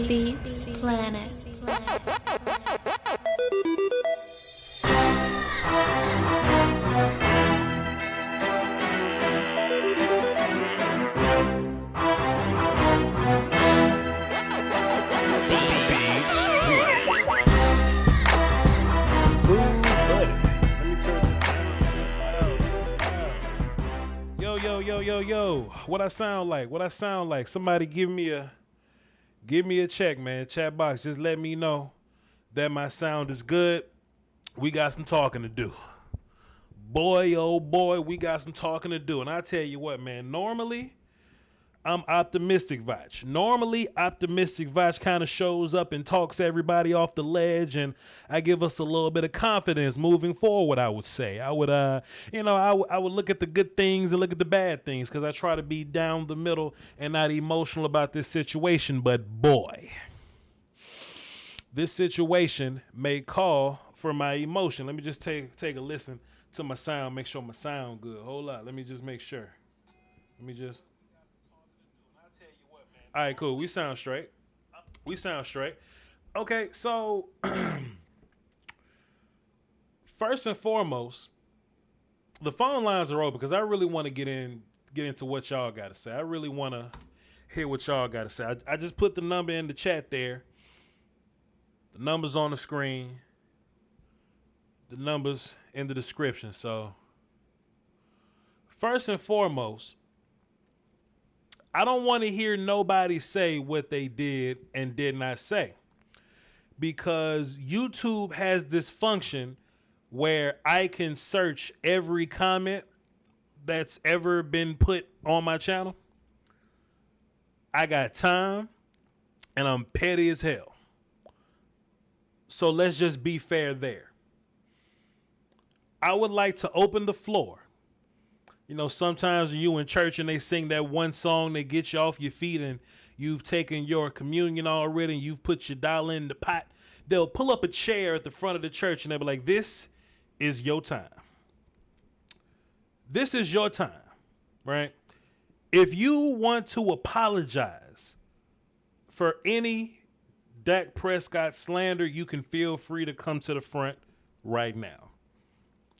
Beats Planet. Yo, what I sound like? Somebody give me a check, man. Chat box, just let me know that my sound is good. We got some talking to do. Boy, oh boy, we got some talking to do. And I tell you what, man, normally I'm optimistic Voch. Normally optimistic Voch kind of shows up and talks everybody off the ledge, and I give us a little bit of confidence moving forward, I would say. I would look at the good things and look at the bad things, because I try to be down the middle and not emotional about this situation. But boy, this situation may call for my emotion. Let me just take a listen to my sound, make sure my sound good. Hold up, let me just make sure. All right, cool. We sound straight. Okay, so first and foremost, the phone lines are open because I really want to get into what y'all got to say. I really want to hear what y'all got to say. I just put the number in the chat there. The number's on the screen. The number's in the description. So first and foremost, I don't want to hear nobody say what they did and did not say, because YouTube has this function where I can search every comment that's ever been put on my channel. I got time and I'm petty as hell. So let's just be fair there. I would like to open the floor. You know, sometimes when you in church and they sing that one song that gets you off your feet and you've taken your communion already and you've put your dollar in the pot, they'll pull up a chair at the front of the church and they'll be like, this is your time. This is your time, right? If you want to apologize for any Dak Prescott slander, you can feel free to come to the front right now.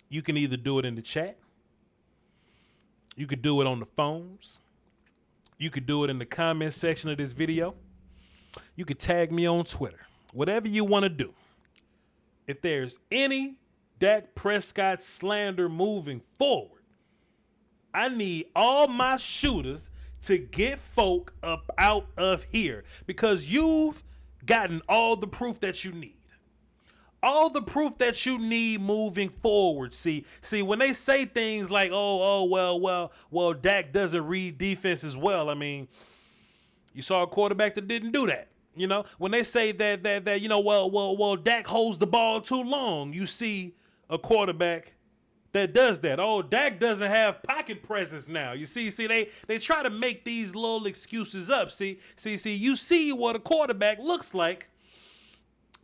You can either do it in the chat. You could do it on the phones. You could do it in the comment section of this video. You could tag me on Twitter. Whatever you want to do. If there's any Dak Prescott slander moving forward, I need all my shooters to get folk up out of here, because you've gotten all the proof that you need. All the proof that you need moving forward. See, when they say things like, well, Dak doesn't read defense as well. I mean, you saw a quarterback that didn't do that. You know, when they say that you know, well, Dak holds the ball too long, you see a quarterback that does that. Oh, Dak doesn't have pocket presence now. You see, they try to make these little excuses up. See, you see what a quarterback looks like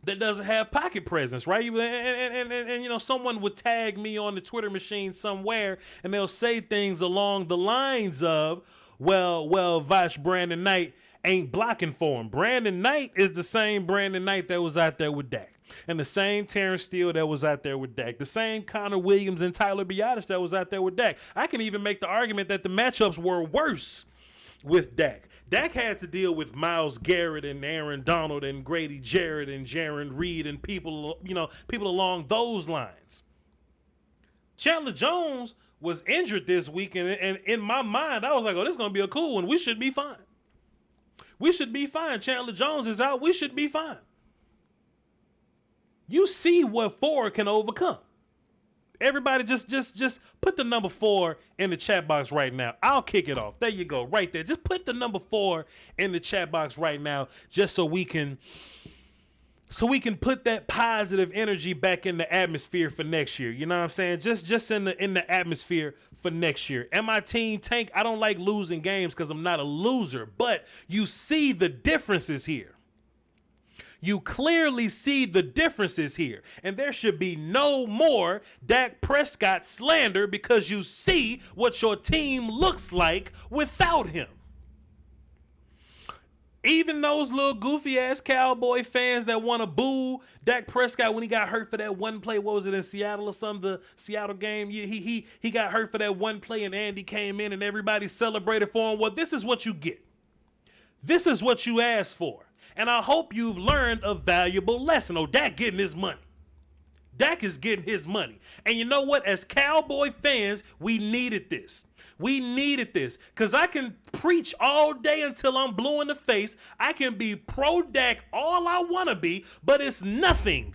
that doesn't have pocket presence, right? And you know, someone would tag me on the Twitter machine somewhere, and they'll say things along the lines of, well, Voch Brandon Knight ain't blocking for him. Brandon Knight is the same Brandon Knight that was out there with Dak, and the same Terrence Steele that was out there with Dak, the same Connor Williams and Tyler Biadasz that was out there with Dak. I can even make the argument that the matchups were worse with Dak. Dak had to deal with Myles Garrett and Aaron Donald and Grady Jarrett and Jaron Reed and people along those lines. Chandler Jones was injured this week, and in my mind, I was like, oh, this is going to be a cool one. We should be fine. We should be fine. Chandler Jones is out. We should be fine. You see what 4 can overcome. Everybody just put the number 4 in the chat box right now. I'll kick it off. There you go, right there. Just put the number 4 in the chat box right now, just so we can put that positive energy back in the atmosphere for next year. You know what I'm saying? Just in the atmosphere for next year. And my team tank, I don't like losing games because I'm not a loser, but you see the differences here. You clearly see the differences here. And there should be no more Dak Prescott slander, because you see what your team looks like without him. Even those little goofy ass Cowboy fans that want to boo Dak Prescott when he got hurt for that one play. What was it, in Seattle or something? The Seattle game. He got hurt for that one play, and Andy came in and everybody celebrated for him. Well, this is what you get. This is what you asked for. And I hope you've learned a valuable lesson. Oh, Dak getting his money. Dak is getting his money. And you know what? As Cowboy fans, we needed this. We needed this, because I can preach all day until I'm blue in the face. I can be pro Dak all I want to be, but it's nothing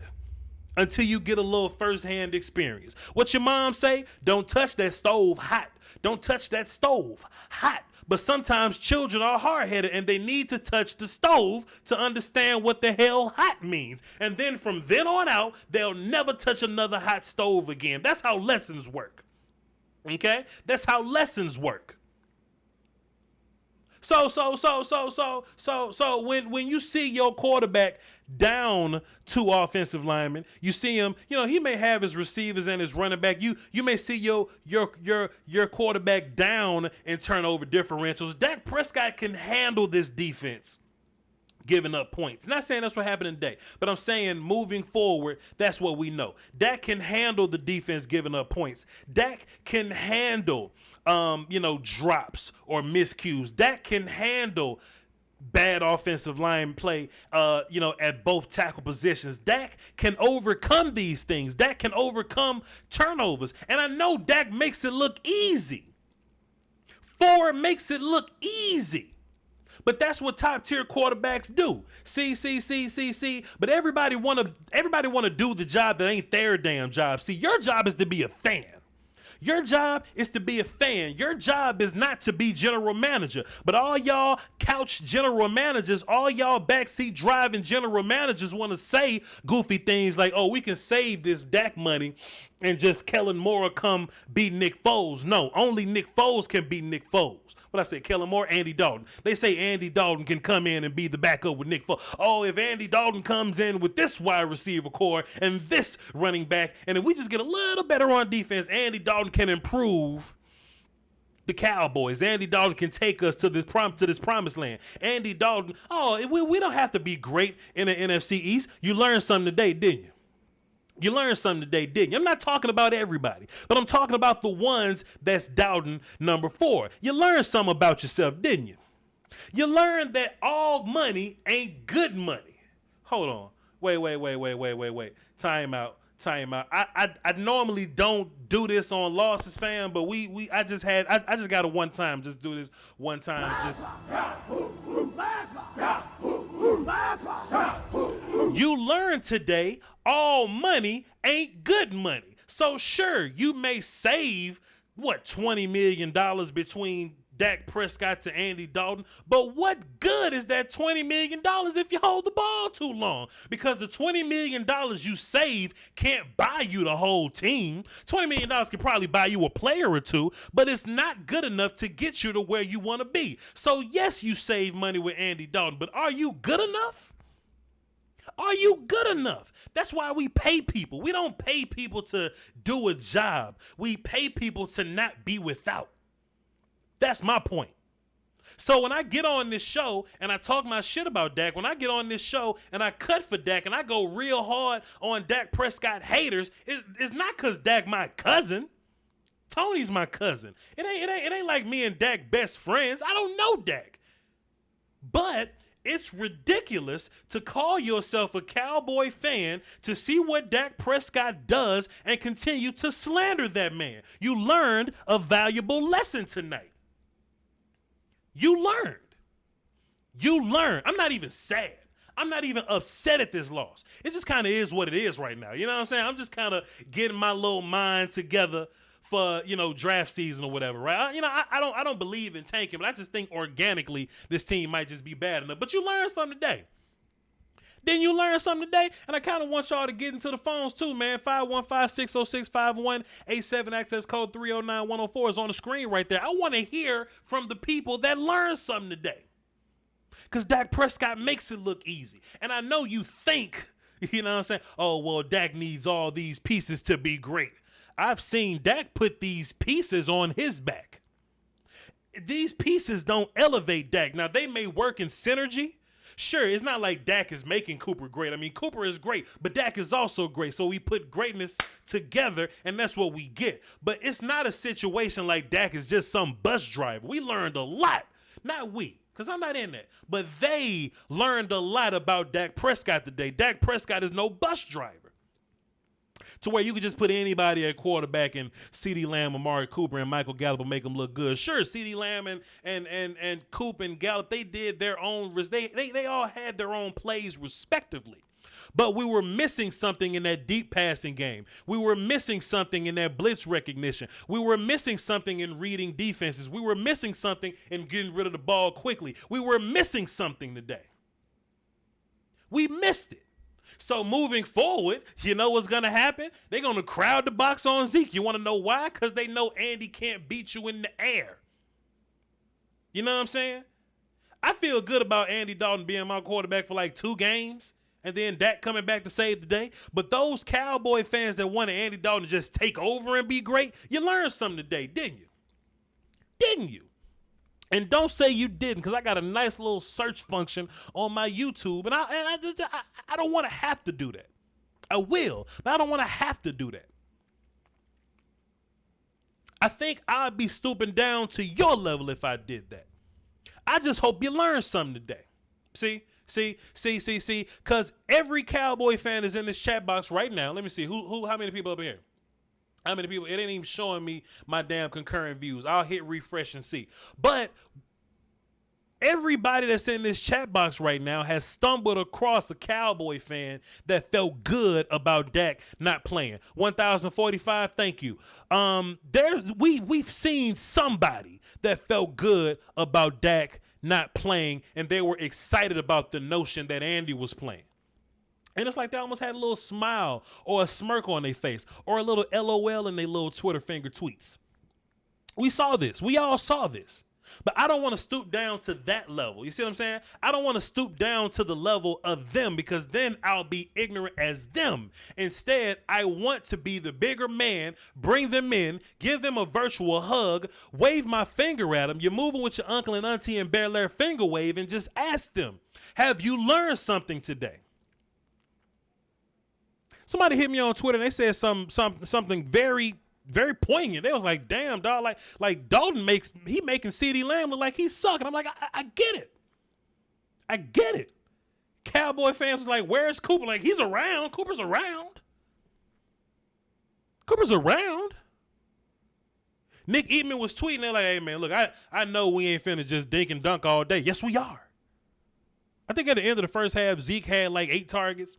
until you get a little firsthand experience. What your mom say? Don't touch that stove hot. Don't touch that stove hot. But sometimes children are hard-headed and they need to touch the stove to understand what the hell hot means. And then from then on out, they'll never touch another hot stove again. That's how lessons work. Okay? That's how lessons work. So when you see your quarterback down 2 offensive linemen, you see him, you know, he may have his receivers and his running back. You may see your quarterback down in turnover differentials. Dak Prescott can handle this defense giving up points. Not saying that's what happened today, but I'm saying moving forward, that's what we know. Dak can handle the defense giving up points. Dak can handle drops or miscues. Dak can handle bad offensive line play, at both tackle positions. Dak can overcome these things. Dak can overcome turnovers. And I know Dak makes it look easy. 4 makes it look easy. But that's what top tier quarterbacks do. See. But everybody wanna do the job that ain't their damn job. See, your job is to be a fan. Your job is to be a fan. Your job is not to be general manager. But all y'all couch general managers, all y'all backseat driving general managers want to say goofy things like, oh, we can save this Dak money and just Kellen Moore come beat Nick Foles. No, only Nick Foles can beat Nick Foles. What I say, Kellen Moore, Andy Dalton. They say Andy Dalton can come in and be the backup with Nick Foles. Oh, if Andy Dalton comes in with this wide receiver core and this running back, and if we just get a little better on defense, Andy Dalton can improve the Cowboys. Andy Dalton can take us to this promised land. Andy Dalton, we don't have to be great in the NFC East. You learned something today, didn't you? You learned something today, didn't you? I'm not talking about everybody, but I'm talking about the ones that's doubting number 4. You learned something about yourself, didn't you? You learned that all money ain't good money. Hold on. Wait. Time out. I normally don't do this on losses, fam, but I just got to one time. Just do this one time. You learned today all money ain't good money. So sure, you may save $20 million between Dak Prescott to Andy Dalton, but what good is that $20 million if you hold the ball too long? Because the $20 million you save can't buy you the whole team. $20 million can probably buy you a player or two, but it's not good enough to get you to where you want to be. So yes, you save money with Andy Dalton, but are you good enough? Are you good enough? That's why we pay people. We don't pay people to do a job. We pay people to not be without. That's my point. So when I get on this show and I talk my shit about Dak, when I get on this show and I cut for Dak and I go real hard on Dak Prescott haters, it's not because Dak my cousin. Tony's my cousin. It ain't like me and Dak best friends. I don't know Dak. But it's ridiculous to call yourself a Cowboy fan to see what Dak Prescott does and continue to slander that man. You learned a valuable lesson tonight. You learned. I'm not even sad. I'm not even upset at this loss. It just kind of is what it is right now. You know what I'm saying? I'm just kind of getting my little mind together for, draft season or whatever, right? I don't believe in tanking, but I just think organically this team might just be bad enough. But you learned something today. Didn't you learn something today? And I kind of want y'all to get into the phones too, man. 515-606-5187, access code 309-104 is on the screen right there. I want to hear from the people that learned something today. Because Dak Prescott makes it look easy. And I know you think, oh, well, Dak needs all these pieces to be great. I've seen Dak put these pieces on his back. These pieces don't elevate Dak. Now, they may work in synergy. Sure, it's not like Dak is making Cooper great. I mean, Cooper is great, but Dak is also great. So we put greatness together, and that's what we get. But it's not a situation like Dak is just some bus driver. We learned a lot. Not we, because I'm not in that. But they learned a lot about Dak Prescott today. Dak Prescott is no bus driver. To where you could just put anybody at quarterback and CeeDee Lamb, Amari Cooper, and Michael Gallup will make them look good. Sure, CeeDee Lamb and Coop and Gallup, they did their own, they all had their own plays respectively. But we were missing something in that deep passing game. We were missing something in that blitz recognition. We were missing something in reading defenses. We were missing something in getting rid of the ball quickly. We were missing something today. We missed it. So moving forward, you know what's going to happen? They're going to crowd the box on Zeke. You want to know why? Because they know Andy can't beat you in the air. You know what I'm saying? I feel good about Andy Dalton being my quarterback for like 2 games and then Dak coming back to save the day. But those Cowboy fans that wanted Andy Dalton to just take over and be great, you learned something today, didn't you? Didn't you? And don't say you didn't, because I got a nice little search function on my YouTube, and I don't want to have to do that. I will, but I don't want to have to do that. I think I'd be stooping down to your level if I did that. I just hope you learned something today. See, because every Cowboy fan is in this chat box right now. Let me see, how many people up here? How many people? It ain't even showing me my damn concurrent views. I'll hit refresh and see. But everybody that's in this chat box right now has stumbled across a Cowboy fan that felt good about Dak not playing. 1,045, thank you. We've seen somebody that felt good about Dak not playing, and they were excited about the notion that Andy was playing. And it's like they almost had a little smile or a smirk on their face or a little LOL in their little Twitter finger tweets. We saw this. We all saw this. But I don't want to stoop down to that level. You see what I'm saying? I don't want to stoop down to the level of them because then I'll be ignorant as them. Instead, I want to be the bigger man, bring them in, give them a virtual hug, wave my finger at them. You're moving with your uncle and auntie and Bear Lair finger wave and just ask them, have you learned something today? Somebody hit me on Twitter and they said something very, very poignant. They was like, damn, dog, like Dalton making CeeDee Lamb look like he's sucking. I'm like, I get it. I get it. Cowboy fans was like, where's Cooper? Like, he's around. Cooper's around. Cooper's around. Nick Eatman was tweeting. They're like, hey, man, look, I know we ain't finna just dink and dunk all day. Yes, we are. I think at the end of the first half, Zeke had like 8 targets.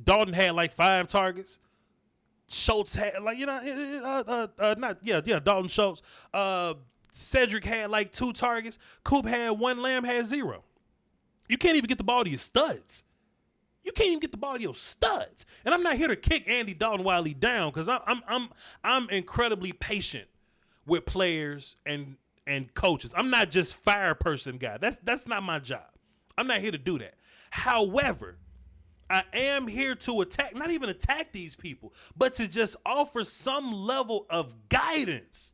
Dalton had like 5 targets. Schultz had like, Dalton Schultz. Cedric had like 2 targets. Coop had 1. Lamb had 0. You can't even get the ball to your studs. You can't even get the ball to your studs. And I'm not here to kick Andy Dalton while he's down because I'm incredibly patient with players and coaches. I'm not just fire person guy. That's not my job. I'm not here to do that. However, I am here to attack, not even attack these people, but to just offer some level of guidance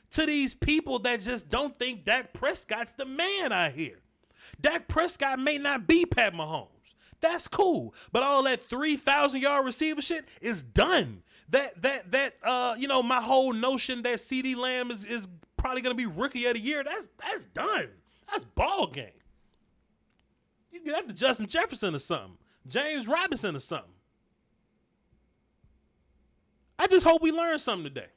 to these people that just don't think Dak Prescott's the man out here. Dak Prescott may not be Pat Mahomes. That's cool. But all that 3,000-yard receiver shit is done. My whole notion that CeeDee Lamb is probably going to be rookie of the year, that's done. That's ball game. You get that to Justin Jefferson or something. James Robinson or something. I just hope we learn something today.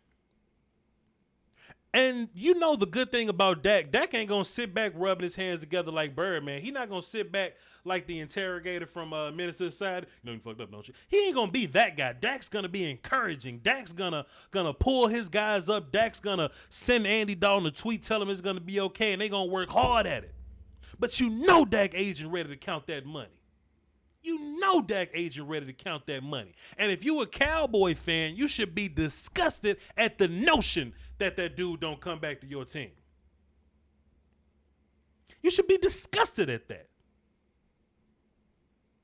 And you know the good thing about Dak. Dak ain't going to sit back rubbing his hands together like Birdman. He not going to sit back like the interrogator from Menace to Society. You know you fucked up, don't you? He ain't going to be that guy. Dak's going to be encouraging. Dak's gonna pull his guys up. Dak's going to send Andy Dalton a tweet, tell him it's going to be okay, and they going to work hard at it. But you know Dak agent ready to count that money. You know Dak agent ready to count that money. And if you a Cowboy fan, you should be disgusted at the notion that dude don't come back to your team. You should be disgusted at that.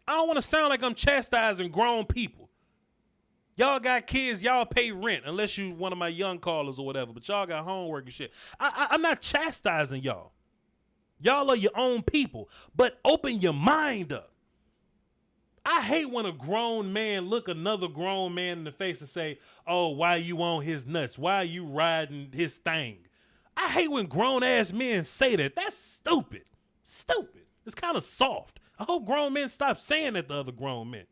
I don't want to sound like I'm chastising grown people. Y'all got kids, y'all pay rent, unless you one of my young callers or whatever, but y'all got homework and shit. I'm not chastising y'all. Y'all are your own people, but open your mind up. I hate when a grown man look another grown man in the face and say, oh, why you on his nuts? Why you riding his thing? I hate when grown-ass men say that. That's stupid. Stupid. It's kind of soft. I hope grown men stop saying that to other grown men.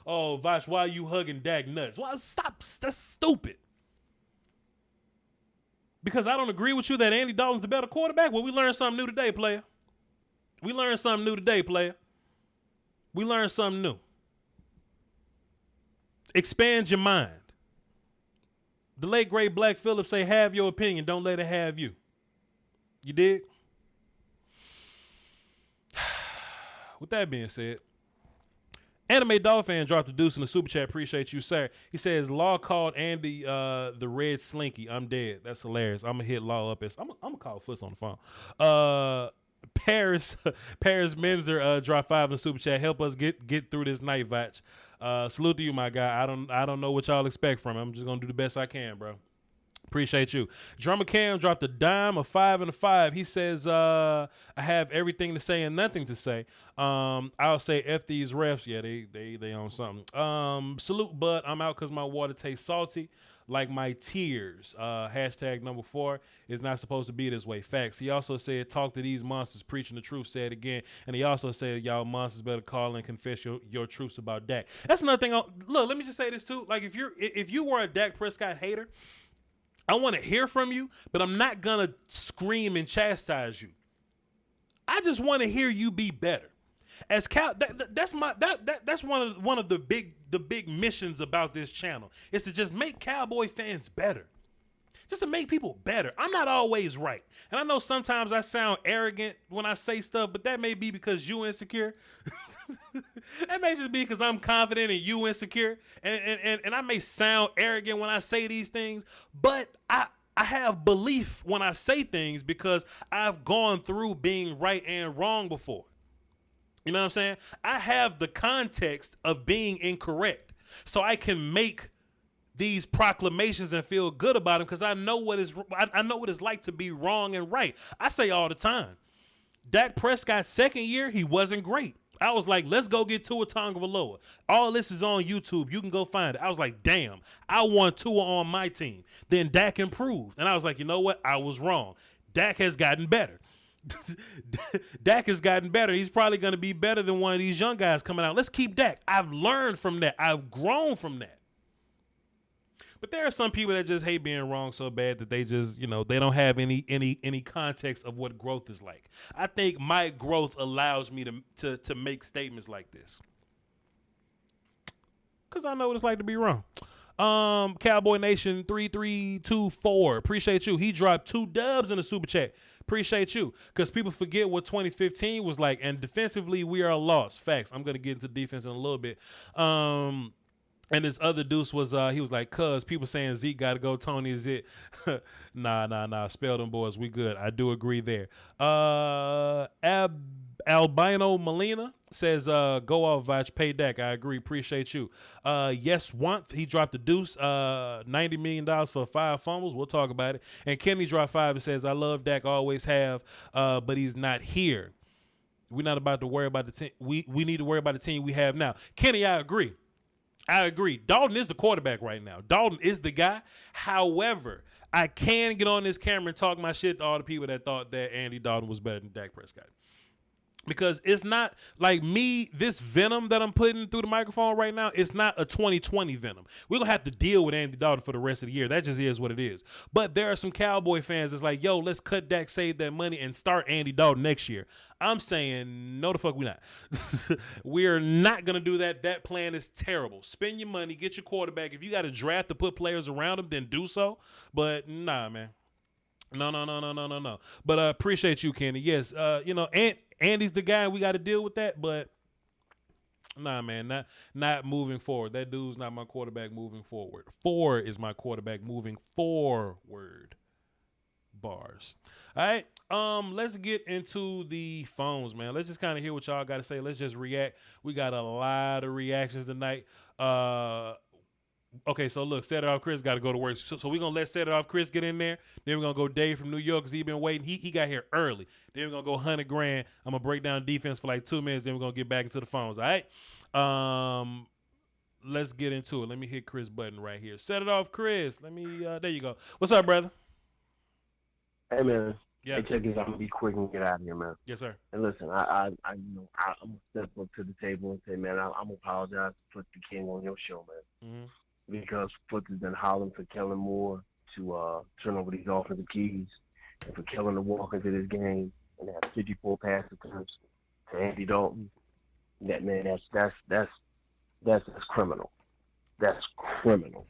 Oh, Voch, why you hugging Dak nuts? Well, stop. That's stupid. Because I don't agree with you that Andy Dalton's the better quarterback. Well, we learned something new today, player. We learned something new today, player. We learned something new. Expand your mind. The late, great Black Phillip say, have your opinion. Don't let it have you. You dig? With that being said, Anime Dolphin dropped a deuce in the super chat. Appreciate you, sir. He says, Law called Andy the red slinky. I'm dead. That's hilarious. I'm going to hit Law up. I'm going to call Foots on the phone. Paris Menzer dropped 5 in the super chat. Help us get through this night, Voch. Salute to you, my guy. I don't know what y'all expect from him. I'm just going to do the best I can, bro. Appreciate you. Drummer Cam dropped a dime, a 5 and a 5. He says, I have everything to say and nothing to say. I'll say F these refs. Yeah, they own something. Salute, Bud. I'm out because my water tastes salty like my tears. Hashtag number 4 is not supposed to be this way. Facts. He also said, talk to these monsters preaching the truth. Say it again. And he also said, y'all monsters better call and confess your truths about Dak. That's another thing. Look, let me just say this too. Like if you were a Dak Prescott hater, I want to hear from you, but I'm not gonna scream and chastise you. I just want to hear you be better. As that's one of the big missions about this channel is to just make Cowboy fans better. Just to make people better. I'm not always right. And I know sometimes I sound arrogant when I say stuff, but that may be because you insecure. That may just be because I'm confident and you insecure. And I may sound arrogant when I say these things, but I have belief when I say things because I've gone through being right and wrong before. You know what I'm saying? I have the context of being incorrect. So I can make these proclamations and feel good about them because I know what it's like to be wrong and right. I say all the time, Dak Prescott's second year, he wasn't great. I was like, let's go get Tua Tagovailoa. All this is on YouTube. You can go find it. I was like, damn, I want Tua on my team. Then Dak improved. And I was like, you know what? I was wrong. Dak has gotten better. Dak has gotten better. He's probably going to be better than one of these young guys coming out. Let's keep Dak. I've learned from that. I've grown from that. But there are some people that just hate being wrong so bad that they just, they don't have any context of what growth is like. I think my growth allows me to make statements like this. Because I know what it's like to be wrong. Cowboy Nation 3324. Appreciate you. He dropped 2 dubs in the super chat. Appreciate you. Because people forget what 2015 was like. And defensively, we are lost. Facts. I'm going to get into defense in a little bit. And this other deuce was, he was like, cuz people saying Zeke got to go, Tony is it. Nah. Spell them boys. We good. I do agree there. Albino Molina says, go off, Voch. Pay Dak. I agree. Appreciate you. Yes, he dropped the deuce. $90 million for 5 fumbles. We'll talk about it. And Kenny dropped 5 and says, I love Dak, always have, but he's not here. We're not about to worry about the team. We need to worry about the team we have now. Kenny, I agree. Dalton is the quarterback right now. Dalton is the guy. However, I can get on this camera and talk my shit to all the people that thought that Andy Dalton was better than Dak Prescott. Because it's not like me, this venom that I'm putting through the microphone right now, it's not a 2020 venom. We're going to have to deal with Andy Dalton for the rest of the year. That just is what it is. But there are some Cowboy fans that's like, yo, let's cut Dak, save that money, and start Andy Dalton next year. I'm saying, no the fuck we not. We're not going to do that. That plan is terrible. Spend your money, get your quarterback. If you got a draft to put players around him, then do so. But nah, man. No. But appreciate you, Kenny. Yes, Andy's the guy. We got to deal with that. But nah, man, not moving forward. That dude's not my quarterback moving forward. 4 is my quarterback moving forward. Bars. All right. Let's get into the phones, man. Let's just kind of hear what y'all got to say. Let's just react. We got a lot of reactions tonight. Okay, so look, Set It Off Chris got to go to work. So we're going to let Set It Off Chris get in there. Then we're going to go Dave from New York because he been waiting. He got here early. Then we're going to go 100 grand. I'm going to break down defense for like 2 minutes. Then we're going to get back into the phones, all right? Let's get into it. Let me hit Chris button right here. Set It Off Chris. Let me, there you go. What's up, brother? Hey, man. Yeah. Hey, check this out. I'm going to be quick and get out of here, man. Yes, sir. And listen, I'm going to step up to the table and say, man, I'm going to apologize for the king on your show, man. Mm-hmm. Because Foot has been hollering for Kellen Moore to turn over these offensive keys and for Kellen to walk into this game and have 54 pass attempts to Andy Dalton. That, man, that's criminal. That's criminal.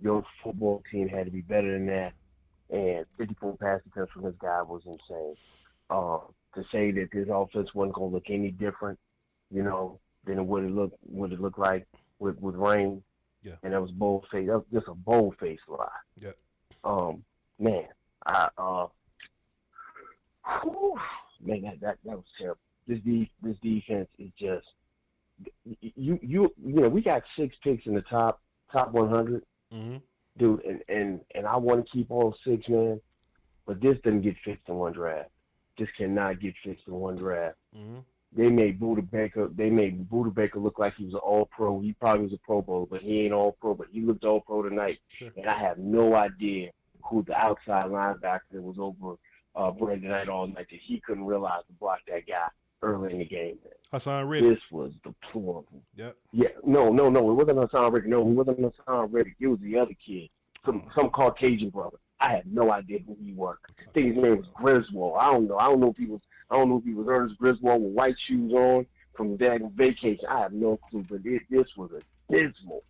Your football team had to be better than that, and 54 pass attempts from this guy was insane. To say that this offense wasn't going to look any different, than what it looked like with Rain. Yeah. And that was bold-faced. That was just a bold-faced lie. Yeah. Man, that was terrible. This defense is just we got 6 picks in the top 100. Mm-hmm. dude, and I want to keep all 6, man, but this doesn't get fixed in one draft. This cannot get fixed in one draft. Mm-hmm. They made Buda Baker. They made Buda Baker look like he was an All-Pro. He probably was a Pro Bowl, but he ain't All-Pro. But he looked All-Pro tonight, Sure. and I have no idea who the outside linebacker that was over Brandon Knight all night that he couldn't realize to block that guy early in the game. Hassan Reddick. This was deplorable. Yep. Yeah, no. It wasn't Hassan Reddick. No, it wasn't Hassan Reddick. It was the other kid, some Caucasian brother. I had no idea who he was. I think his name was Griswold. I don't know. I don't know if he was Ernest Griswold with white shoes on from Dagon Vacation. I have no clue. But this was abysmal.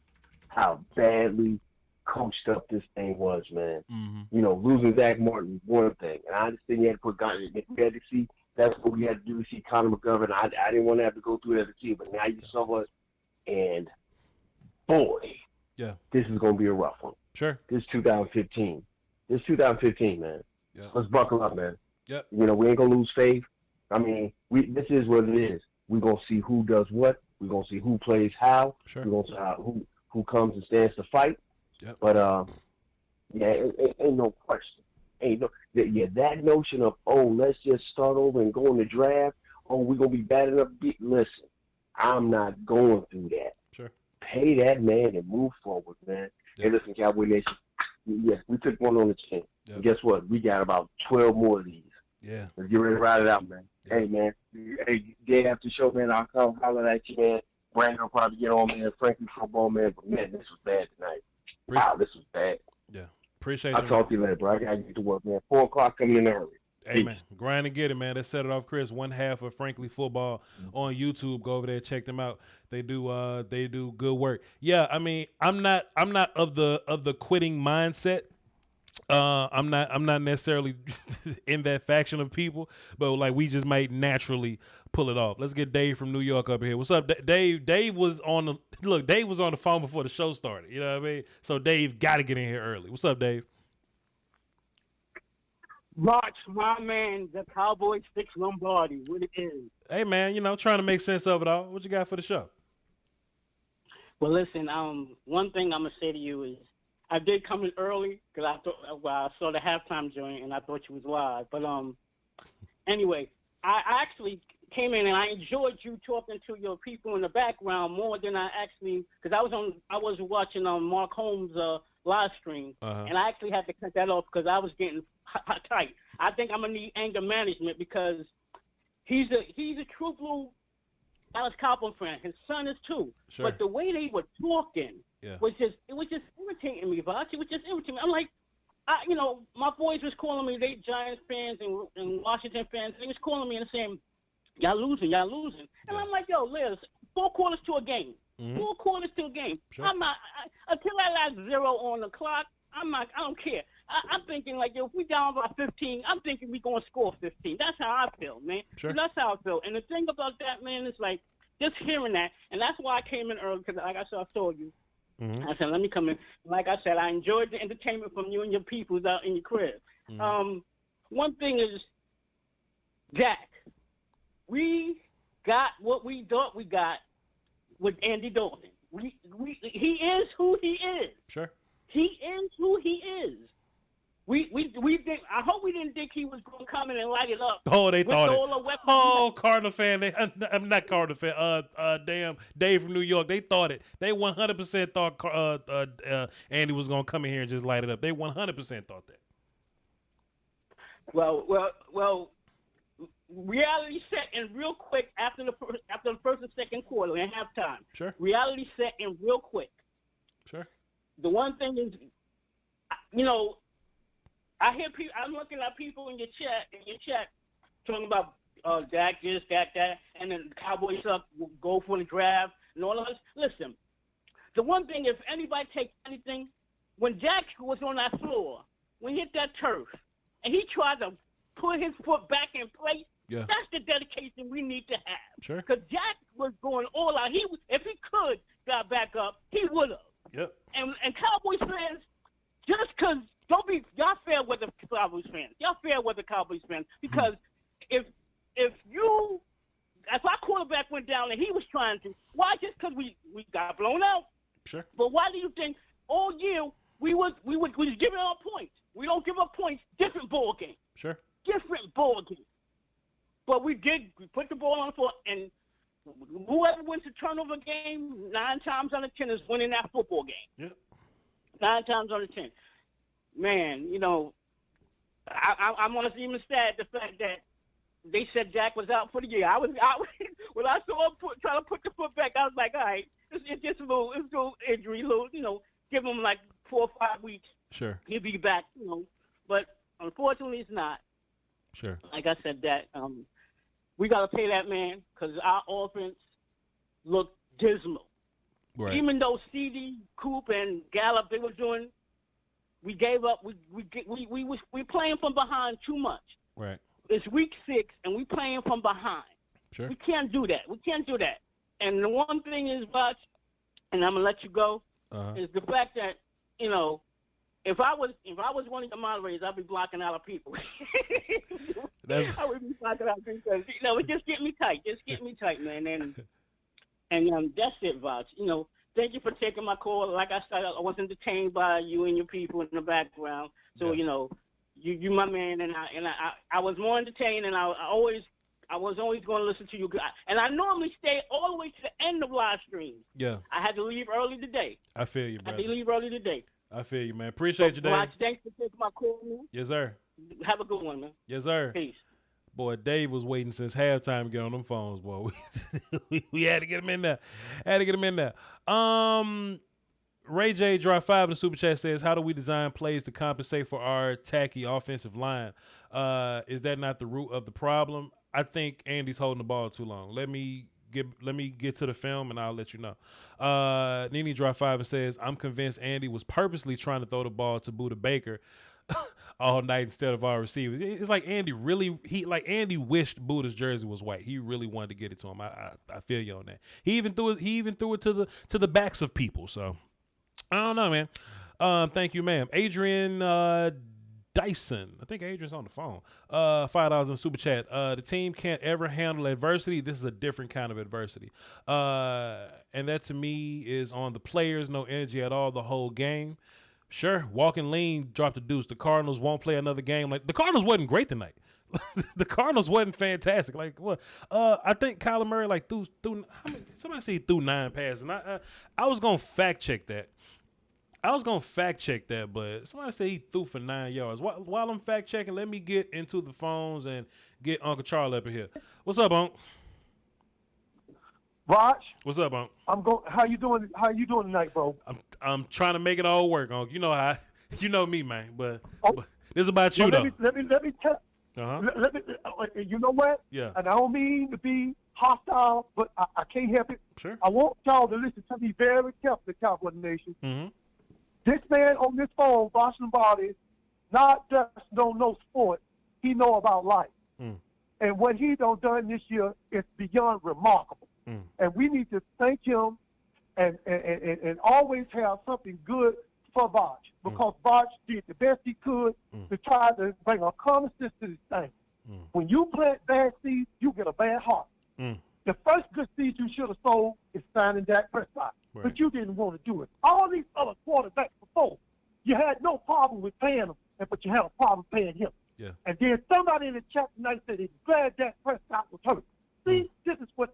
How badly coached up this thing was, man. Mm-hmm. You know, losing Zach Martin was one thing, and I understand you had to put guys. If we had to see, that's what we had to do to see Connor McGovern. I didn't want to have to go through it as a kid, but now you saw it, and boy, yeah, this is going to be a rough one. Sure. This 2015. This 2015, man. Yeah. Let's buckle up, man. Yep. You know, we ain't gonna lose faith. I mean, this is what it is. We're gonna see who does what. We're gonna see who plays how. Sure. We're gonna see who comes and stands to fight. Yep. But yeah, it ain't no question. That notion of let's just start over and go in the draft. We're gonna be bad enough. Listen, I'm not going through that. Sure. Pay that man and move forward, man. Yep. Hey, listen, Cowboy Nation. Yes, we took one on the chin. Yep. And guess what? We got about 12 more of these. Yeah. Let's get ready to ride it out, man. Yeah. Hey, man. Hey, day after show, man, I'll come holler at you, man. Brandon will probably get on, man. Frankly, football, man. But, man, this was bad tonight. Wow, this was bad. Yeah. Appreciate I'll you. talk to you later, bro. I got to get to work, man. 4 o'clock coming in early. Hey, man, grind and get it, man. Let's set it off, Chris. One half of Frankly Football on YouTube. Go over there, check them out. They do good work. Yeah, I mean, I'm not of the quitting mindset. I'm not necessarily in that faction of people, but like we just might naturally pull it off. Let's get Dave from New York up here. What's up, Dave? Dave was on the phone before the show started. You know what I mean? So Dave got to get in here early. What's up, Dave? Watch my man, the Cowboys fix Lombardi. What it is. Hey man, trying to make sense of it all. What you got for the show? Well, listen. One thing I'm gonna say to you is, I did come in early because I saw the halftime joint and I thought you was live. But anyway, I actually came in and I enjoyed you talking to your people in the background more than I actually, because I was watching Mark Holmes' live stream, and I actually had to cut that off because I was getting tight. I think I'm gonna need anger management because he's a true blue Dallas Cowboys fan. His son is too. Sure. But the way they were talking was just irritating me, Voch. It was just irritating me. I'm like, my boys was calling me, they Giants fans and Washington fans. They was calling me and saying, y'all losing. And I'm like, yo, Liz, 4 quarters to a game. Mm-hmm. 4 quarters to a game. Sure. I'm not until I got 0 on the clock. I don't care. I'm thinking like, if we down by 15, I'm thinking we gonna score 15. That's how I feel, man. Sure. That's how I feel. And the thing about that, man, is like just hearing that, and that's why I came in early because, like I said, I told you. Mm-hmm. I said, let me come in. Like I said, I enjoyed the entertainment from you and your peoples out in your crib. Mm-hmm. One thing is, Jack, we got what we thought we got with Andy Dalton. He is who he is. Sure. He is who he is. We think. I hope we didn't think he was going to come in and light it up. Oh, they thought all it. the weapons. Oh, Cardinal fan. I'm not Cardinal fan. Damn, Dave from New York. They thought it. They 100% thought Andy was going to come in here and just light it up. They 100% thought that. Well. Reality set in real quick after the first and second quarter and halftime. Sure. Reality set in real quick. Sure. The one thing is, I hear people. I'm looking at people in your chat, talking about Dak this, that, and then the Cowboys go for the draft and all of this. Listen, the one thing, if anybody takes anything, when Dak was on that floor, when he hit that turf, and he tried to put his foot back in place, that's the dedication we need to have. Sure. Because Jack was going all out. If he could got back up, he would have. Yep. And Cowboys fans, just because y'all fair weather Cowboys fans. Y'all fair weather Cowboys fans. Because if our quarterback went down and he was trying to, why just because we got blown out? Sure. But why do you think all year we was giving up points. We don't give up points. Different ball game. Sure. Different ball game. But we put the ball on the floor, and whoever wins the turnover game 9 times out of 10 is winning that football game. Yep. 9 times out of 10. Man, you know, I'm honestly even sad the fact that they said Jack was out for the year. I was when I saw him trying to put the foot back, I was like, all right, it's just a little injury, give him like 4 or 5 weeks. Sure. He'll be back, you know. But unfortunately, it's not. Sure. Like I said, that we got to pay that man because our offense looked dismal. Right. Even though CD, Coop, and Gallup, they were doing, we gave up. We playing from behind too much. Right. It's week 6, and we playing from behind. Sure. We can't do that. And the one thing is, Voch, and I'm gonna let you go, is the fact that, you know, if I was one of the moderators, I'd be blocking out people. I would be blocking out people. You know, it just get me tight. Man. And that's it, Voch. You know, thank you for taking my call. Like I said, I was entertained by you and your people in the background. So, you know, you my man, and I was more entertained, and I was always going to listen to you. And I normally stay all the way to the end of live streams. Yeah. I had to leave early today. I feel you, brother. I feel you, man. Appreciate you, Dave. Voch, thanks for taking my call, man. Yes, sir. Have a good one, man. Yes, sir. Peace. Boy, Dave was waiting since halftime to get on them phones, boy. We had to get him in there. Ray J dropped 5 in the super chat, says, how do we design plays to compensate for our tacky offensive line? Is that not the root of the problem? I think Andy's holding the ball too long. Let me get to the film and I'll let you know. Nene dropped 5 and says, I'm convinced Andy was purposely trying to throw the ball to Buda Baker all night instead of our receivers. It's like Andy Andy wished Buda's jersey was white. He really wanted to get it to him. I feel you on that. He even threw it to the backs of people. So I don't know, man. Thank you, ma'am. Adrian Dyson. I think Adrian's on the phone. $5 in the super chat. The team can't ever handle adversity. This is a different kind of adversity. And that to me is on the players, no energy at all the whole game. Sure, walking lean dropped the deuce. The Cardinals won't play another game. Like, the Cardinals wasn't great tonight. The Cardinals wasn't fantastic. Like, what? I think Kyler Murray threw somebody said he threw 9 passes. And I was gonna fact check that. But somebody said he threw for 9 yards. While I'm fact checking, let me get into the phones and get Uncle Charlie up in here. What's up, Unc? Voch. What's up, Unc? How you doing? How you doing tonight, bro? I'm trying to make it all work, Unc. You know me, man. But this is about you, though. Let me tell. You know what? Yeah. And I don't mean to be hostile, but I can't help it. Sure. I want y'all to listen to me very carefully, Cowboy Nation. Mm-hmm. This man on this phone, Voch Lombardi, not just don't know sport, he know about life. Mm. And what he done this year is beyond remarkable. Mm. And we need to thank him and always have something good for Voch, because Voch did the best he could to try to bring a common sense to this thing. Mm. When you plant bad seeds, you get a bad harvest. Mm. The first good seed you should have sown is signing Dak Prescott, but you didn't want to do it. All these other quarterbacks before, you had no problem with paying them, but you had a problem paying him. Yeah. And then somebody in the chat tonight said he's glad Dak Prescott was hurt. See, this is what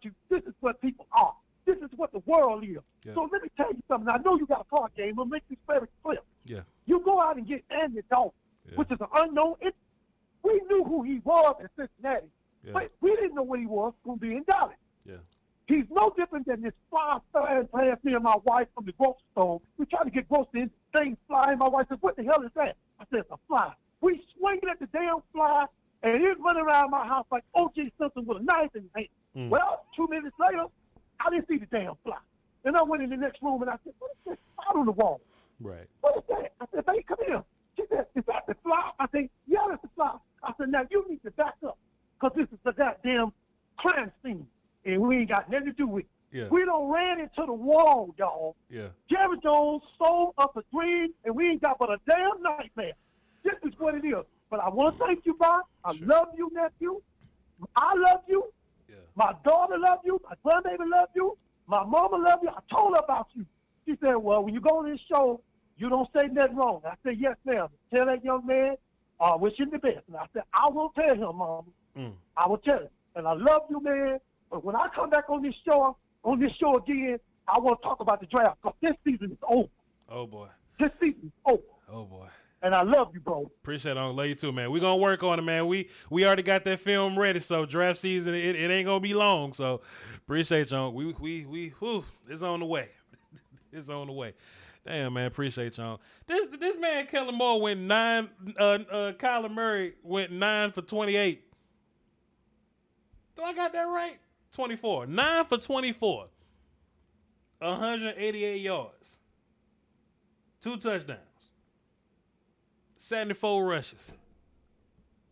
people are. This is what the world is. Yeah. So let me tell you something. I know you got a card game. I'll make this very clear. Yeah. You go out and get Andy Dalton, which is an unknown. We knew who he was in Cincinnati, but we didn't know what he was going to be in Dallas. Yeah. He's no different than this fly playing me and my wife from the grocery store. We tried to get groceries, things flying. My wife said, what the hell is that? I said, it's a fly. We swinging at the damn fly, and he's running around my house like O.J. Simpson with a knife in his hand. Mm. Well, 2 minutes later, I didn't see the damn fly. And I went in the next room, and I said, what is this out on the wall? Right. What is that? I said, babe, come here. She said, is that the fly? I said, yeah, that's the fly. I said, now you need to back up, because this is the goddamn crime scene, and we ain't got nothing to do with it. Yeah. We done ran into the wall, y'all. Yeah. Jerry Jones sold us a dream, and we ain't got but a damn nightmare. This is what it is. But I want to thank you, Bob. I love you, nephew. I love you. Yeah. My daughter love you. My grandbaby love you. My mama love you. I told her about you. She said, well, when you go on this show, you don't say nothing wrong. I said, yes, ma'am. Tell that young man, wish him the best. And I said, I will tell him, Mama. I will tell him. And I love you, man. But when I come back on this show again, I want to talk about the draft because this season is over. Oh, boy. This season is over. Oh, boy. And I love you, bro. Appreciate it. I love you too, man. We're going to work on it, man. We already got that film ready, so draft season, it ain't going to be long. So appreciate y'all. Whew, it's on the way. It's on the way. Damn, man, appreciate y'all. This man, Kellen Moore, went 9, Kyler Murray went 9 for 28. Do I got that right? 24. 9 for 24. 188 yards. 2 touchdowns. 74 rushes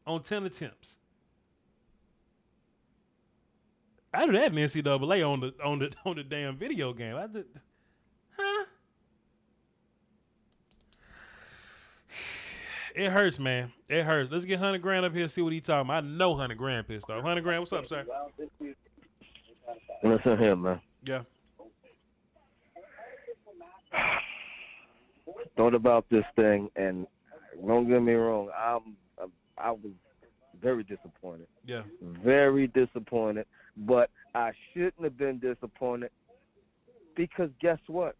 on 10 attempts. I do that in NCAA on the damn video game. I did, huh? It hurts, man. It hurts. Let's get 100 grand up here and see what he talking about. I know 100 grand pissed off. 100 grand, what's up, sir? Listen here, man. Yeah. Thought about this thing, and don't get me wrong, I was very disappointed. Yeah. Very disappointed. But I shouldn't have been disappointed because guess what?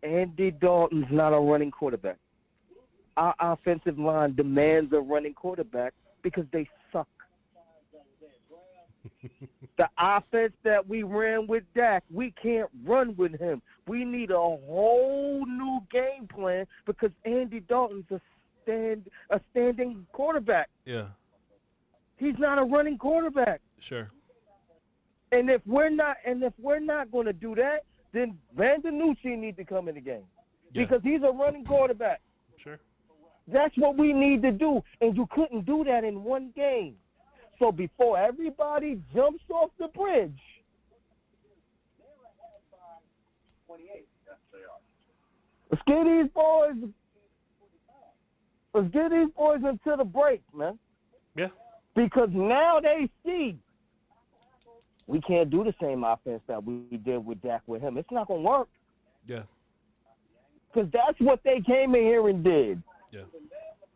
Andy Dalton's not a running quarterback. Our offensive line demands a running quarterback because they suck. The offense that we ran with Dak, we can't run with him. We need a whole new game plan because Andy Dalton's a standing quarterback. Yeah. He's not a running quarterback. Sure. And if we're not going to do that, then Vandanucci needs to come in the game because he's a running quarterback. Sure. That's what we need to do, and you couldn't do that in one game. So before everybody jumps off the bridge, let's get these boys into the break, man. Yeah. Because now they see we can't do the same offense that we did with Dak with him. It's not going to work. Yeah. Because that's what they came in here and did. Yeah.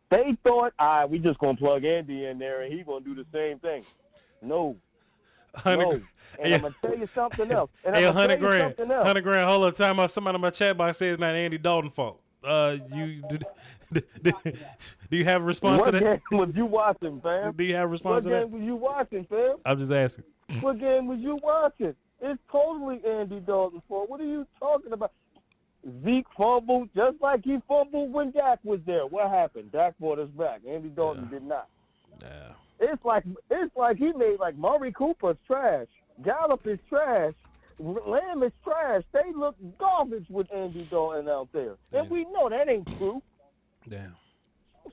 They thought, we just going to plug Andy in there and he's going to do the same thing. No. No. And I'm going to tell you something else. Hey, 100 grand. 100 grand. Hold on. Time out. Somebody in my chat box says it's not Andy Dalton's fault. Do you have a response to that? What game was you watching, fam? Do you have a response to that? What game was you watching, fam? I'm just asking. What game was you watching? It's totally Andy Dalton's fault. What are you talking about? Zeke fumbled just like he fumbled when Dak was there. What happened? Dak brought us back. Andy Dalton did not. Yeah. It's like he made like Murray Cooper's trash. Gallup is trash. Lamb is trash. They look garbage with Andy Dalton out there. And we know that ain't true. Damn.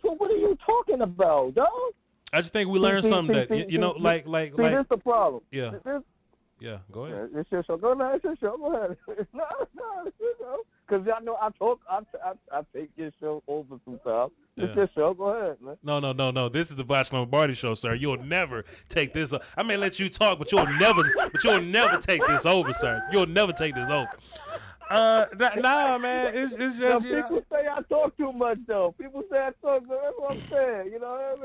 So what are you talking about, dog? I just think we learned something that, you know, like. See, this the problem. Yeah. Yeah, go ahead. It's your show. Go ahead. It's your show. Go ahead. No, you know. Because I know I take your show over sometimes. It's your show. Go ahead, man. No. This is the Voch Lombardi show, sir. You'll never take this. I may let you talk, but you'll never take this over, sir. You'll never take this over. Nah, man. It's just people say I talk too much, though. People say I talk. That's what I'm saying. You know.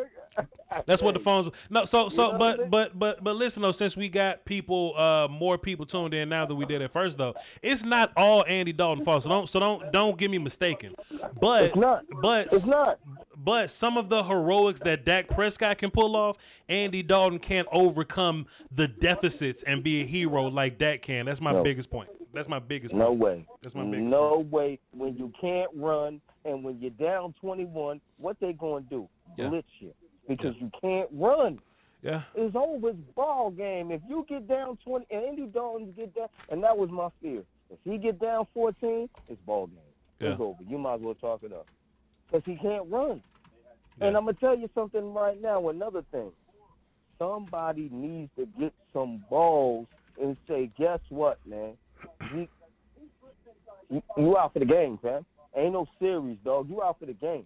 That's what the phones. No, but listen though. Since we got people, more people tuned in now than we did at first, though, it's not all Andy Dalton's fault. So don't get me mistaken. But it's not. But some of the heroics that Dak Prescott can pull off, Andy Dalton can't overcome the deficits and be a hero like Dak can. That's my biggest point. That's my biggest point. No way. That's my biggest point. Way. When you can't run and when you're down 21, what they going to do? Blitz you. Because you can't run. Yeah. It's over. It's ball game. If you get down 20, and Andy Dalton get down, and that was my fear. If he get down 14, it's ball game. It's over. You might as well talk it up. Because he can't run. Yeah. And I'm going to tell you something right now, another thing. Somebody needs to get some balls and say, guess what, man? You out for the game, fam. Ain't no series, dog. You out for the game.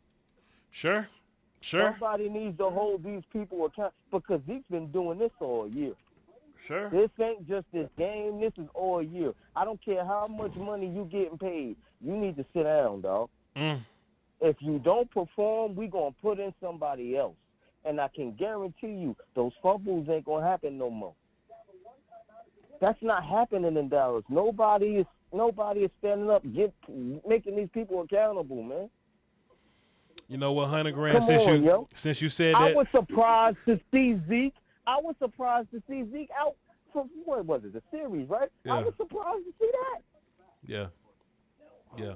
Sure. Somebody needs to hold these people accountable because Zeke's been doing this all year. Sure. This ain't just this game. This is all year. I don't care how much money you getting paid. You need to sit down, dog. If you don't perform, we going to put in somebody else. And I can guarantee you those fumbles ain't going to happen no more. That's not happening in Dallas. Nobody is standing up, making these people accountable, man. You know what, $100,000 since you said that. I was surprised to see Zeke. Out for, what was it, the series, right? Yeah. I was surprised to see that. Yeah. Yeah.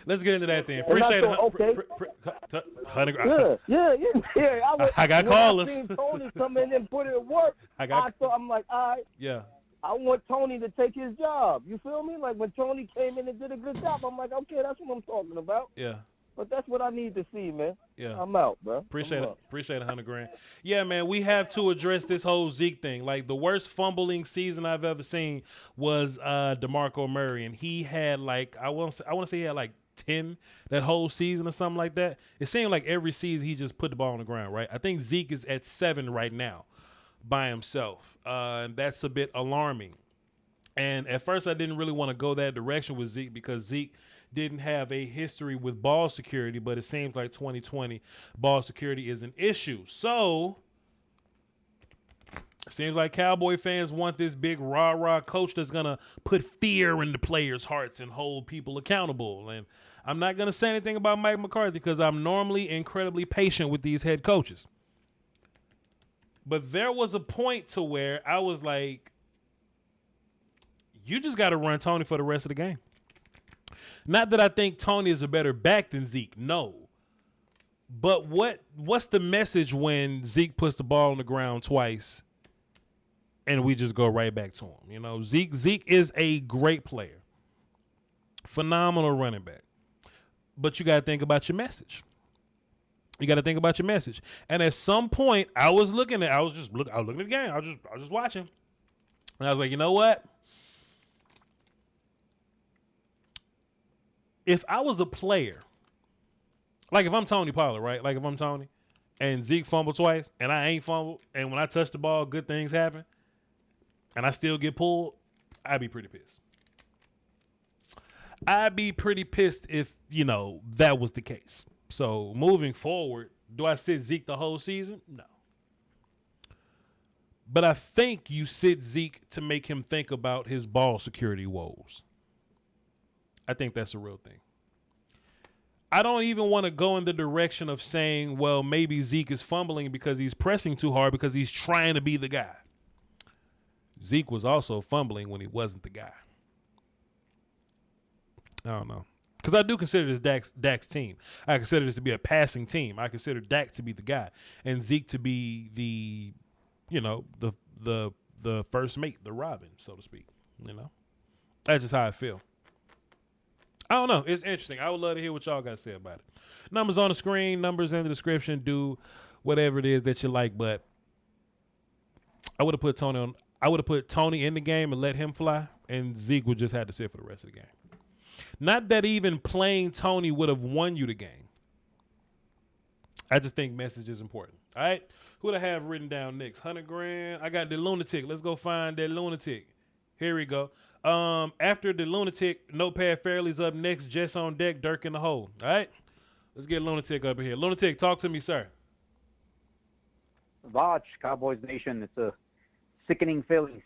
Let's get into that then. Appreciate it. Okay. $100,000. Yeah. I got callers. I seen Tony come in and put it at work. I'm like, all right. Yeah. I want Tony to take his job. You feel me? Like when Tony came in and did a good job, I'm like, okay, that's what I'm talking about. Yeah. But that's what I need to see, man. Yeah. I'm out, bro. Appreciate it. Appreciate $100,000. Yeah, man, we have to address this whole Zeke thing. Like, the worst fumbling season I've ever seen was DeMarco Murray, and he had I want to say he had 10 that whole season or something like that. It seemed like every season he just put the ball on the ground, right? I think Zeke is at 7 right now by himself, and that's a bit alarming. And at first, I didn't really want to go that direction with Zeke because Zeke didn't have a history with ball security, but it seems like 2020 ball security is an issue. So it seems like Cowboy fans want this big rah-rah coach that's going to put fear in the players' hearts and hold people accountable. And I'm not going to say anything about Mike McCarthy because I'm normally incredibly patient with these head coaches. But there was a point to where I was like, you just got to run Tony for the rest of the game. Not that I think Tony is a better back than Zeke, no. But what's the message when Zeke puts the ball on the ground twice and we just go right back to him? You know, Zeke is a great player. Phenomenal running back. But you got to think about your message. You got to think about your message. And at some point, I was looking at the game. I was just watching. And I was like, you know what? If I was a player, like if I'm Tony Pollard, right? Like if I'm Tony and Zeke fumbled twice and I ain't fumbled, and when I touch the ball, good things happen, and I still get pulled, I'd be pretty pissed. I'd be pretty pissed if, that was the case. So moving forward, do I sit Zeke the whole season? No. But I think you sit Zeke to make him think about his ball security woes. I think that's a real thing. I don't even want to go in the direction of saying, well, maybe Zeke is fumbling because he's pressing too hard because he's trying to be the guy. Zeke was also fumbling when he wasn't the guy. I don't know. Because I do consider this Dak's team. I consider this to be a passing team. I consider Dak to be the guy and Zeke to be the first mate, the Robin, so to speak. That's just how I feel. I don't know. It's interesting. I would love to hear what y'all got to say about it. Numbers on the screen, numbers in the description. Do whatever it is that you like. But I would have put Tony on. I would have put Tony in the game and let him fly, and Zeke would just have to sit for the rest of the game. Not that even playing Tony would have won you the game. I just think message is important. All right. Who do I have written down next? $100,000. I got the lunatic. Let's go find that lunatic. Here we go. After the lunatic, notepad Fairley's up next. Jess on deck, Dirk in the hole. All right, let's get lunatic up here. Lunatic, talk to me, sir. Voch, Cowboys Nation. It's a sickening feeling.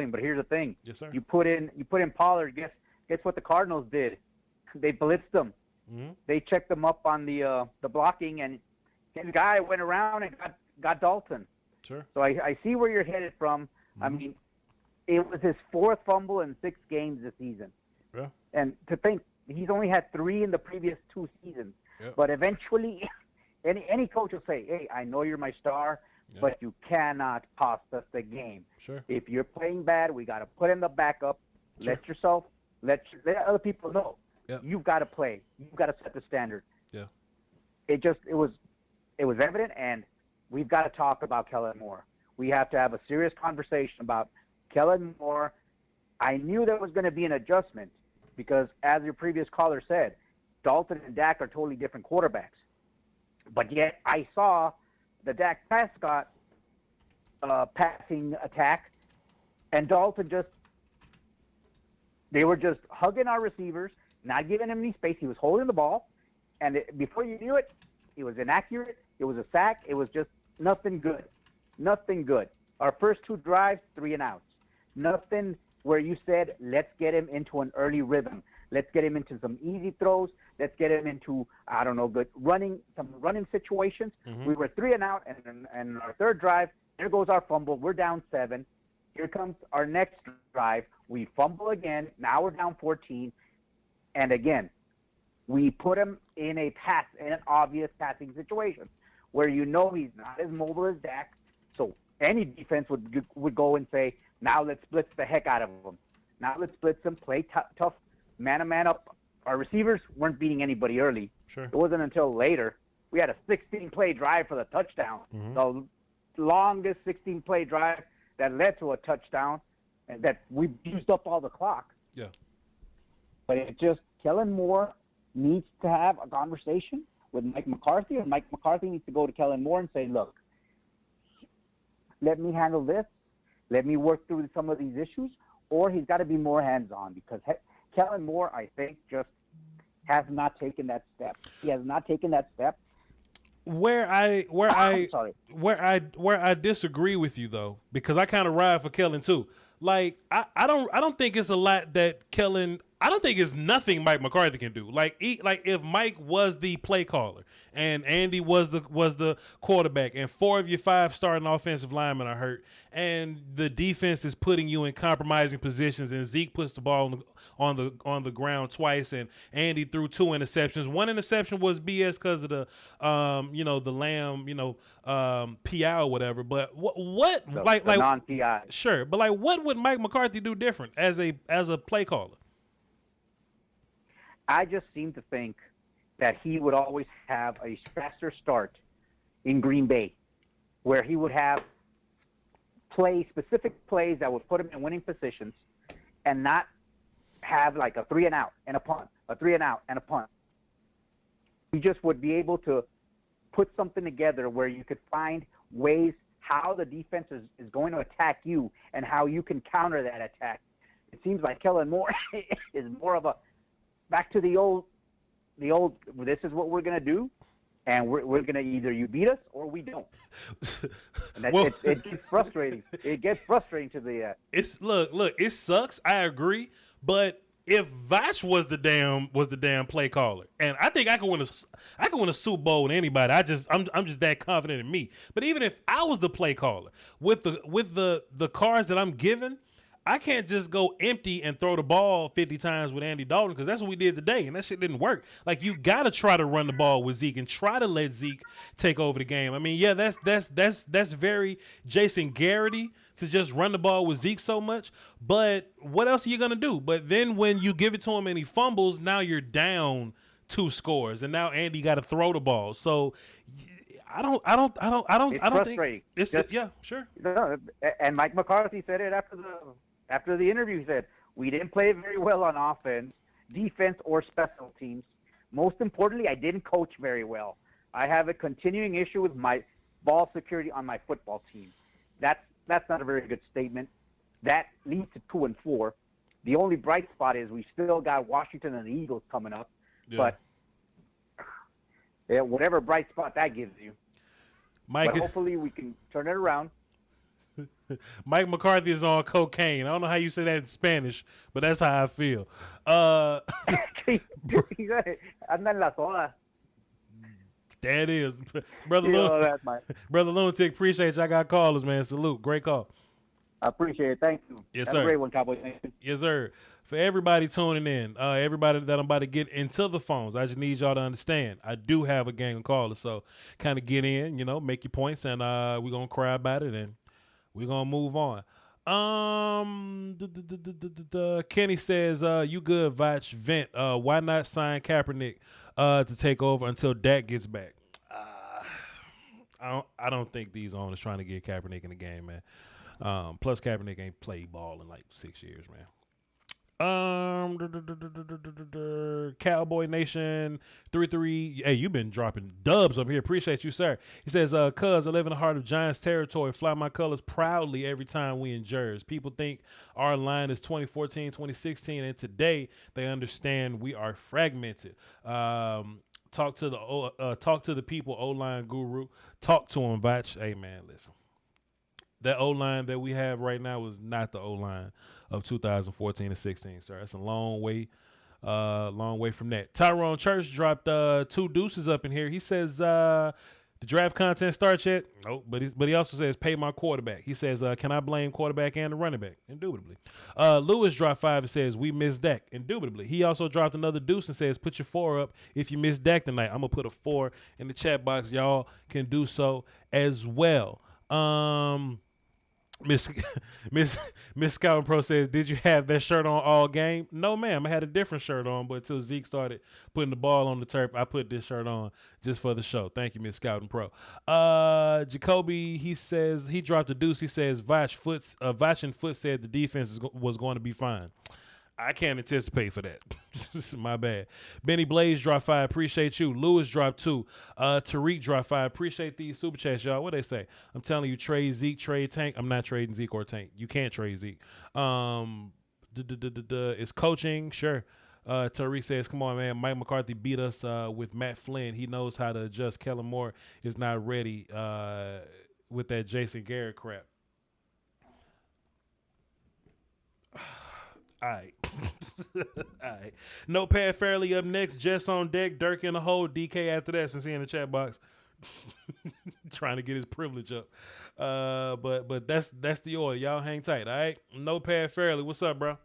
But here's the thing. Yes, sir. You put in Pollard. Guess what the Cardinals did? They blitzed him. Mm-hmm. They checked him up on the blocking, and his guy went around and got Dalton. Sure. So I see where you're headed from. Mm-hmm. I mean, it was his 4th fumble in 6 games this season. Yeah. And to think he's only had 3 in the previous 2 seasons. Yep. But eventually, any coach will say, hey, I know you're my star, but you cannot cost us the game. Sure. If you're playing bad, we got to put in the backup. Sure. Let other people know. Yep. You've got to play. You've got to set the standard. Yeah. It was evident, and we've got to talk about Kellen Moore. We have to have a serious conversation about Kellen Moore. I knew there was going to be an adjustment because, as your previous caller said, Dalton and Dak are totally different quarterbacks. But yet I saw the Dak Prescott passing attack, and Dalton they were just hugging our receivers, not giving him any space. He was holding the ball, and before you knew it, it was inaccurate. It was a sack. It was just nothing good. Nothing good. Our first 2 drives, 3 and outs. Nothing where you said, let's get him into an early rhythm. Let's get him into some easy throws. Let's get him into, I don't know, some running situations. Mm-hmm. We were 3 and out, and our third drive, there goes our fumble. We're down 7. Here comes our next drive. We fumble again. Now we're down 14. And again, we put him in an obvious passing situation where you know he's not as mobile as Dak. So any defense would go and say, now let's blitz the heck out of him. Now let's blitz him, play tough, man-to-man up. Our receivers weren't beating anybody early. Sure. It wasn't until later. We had a 16-play drive for the touchdown. Mm-hmm. The longest 16-play drive that led to a touchdown, and that we used up all the clock. Yeah. But it just, Kellen Moore needs to have a conversation with Mike McCarthy, and Mike McCarthy needs to go to Kellen Moore and say, look, let me handle this. Let me work through some of these issues, or he's got to be more hands-on, because Kellen Moore, I think, just has not taken that step. He has not taken that step. Where I disagree with you though, because I kind of ride for Kellen too. Like I don't think it's a lot that Kellen. I don't think it's nothing Mike McCarthy can do. Like if Mike was the play caller and Andy was the quarterback, and 4 of your 5 starting offensive linemen are hurt, and the defense is putting you in compromising positions, and Zeke puts the ball on the ground twice, and Andy threw 2 interceptions. 1 interception was BS because of the the Lamb PI or whatever. But what like non-PI? Sure, but like what would Mike McCarthy do different as a play caller? I just seem to think that he would always have a faster start in Green Bay, where he would have specific plays that would put him in winning positions, and not have like a 3 and out and a punt, a 3 and out and a punt. He just would be able to put something together where you could find ways how the defense is going to attack you and how you can counter that attack. It seems like Kellen Moore is more of a back to the old, this is what we're going to do, and we're going to either you beat us or we don't. And it gets frustrating. It gets frustrating to the look, it sucks. I agree, but if Voch was the damn play caller, and I think I could win a Super Bowl with anybody. I'm just that confident in me. But even if I was the play caller with the cards that I'm given, I can't just go empty and throw the ball 50 times with Andy Dalton, because that's what we did today, and that shit didn't work. Like, you got to try to run the ball with Zeke and try to let Zeke take over the game. I mean, yeah, that's very Jason Garrity to just run the ball with Zeke so much, but what else are you going to do? But then when you give it to him and he fumbles, now you're down 2 scores, and now Andy got to throw the ball. So I don't frustrating. Think yeah, sure. No, and Mike McCarthy said it after the interview. He said, we didn't play very well on offense, defense, or special teams. Most importantly, I didn't coach very well. I have a continuing issue with my ball security on my football team. That's not a very good statement. That leads to 2-4. The only bright spot is we still got Washington and the Eagles coming up. Yeah. But whatever bright spot that gives you. But hopefully we can turn it around. Mike McCarthy is on cocaine. I don't know how you say that in Spanish, but that's how I feel. Anda en la soda. That is. Brother Lunatic, appreciate you. I got callers, man. Salute. Great call. I appreciate it. Thank you. Yes, Have sir. a great one, Cowboys Nation. Yes, sir. For everybody tuning in, everybody that I'm about to get into the phones, I just need y'all to understand, I do have a gang of callers, so kind of get in, make your points, and we're going to cry about it, and we're going to move on. Kenny says, you good, Voch, vent. Why not sign Kaepernick to take over until Dak gets back? I don't think these owners trying to get Kaepernick in the game, man. Plus Kaepernick ain't played ball in like 6 years, man. Cowboy Nation 33. Hey, you've been dropping dubs up here. Appreciate you, sir. He says, cuz I live in the heart of Giants territory. Fly my colors proudly every time we in Jers. People think our line is 2014, 2016, and today they understand we are fragmented. Talk to the people, O-line guru. Talk to him, Voch. Hey, man, listen. That O-line that we have right now is not the O-line of 2014 and 16, sir. That's a long way from that. Tyrone Church dropped 2 deuces up in here. He says, the draft content starts yet? Nope. But he also says, pay my quarterback. He says, can I blame quarterback and the running back? Indubitably. Lewis dropped 5 and says, we missed Dak. Indubitably. He also dropped another deuce and says, put your 4 up if you missed Dak tonight. I'm going to put a 4 in the chat box. Y'all can do so as well. Miss Scouting Pro says, did you have that shirt on all game? No, ma'am. I had a different shirt on, but until Zeke started putting the ball on the turf, I put this shirt on just for the show. Thank you, Miss Scouting Pro. Jacoby, he says, he dropped a deuce. He says, Voch and Foot said the defense was going to be fine. I can't anticipate for that. My bad. Benny Blaze dropped 5. Appreciate you. Lewis dropped 2. Tariq dropped 5. Appreciate these super chats, y'all. What they say? I'm telling you, trade Zeke, trade Tank. I'm not trading Zeke or Tank. You can't trade Zeke. It's coaching. Sure. Tariq says, come on, man. Mike McCarthy beat us with Matt Flynn. He knows how to adjust. Kellen Moore is not ready with that Jason Garrett crap. All right. All right. Notepad Fairly up next. Jess on deck. Dirk in the hole. DK after that, since he in the chat box. Trying to get his privilege up. But that's the order. Y'all hang tight, all right? Notepad Fairly. What's up, bro?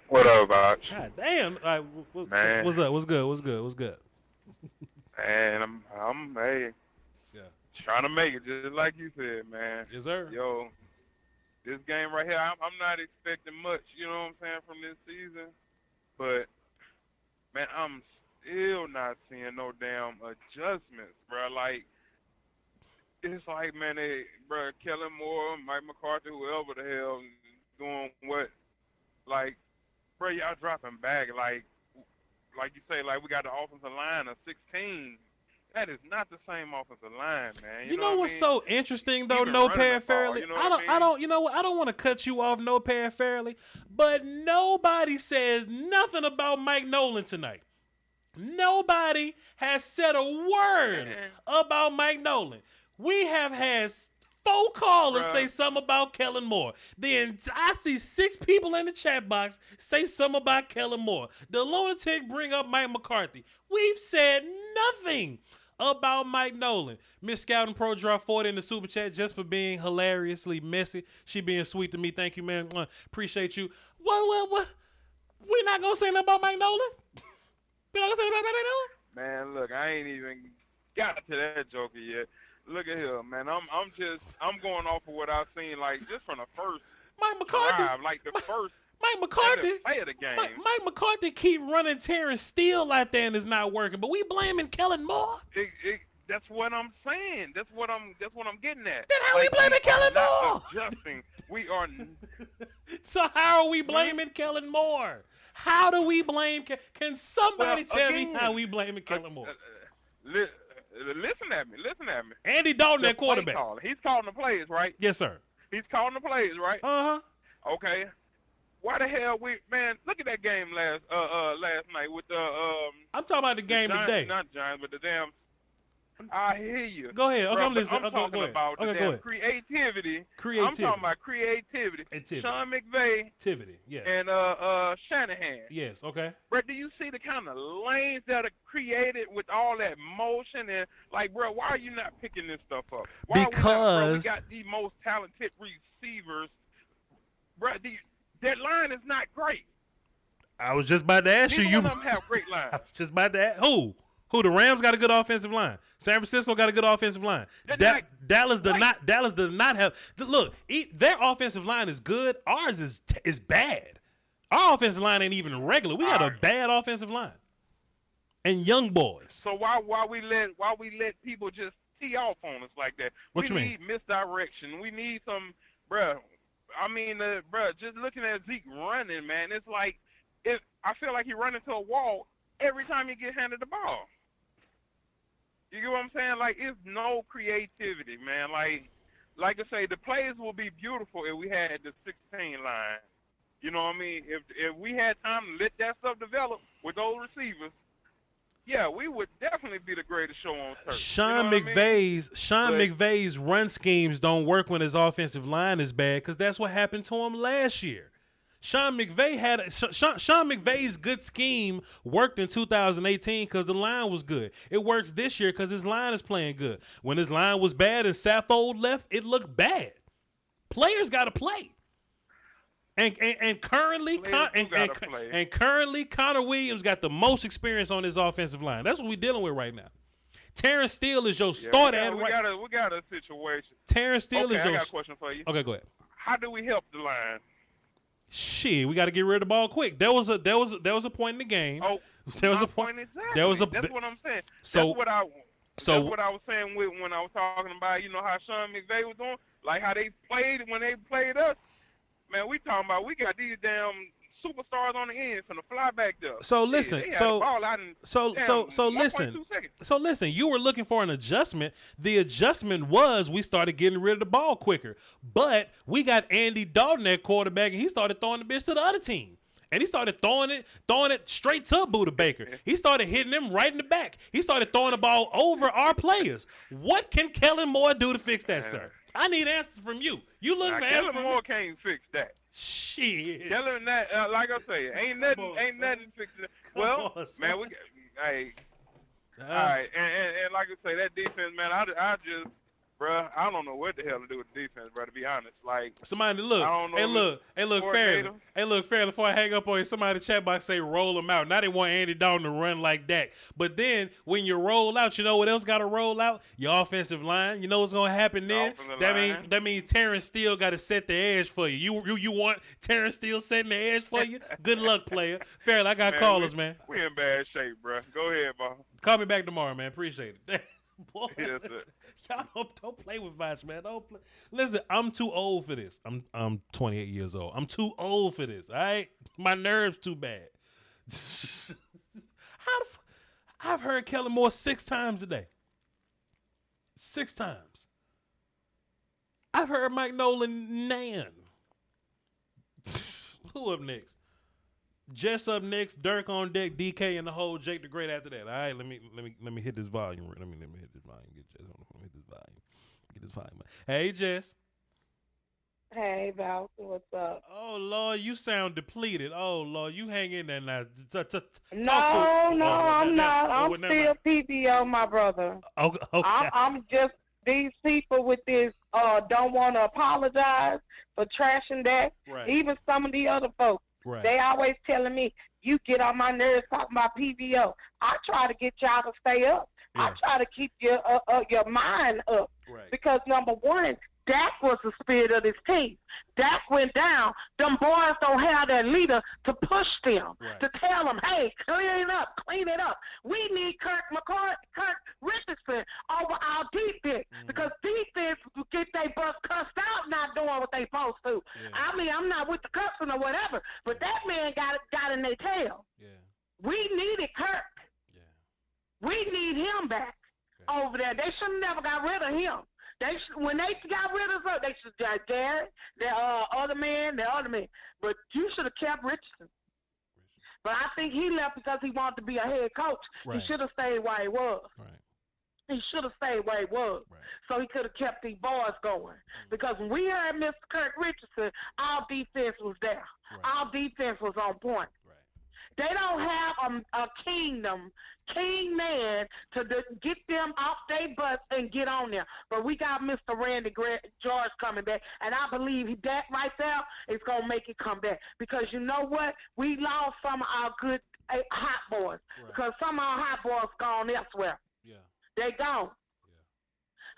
What up, Voch? God damn. All right, Man. What's up? What's good? Man, I'm trying to make it, just like you said, man. Yes, sir. Yo, this game right here, I'm not expecting much, you know what I'm saying, from this season. But, man, I'm still not seeing no damn adjustments, bro. Like, it's like, man, Kellen Moore, Mike McCarthy, whoever the hell is doing what. Like, bro, y'all dropping back. Like you say, like, we got the offensive line of 16. That is not the same offensive line, man. You know what's so interesting though, Notepad Fairly? I don't want to cut you off, Notepad Fairly, but nobody says nothing about Mike Nolan tonight. Nobody has said a word about Mike Nolan. We have had 4 callers say something about Kellen Moore. Then I see 6 people in the chat box say something about Kellen Moore. The lunatic bring up Mike McCarthy. We've said nothing about Mike Nolan. Miss Scouting Pro dropped 40 in the super chat just for being hilariously messy. She being sweet to me. Thank you, man. Appreciate you. What? We're not going to say nothing about Mike Nolan? We're not going to say nothing about Mike Nolan? Man, look, I ain't even got to that joker yet. Look at here, man. I'm going off of what I've seen, like, just from the first Mike McCarthy. drive, like the first Mike McCarthy. play of the game. Mike McCarthy keep running Terrence Steele out there and it's not working, but we blaming Kellen Moore. That's what I'm saying. That's what I'm getting at. Then how we blaming Kellen Moore? Adjusting. We are. So how are we blaming Kellen Moore? How do we blame? Can somebody tell me how we blaming Kellen Moore? Listen at me. Andy Dalton at quarterback. He's calling the plays, right? Yes, sir. He's calling the plays, right? Okay. Why the hell man? Look at that game last night with the I'm talking about the game Giants, today. not Giants, but the damn. I hear you. Go ahead. Okay, I'm listening. I'm talking about the damn creativity. I'm talking about creativity. Sean McVay. Yeah. And Shanahan. Yes. Okay. Bro, do you see the kind of lanes that are created with all that motion and like, bro, why are you not picking this stuff up? We got the most talented receivers. Bro, that line is not great. I was just about to ask you. Neither one of them have great lines. I was just about to ask. Who? The Rams got a good offensive line. San Francisco got a good offensive line. Dallas does not have. Look, their offensive line is good. Ours is bad. Our offensive line ain't even regular. We got a bad offensive line and young boys. So why we let people just tee off on us like that? What you mean? We need misdirection. We need some, bruh. I mean, bro, just looking at Zeke running, man, it's like I feel like he run into a wall every time he get handed the ball. You get what I'm saying? Like, it's no creativity, man. Like I say, the plays will be beautiful if we had the 16 line. You know what I mean? If we had time to let that stuff develop with those receivers, yeah, we would definitely be the greatest show on turf. Sean McVay's run schemes don't work when his offensive line is bad, because that's what happened to him last year. Sean McVay's good scheme worked in 2018 because the line was good. It works this year because his line is playing good. When his line was bad and Saffold left, it looked bad. Players got to play. And currently Connor Williams got the most experience on his offensive line. That's what we're dealing with right now. Terrence Steele is your start at right. We got a situation. Terrence Steele is your. I got a question for you. Okay, go ahead. How do we help the line? Shit, we got to get rid of the ball quick. There was a point in the game. Oh, there was a point. Exactly. That's what I'm saying. That's what I was saying when I was talking about, how Sean McVay was doing, like how they played when they played us. Man, we talking about we got these damn superstars on the end from the fly back there. So listen, listen. You were looking for an adjustment. The adjustment was we started getting rid of the ball quicker. But we got Andy Dalton at quarterback, and he started throwing the bitch to the other team. And he started throwing it straight to Buda Baker. He started hitting them right in the back. He started throwing the ball over our players. What can Kellen Moore do to fix that, sir? I need answers from you. You look for answers from Kellen Moore can't fix that. Shit. Kellen, like I say, ain't nothing fixing it. Well, man, we got, hey, all right, and like I say, that defense, man, I just, bro, I don't know what the hell to do with the defense, bro. To be honest, like somebody look, fair. Before I hang up on you, somebody in the chat box say roll them out. Now they want Andy Dalton to run like that. But then when you roll out, you know what else got to roll out? Your offensive line. You know what's gonna happen then? That means Terrence Steele got to set the edge for you. You want Terrence Steele setting the edge for you? Good luck, player. Fairly, I got callers, man. We in bad shape, bro. Go ahead, bro. Call me back tomorrow, man. Appreciate it. Boy, yes, y'all don't play with Voch, man. Don't play. Listen, I'm too old for this. I'm 28 years old. I'm too old for this. All right, my nerves too bad. I've heard Kellen Moore 6 times today. 6 times. I've heard Mike Nolan Nan. Who up next? Jess up next, Dirk on deck, DK and the whole Jake the Great after that. All right, let me hit this volume. Let me hit this volume. Get Jess on the phone. Hit this volume. Get this volume. Hey, Jess. Hey, Val. What's up? Oh Lord, you sound depleted. Oh Lord, you hang in there now. No, I'm not. I'm still PBO, my brother. Okay. I'm just these people with this don't want to apologize for trashing that. Right. Even some of the other folks. Right. They always telling me, you get on my nerves talking about PVO. I try to get y'all to stay up. Yeah. I try to keep your mind up. Right. Because, number one, Dak was the spirit of this team. Dak went down. Them boys don't have their leader to push them, to tell them, hey, clean it up. We need Kirk Richardson over our defense because defense get they bus cussed out not doing what they supposed to. Yeah. I mean, I'm not with the cussing or whatever, but that man got in their tail. Yeah. We needed Kirk. Yeah. We need him back over there. They should have never got rid of him. When they got rid of her, they should have got Garrett, the other man. But you should have kept Richardson. But I think he left because he wanted to be a head coach. Right. He should have stayed where he was. Right. He should have stayed where he was. Right. So he could have kept these boys going. Mm-hmm. Because when we had Mr. Kirk Richardson, our defense was there. Right. Our defense was on point. Right. They don't have a king man to get them off their butts and get on there. But we got Mr. Randy George coming back, and I believe that right there is going to make it come back. Because you know what? We lost some of our good hot boys. Right. Because some of our hot boys gone elsewhere. Yeah. They gone.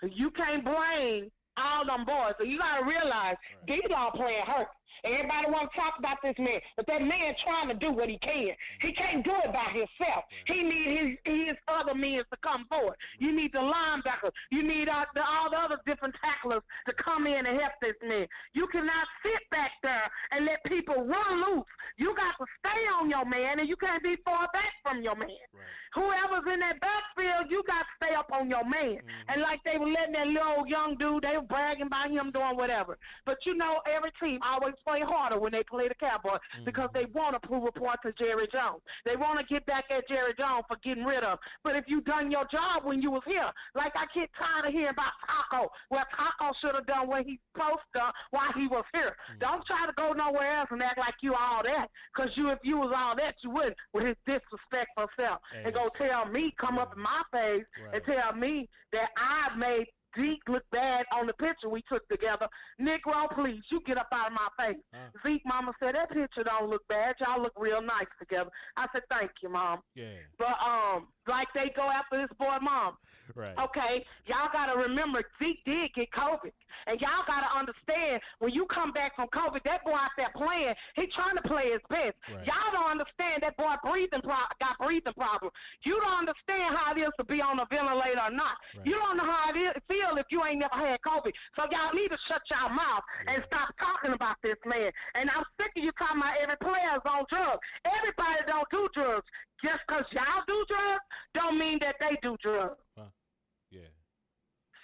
Yeah. You can't blame all them boys. So you got to realize these all playing hurt. Everybody want to talk about this man, but that man trying to do what he can. He can't do it by himself. He need his other men to come forward. You need the linebackers. You need all the other different tacklers to come in and help this man. You cannot sit back there and let people run loose. You got to stay on your man, and you can't be far back from your man. Right. Whoever's in that backfield, you got to stay up on your man. And like they were letting that little young dude, they were bragging about him doing whatever. But you know, every team always play harder when they play the Cowboys because they want to prove a point to Jerry Jones. They want to get back at Jerry Jones for getting rid of him. But if you done your job when you was here, like I get tired of hearing about Taco. Well, Taco should have done what he supposed to while he was here. Don't try to go nowhere else and act like you all that. Because if you was all that, you wouldn't with his disrespectful self. And go tell me, come up in my face and tell me that I made Zeke look bad on the picture we took together. Negro, please, you get up out of my face. Zeke, mama said, that picture don't look bad. Y'all look real nice together. I said, thank you, Mom. Yeah. But, like they go after this boy, Mom. Right. Okay, y'all got to remember Zeke did get COVID. And y'all got to understand, when you come back from COVID, that boy out there playing, he trying to play his best. Right. Y'all don't understand that boy got breathing problems. You don't understand how it is to be on a ventilator or not. Right. You don't know how it feel if you ain't never had COVID. So y'all need to shut y'all mouth and stop talking about this man. And I'm sick of you talking about every player's on drugs. Everybody don't do drugs. Just because y'all do drugs don't mean that they do drugs. Yeah.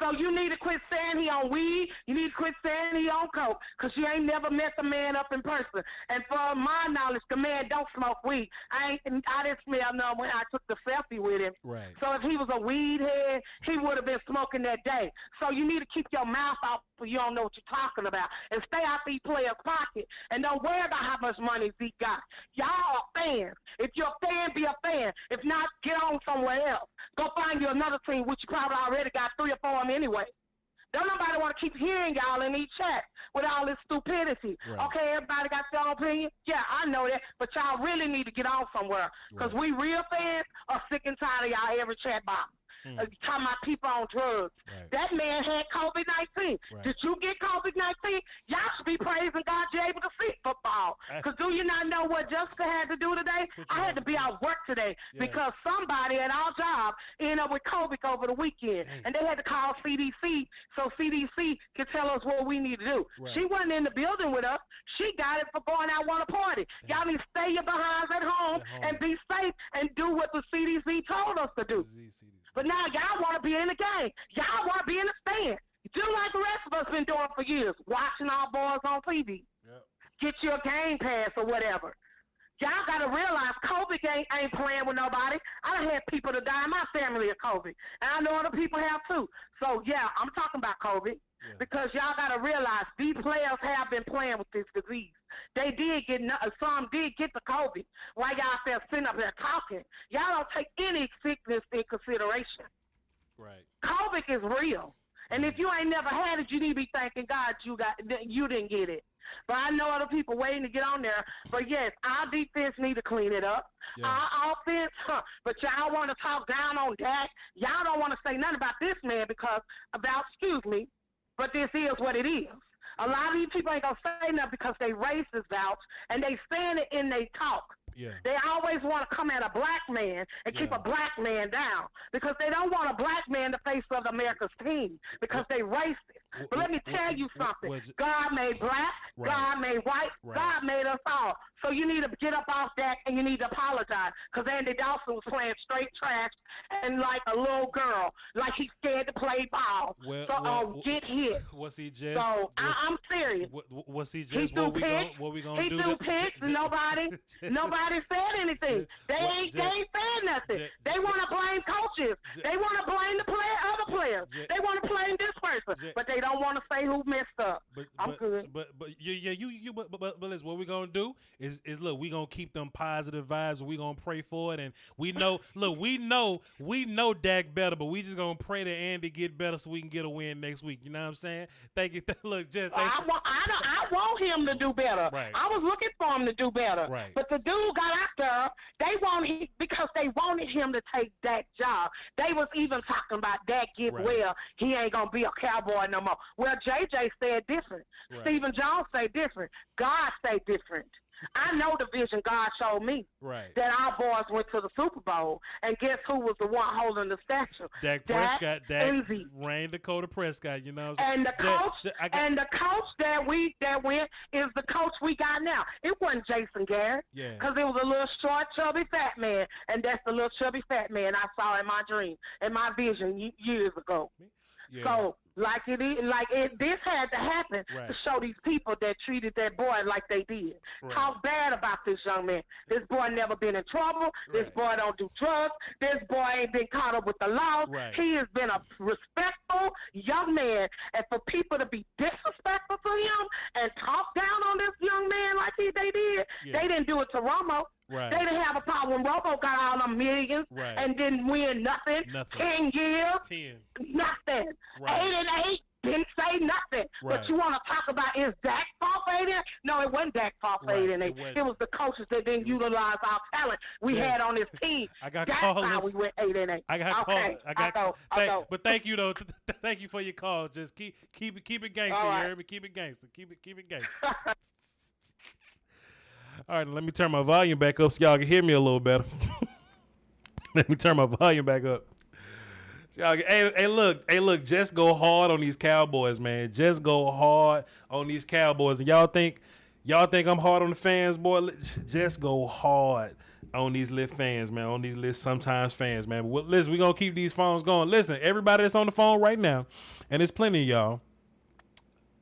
So you need to quit saying he on weed. You need to quit saying he on coke, because you ain't never met the man up in person. And for my knowledge, the man don't smoke weed. I didn't smell none when I took the selfie with him. Right. So if he was a weed head, he would have been smoking that day. So you need to keep your mouth off so you don't know what you're talking about. And stay out these players' pocket. And don't worry about how much money Zeke got. Y'all are fans. If you're a fan, be a fan. If not, get on somewhere else. Go find you another team, which you probably already got 3 or 4 of them anyway. Don't nobody want to keep hearing y'all in these chats with all this stupidity. Right. Okay, everybody got their own opinion? Yeah, I know that. But y'all really need to get on somewhere. Because we real fans are sick and tired of y'all every chat box. Talking about people on drugs. Right. That man had COVID-19. Right. Did you get COVID-19? Y'all should be praising God you're able to see football. Because do you not know what Jessica had to do today? I had to be out work today because somebody at our job ended up with COVID over the weekend. And they had to call CDC so CDC could tell us what we need to do. Right. She wasn't in the building with us. She got it for going out on a party. Y'all need to stay your behinds at home and be safe and do what the CDC told us to do. But now y'all want to be in the game. Y'all want to be in the stand. Just like the rest of us been doing for years, watching our boys on TV. Yep. Get your game pass or whatever. Y'all got to realize COVID ain't playing with nobody. I done had people to die in my family of COVID. And I know other people have too. So, yeah, I'm talking about COVID. Yeah. Because y'all got to realize these players have been playing with this disease. They did get, some did get the COVID. While y'all out there sitting up there talking, y'all don't take any sickness in consideration. Right. COVID is real. And if you ain't never had it, you need to be thanking God you didn't get it. But I know other people waiting to get on there. But, yes, our defense need to clean it up. Yeah. Our offense, but y'all want to talk down on Dak. Y'all don't want to say nothing about this man excuse me, but this is what it is. A lot of these people ain't going to say nothing because they racist vouch, and they saying it in they talk. Yeah. They always want to come at a black man and keep a black man down because they don't want a black man to face of America's team because they racist. But let me tell you something. God made black, God made white, God made us all. So you need to get up off that and you need to apologize because Andy Dalton was playing straight trash and like a little girl, like he's scared to play ball. Get hit. Was he just? So I'm serious. Was he just? What we gonna do? He threw picks and nobody said anything. They ain't saying nothing. They want to blame coaches. They want to blame the other players. They want to blame this person, but they don't want to say who messed up. I'm good. But listen, what we gonna do is look, we gonna keep them positive vibes. We gonna pray for it, and we know Dak better, but we just gonna pray that Andy get better so we can get a win next week. You know what I'm saying? Thank you. Look, I want him to do better. Right. I was looking for him to do better. Right. But the dude got out there. Because they wanted him to take Dak's job. They was even talking about Dak get well. He ain't gonna be a Cowboy no more. Romo. Well, JJ said different. Right. Stephen Jones said different. God say different. I know the vision God showed me. Right. That our boys went to the Super Bowl, and guess who was the one holding the statue? Dak Prescott. Dak ran Dakota Prescott. You know. And the coach that went is the coach we got now. It wasn't Jason Garrett. Yeah. Because it was a little short, chubby, fat man, and that's the little chubby, fat man I saw in my dream, in my vision years ago. Yeah. So, this had to happen to show these people that treated that boy like they did. Right. Talk bad about this young man. This boy never been in trouble. Right. This boy don't do drugs. This boy ain't been caught up with the law. Right. He has been a respectful young man. And for people to be disrespectful to him and talk down on this young man like they did, they didn't do it to Romo. Right. They didn't have a problem when Romo got all them millions and didn't win nothing. 10 years. 10. Nothing. Right. 8-8. Didn't say nothing. Right. But you want to talk about is Dak fault for 8-8? No, it wasn't Dak fault for 8-8. It was the coaches that didn't utilize our talent we had on this team. I got That's callers. how we went 8-8. I got called. But thank you though. Thank you for your call. Just keep it gangster. You heard me? Keep it gangster. Keep it gangster. All right, let me turn my volume back up so y'all can hear me a little better. Let me turn my volume back up. So hey, look, just go hard on these Cowboys, man. Just go hard on these Cowboys. And y'all think I'm hard on the fans, boy? Just go hard on these lit fans, man. On these lit sometimes fans, man. But listen, we're going to keep these phones going. Listen, everybody that's on the phone right now, and there's plenty of y'all.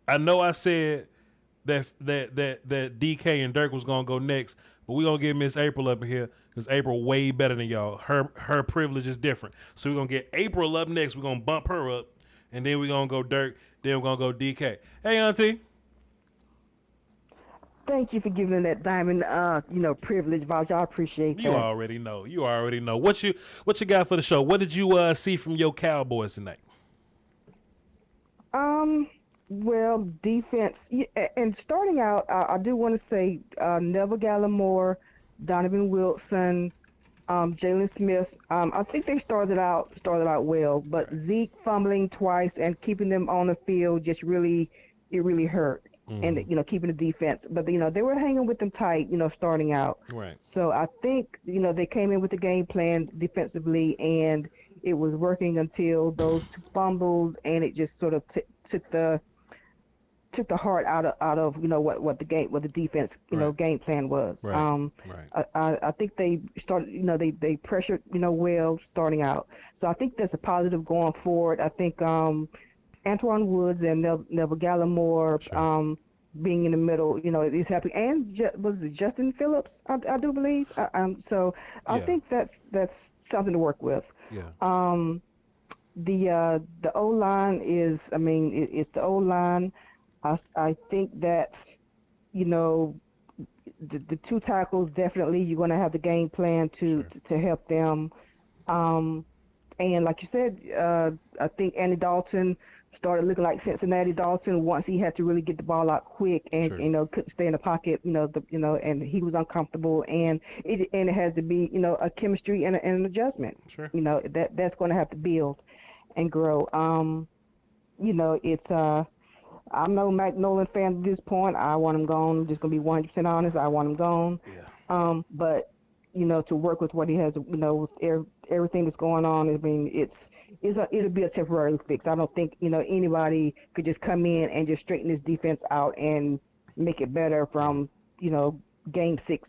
I know I said that DK and Dirk was gonna go next, but we're gonna get Miss April up in here because April way better than y'all. Her privilege is different. So we're gonna get April up next. We're gonna bump her up, and then we're gonna go Dirk. Then we're gonna go DK. Hey, Auntie. Thank you for giving that diamond, privilege, Voch. I appreciate that. You already know. What you got for the show? What did you see from your Cowboys tonight? Well, defense, and starting out, I do want to say Neville Gallimore, Donovan Wilson, Jalen Smith. I think they started out well, but Zeke fumbling twice and keeping them on the field just really hurt. And keeping the defense, but they were hanging with them tight, starting out. Right. So I think they came in with the game plan defensively, and it was working until those two fumbles, and it just sort of took the heart out of what the defense game plan was. Right. I think they started they pressured well starting out. So I think that's a positive going forward. I think Antoine Woods and Neville Gallimore being in the middle is happy, and was it Justin Phillips? I do believe. So I think that's something to work with. Yeah. The O-line is, it's the O-line. I think that, the two tackles, definitely you're going to have the game plan to help them. And like you said, I think Andy Dalton started looking like Cincinnati Dalton once he had to really get the ball out quick and couldn't stay in the pocket, and he was uncomfortable, and it has to be a chemistry and an adjustment. Sure. That's going to have to build and grow. It's I'm no Mac Nolan fan at this point. I want him gone. I'm just going to be 100% honest. I want him gone. Yeah. But to work with what he has, with everything that's going on, it'll be a temporary fix. I don't think anybody could just come in and just straighten this defense out and make it better from game six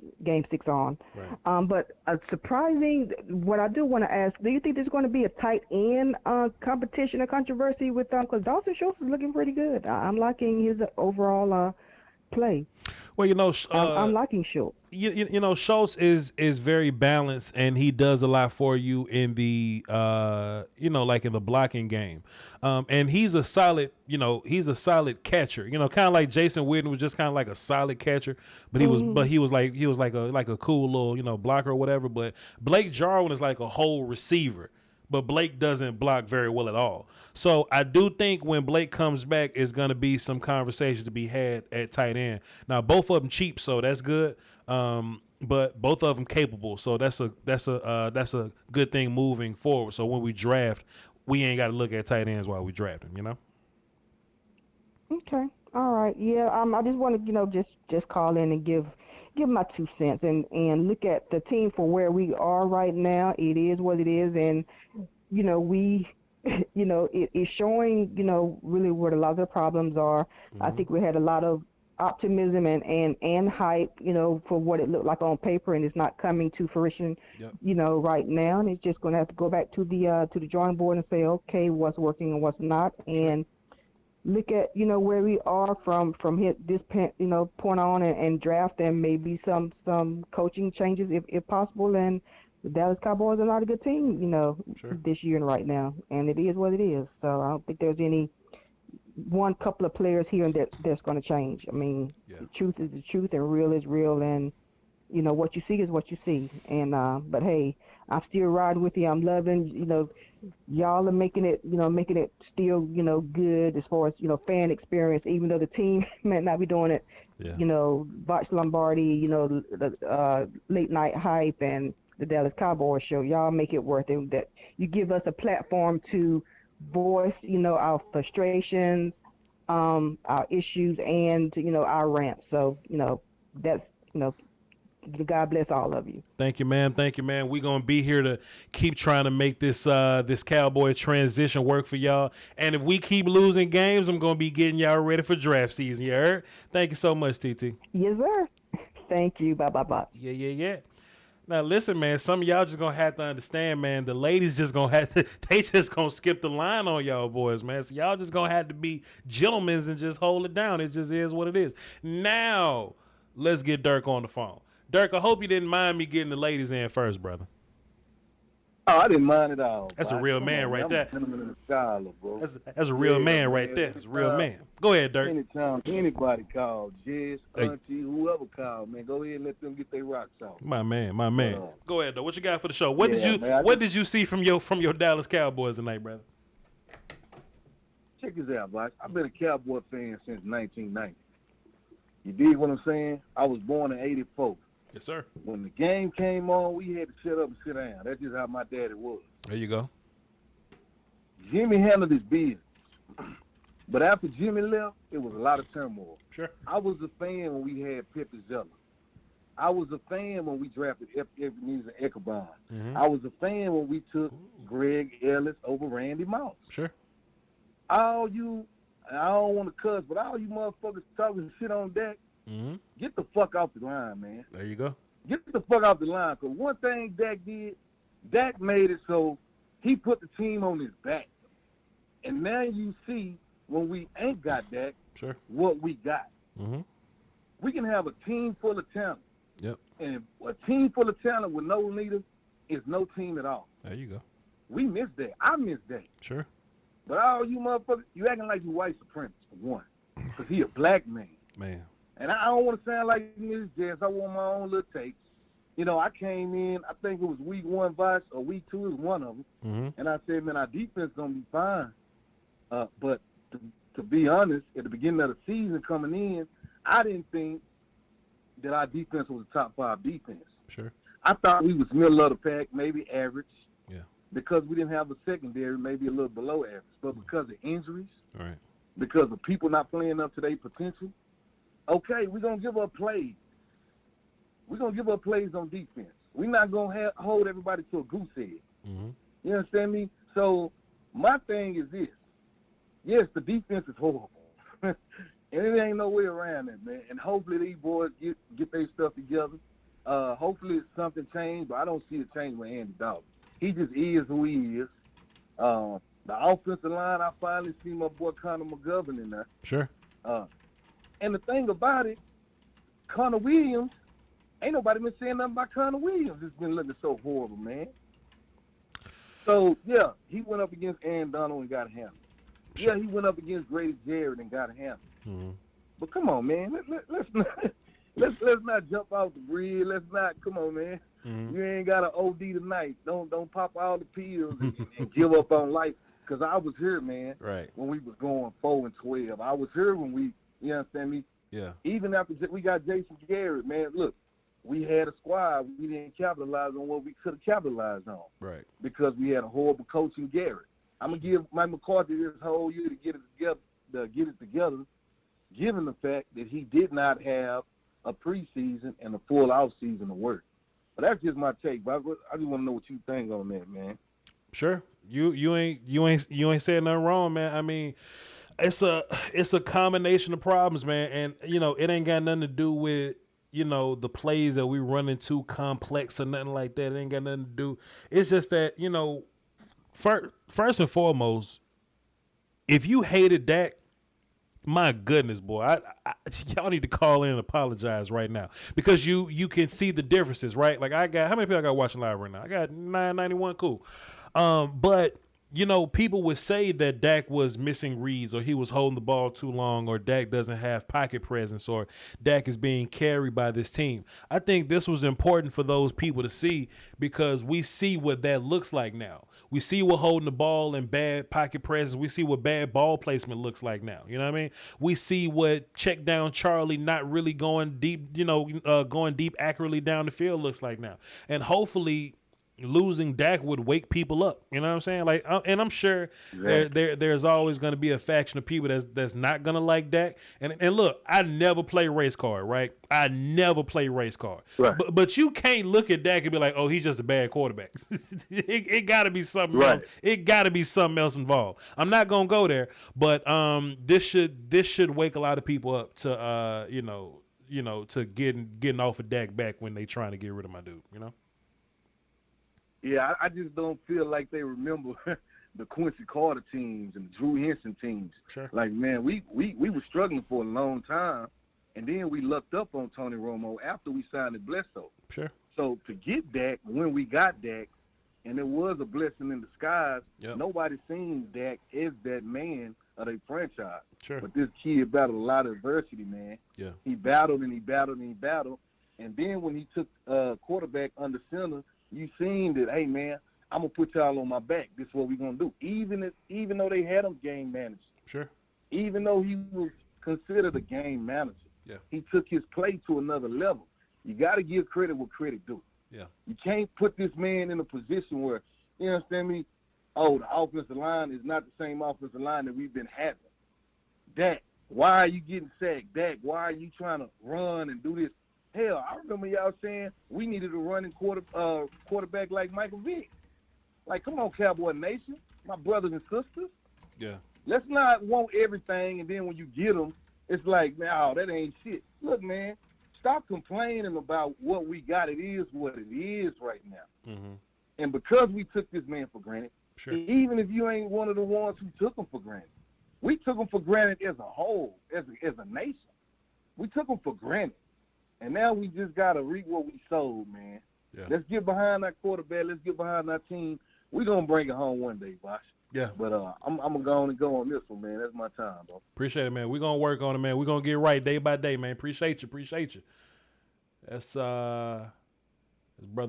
on. Right. But surprising, what I do want to ask, do you think there's going to be a tight end competition or controversy with because Dawson Schultz is looking pretty good. I'm liking his overall play. Well, I'm liking Schultz. Schultz is very balanced, and he does a lot for you in the like in the blocking game. And he's a solid catcher. Kind of like Jason Witten was just kind of like a solid catcher, but he was like a cool little blocker or whatever. But Blake Jarwin is like a whole receiver. But Blake doesn't block very well at all. So I do think when Blake comes back, it's going to be some conversation to be had at tight end. Now, both of them cheap, so that's good. But both of them capable, so that's a good thing moving forward. So when we draft, we ain't got to look at tight ends while we draft them, Okay. All right. Yeah. I just want to, just call in and give my 2 cents and look at the team for where we are right now. It is what it is, and we, it's showing, really what a lot of the problems are. Mm-hmm. I think we had a lot of optimism and hype, for what it looked like on paper, and it's not coming to fruition, Yep. Right now. And it's just going to have to go back to the drawing board and say, okay, what's working and what's not, and look at where we are from this point on, and draft, and maybe some coaching changes if possible. And the Dallas Cowboys are not a good team, this year and right now, and it is what it is. So I don't think there's any one couple of players here and that's going to change. I mean, The truth is the truth, and real is real, and what you see is what you see. And but hey, I'm still riding with you. I'm loving, y'all are making it still, good as far as, fan experience, even though the team might not be doing it. Yeah. Voch Lombardi, the late night hype and the Dallas Cowboys show. Y'all make it worth it. That you give us a platform to voice, our frustrations, our issues, and our rants. So, that's, God bless all of you. Thank you, ma'am. Thank you, man. We're going to be here to keep trying to make this this Cowboy transition work for y'all. And if we keep losing games, I'm going to be getting y'all ready for draft season. You heard? Thank you so much, TT. Yes, sir. Thank you. Bye. Yeah. Now, listen, man, some of y'all just going to have to understand, man, the ladies just going to have to, they just going to skip the line on y'all boys, man. So y'all just going to have to be gentlemen and just hold it down. It just is what it is. Now, let's get Dirk on the phone. Dirk, I hope you didn't mind me getting the ladies in first, brother. Oh, I didn't mind at all. That's a real man right there. I'm a gentleman in the scholar, bro. That's a real man right there. That's a real man. Go ahead, Dirk. Anytime anybody call, Jess, Auntie, whoever call, man, go ahead and let them get their rocks off. My man. Go ahead, though. What you got for the show? What did you see from your Dallas Cowboys tonight, brother? Check this out, Voch. I've been a Cowboy fan since 1990. You dig what I'm saying? I was born in 84. Yes, sir. When the game came on, we had to shut up and sit down. That's just how my daddy was. There you go. Jimmy handled his business. But after Jimmy left, it was a lot of turmoil. Sure. I was a fan when we had Pip Zeller. I was a fan when we drafted Ebenezer Eckerbaum. Mm-hmm. I was a fan when we took Greg Ellis over Randy Moss. Sure. All you, I don't want to cuss, but all you motherfuckers talking shit on Dak, get the fuck off the line, man. There you go. Get the fuck off the line. Because one thing Dak did, Dak made it so he put the team on his back. And now you see, when we ain't got Dak, sure, what we got. Mm-hmm. We can have a team full of talent. Yep. And a team full of talent with no leader is no team at all. There you go. We miss that. I miss that. Sure. But all you motherfuckers, you acting like you white supremacist, for one. Because he a black man. Man. And I don't want to sound like Miss Jess. I want my own little takes. You know, I came in, I think it was week 1, Voch, or week 2 is one of them. Mm-hmm. And I said, man, our defense going to be fine. But to be honest, at the beginning of the season coming in, I didn't think that our defense was a top 5 defense. Sure. I thought we was middle of the pack, maybe average. Yeah. Because we didn't have a secondary, maybe a little below average. But because of injuries, right, because of people not playing up to their potential, okay, we're going to give up plays. We're going to give up plays on defense. We're not going to hold everybody to a goose egg. Mm-hmm. You understand me? So my thing is this. Yes, the defense is horrible. And it ain't no way around it, man. And hopefully these boys get their stuff together. Hopefully something changed, but I don't see a change with Andy Dalton. He just is who he is. The offensive line, I finally see my boy Connor McGovern in there. Sure. And the thing about it, Connor Williams, ain't nobody been saying nothing about Connor Williams. It's been looking so horrible, man. So, yeah, he went up against Aaron Donald and got handled. Sure. Yeah, he went up against Grady Jarrett and got handled. Mm-hmm. But come on, man. Let's not jump off the bridge. Let's not. Come on, man. Mm-hmm. You ain't got an OD tonight. Don't pop all the pills and give up on life. Because I was here, man. Right. When we was going 4-12, I was here when we. You understand me? Yeah. Even after we got Jason Garrett, man. Look, we had a squad. We didn't capitalize on what we could have capitalized on. Right. Because we had a horrible coach in Garrett. I'm gonna give Mike McCarthy this whole year to get it together. given the fact that he did not have a preseason and a full off season to work. But that's just my take. But I just want to know what you think on that, man. Sure. You ain't saying nothing wrong, man. I mean, it's a combination of problems, man, and it ain't got nothing to do with the plays that we run into complex or nothing like that. It ain't got nothing to do. It's just that first and foremost, if you hated Dak, my goodness, boy, y'all need to call in and apologize right now, because you can see the differences, right? Like, I got, how many people I got watching live right now? I got 991, cool. But people would say that Dak was missing reads, or he was holding the ball too long, or Dak doesn't have pocket presence, or Dak is being carried by this team. I think this was important for those people to see, because we see what that looks like now. We see what holding the ball and bad pocket presence. We see what bad ball placement looks like now. You know what I mean? We see what check down Charlie not really going deep, going deep accurately down the field looks like now. And hopefully losing Dak would wake people up. You know what I'm saying? Like, and I'm sure there's always going to be a faction of people that's not going to like Dak. And look, I never play race card, right? I never play race card. Right. But you can't look at Dak and be like, oh, he's just a bad quarterback. it got to be something else. It got to be something else involved. I'm not going to go there, but this should wake a lot of people up to to getting off of Dak back when they trying to get rid of my dude, Yeah, I just don't feel like they remember the Quincy Carter teams and the Drew Henson teams. Sure. Like, man, we were struggling for a long time, and then we lucked up on Tony Romo after we signed at Bledsoe. Sure. So to get Dak, when we got Dak, and it was a blessing in disguise, nobody seen Dak as that man of their franchise. Sure. But this kid battled a lot of adversity, man. Yeah. He battled and he battled and he battled. And then when he took quarterback under center, you seen that, hey, man, I'm going to put y'all on my back. This is what we're going to do. Even though they had him game manager. Sure. Even though he was considered a game manager. Yeah. He took his play to another level. You got to give credit where credit due. Yeah. You can't put this man in a position where, you understand me, oh, the offensive line is not the same offensive line that we've been having. Dak, why are you getting sacked? Dak, why are you trying to run and do this? Hell, I remember y'all saying we needed a running quarterback like Michael Vick. Like, come on, Cowboy Nation, my brothers and sisters. Yeah. Let's not want everything, and then when you get them, it's like, no, that ain't shit. Look, man, stop complaining about what we got. It is what it is right now. Mm-hmm. And because we took this man for granted, sure. Even if you ain't one of the ones who took him for granted, we took him for granted as a whole, as a nation. We took him for granted. And now we just got to reap what we sowed, man. Yeah. Let's get behind our quarterback. Let's get behind our team. We're going to bring it home one day, Voch. Yeah. But I'm going to go on this one, man. That's my time, bro. Appreciate it, man. We're going to work on it, man. We're going to get right day by day, man. Appreciate you. That's Brother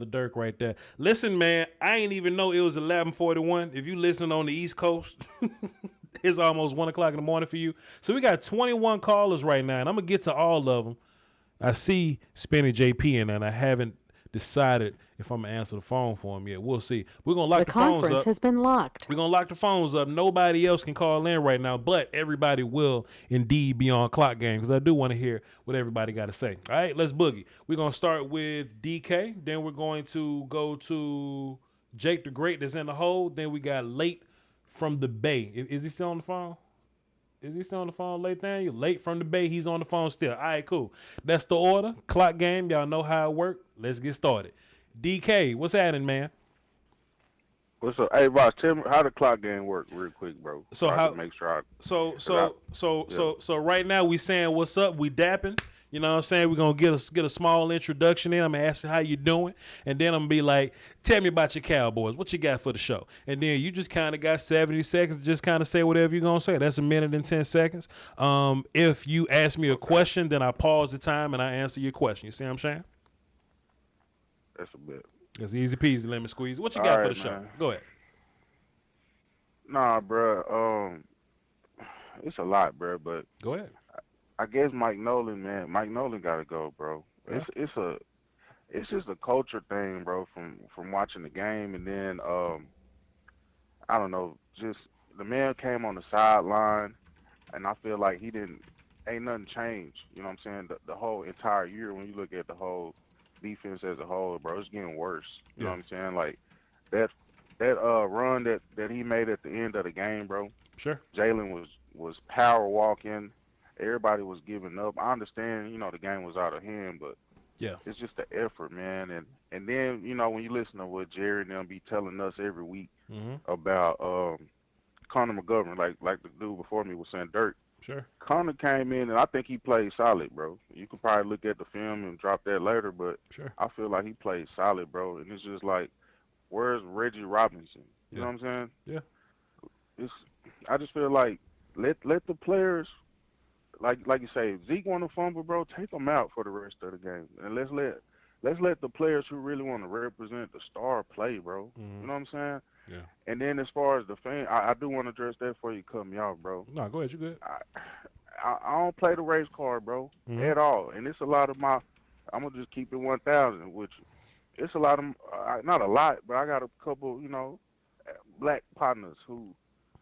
Dirk right there. Listen, man, I ain't even know it was 11:41. If you listening on the East Coast, it's almost 1 o'clock in the morning for you. So we got 21 callers right now, and I'm going to get to all of them. I see Spinny JP in there, and I haven't decided if I'm going to answer the phone for him yet. We'll see. We're going to lock the phones up. The conference has been locked. We're going to lock the phones up. Nobody else can call in right now, but everybody will indeed be on clock game, because I do want to hear what everybody got to say. All right, let's boogie. We're going to start with DK. Then we're going to go to Jake the Great that's in the hole. Then we got Late from the Bay. Is he still on the phone? Is he still on the phone, Lathan? Late from the Bay. He's on the phone still. All right, cool. That's the order. Clock game. Y'all know how it works. Let's get started. DK, what's happening, man? What's up? Hey, Voch, tell me how the clock game work real quick, bro. So I how? can make sure So right now we saying what's up. We dapping. You know what I'm saying? We're going to get a small introduction in. I'm going to ask you how you doing. And then I'm going to be like, tell me about your Cowboys. What you got for the show? And then you just kind of got 70 seconds to just kind of say whatever you're going to say. That's 1 minute and 10 seconds. If you ask me a question, then I pause the time and I answer your question. You see what I'm saying? That's a bit. It's easy peasy, lemon squeeze. What you got for the show? Man. Go ahead. Nah, bro. It's a lot, bro, but go ahead. I guess Mike Nolan, man. Mike Nolan got to go, bro. Yeah. It's just a culture thing, bro. From watching the game, and then I don't know, just the man came on the sideline, and I feel like he didn't ain't nothing changed. You know what I'm saying? The whole entire year, when you look at the whole defense as a whole, bro, it's getting worse. You know what I'm saying? Like that run that he made at the end of the game, bro. Sure. Jalen was power walking. Everybody was giving up. I understand, the game was out of hand, but yeah, it's just the effort, man. And then, when you listen to what Jerry and them be telling us every week about Connor McGovern, like the dude before me was saying, Dirk. Sure. Connor came in, and I think he played solid, bro. You could probably look at the film and drop that later, but sure. I feel like he played solid, bro. And it's just like, where's Reggie Robinson? You know what I'm saying? Yeah. I just feel like let the players, like you say, if Zeke want to fumble, bro, take him out for the rest of the game, and let's let the players who really want to represent the star play, bro. You know what I'm saying? Yeah. And then as far as the fan, I do want to address that before you cut me off, bro. No, go ahead. You good? I don't play the race card, bro, at all. And it's a lot of I'm gonna just keep it 1,000 with you. It's a lot of not a lot, but I got a couple, black partners who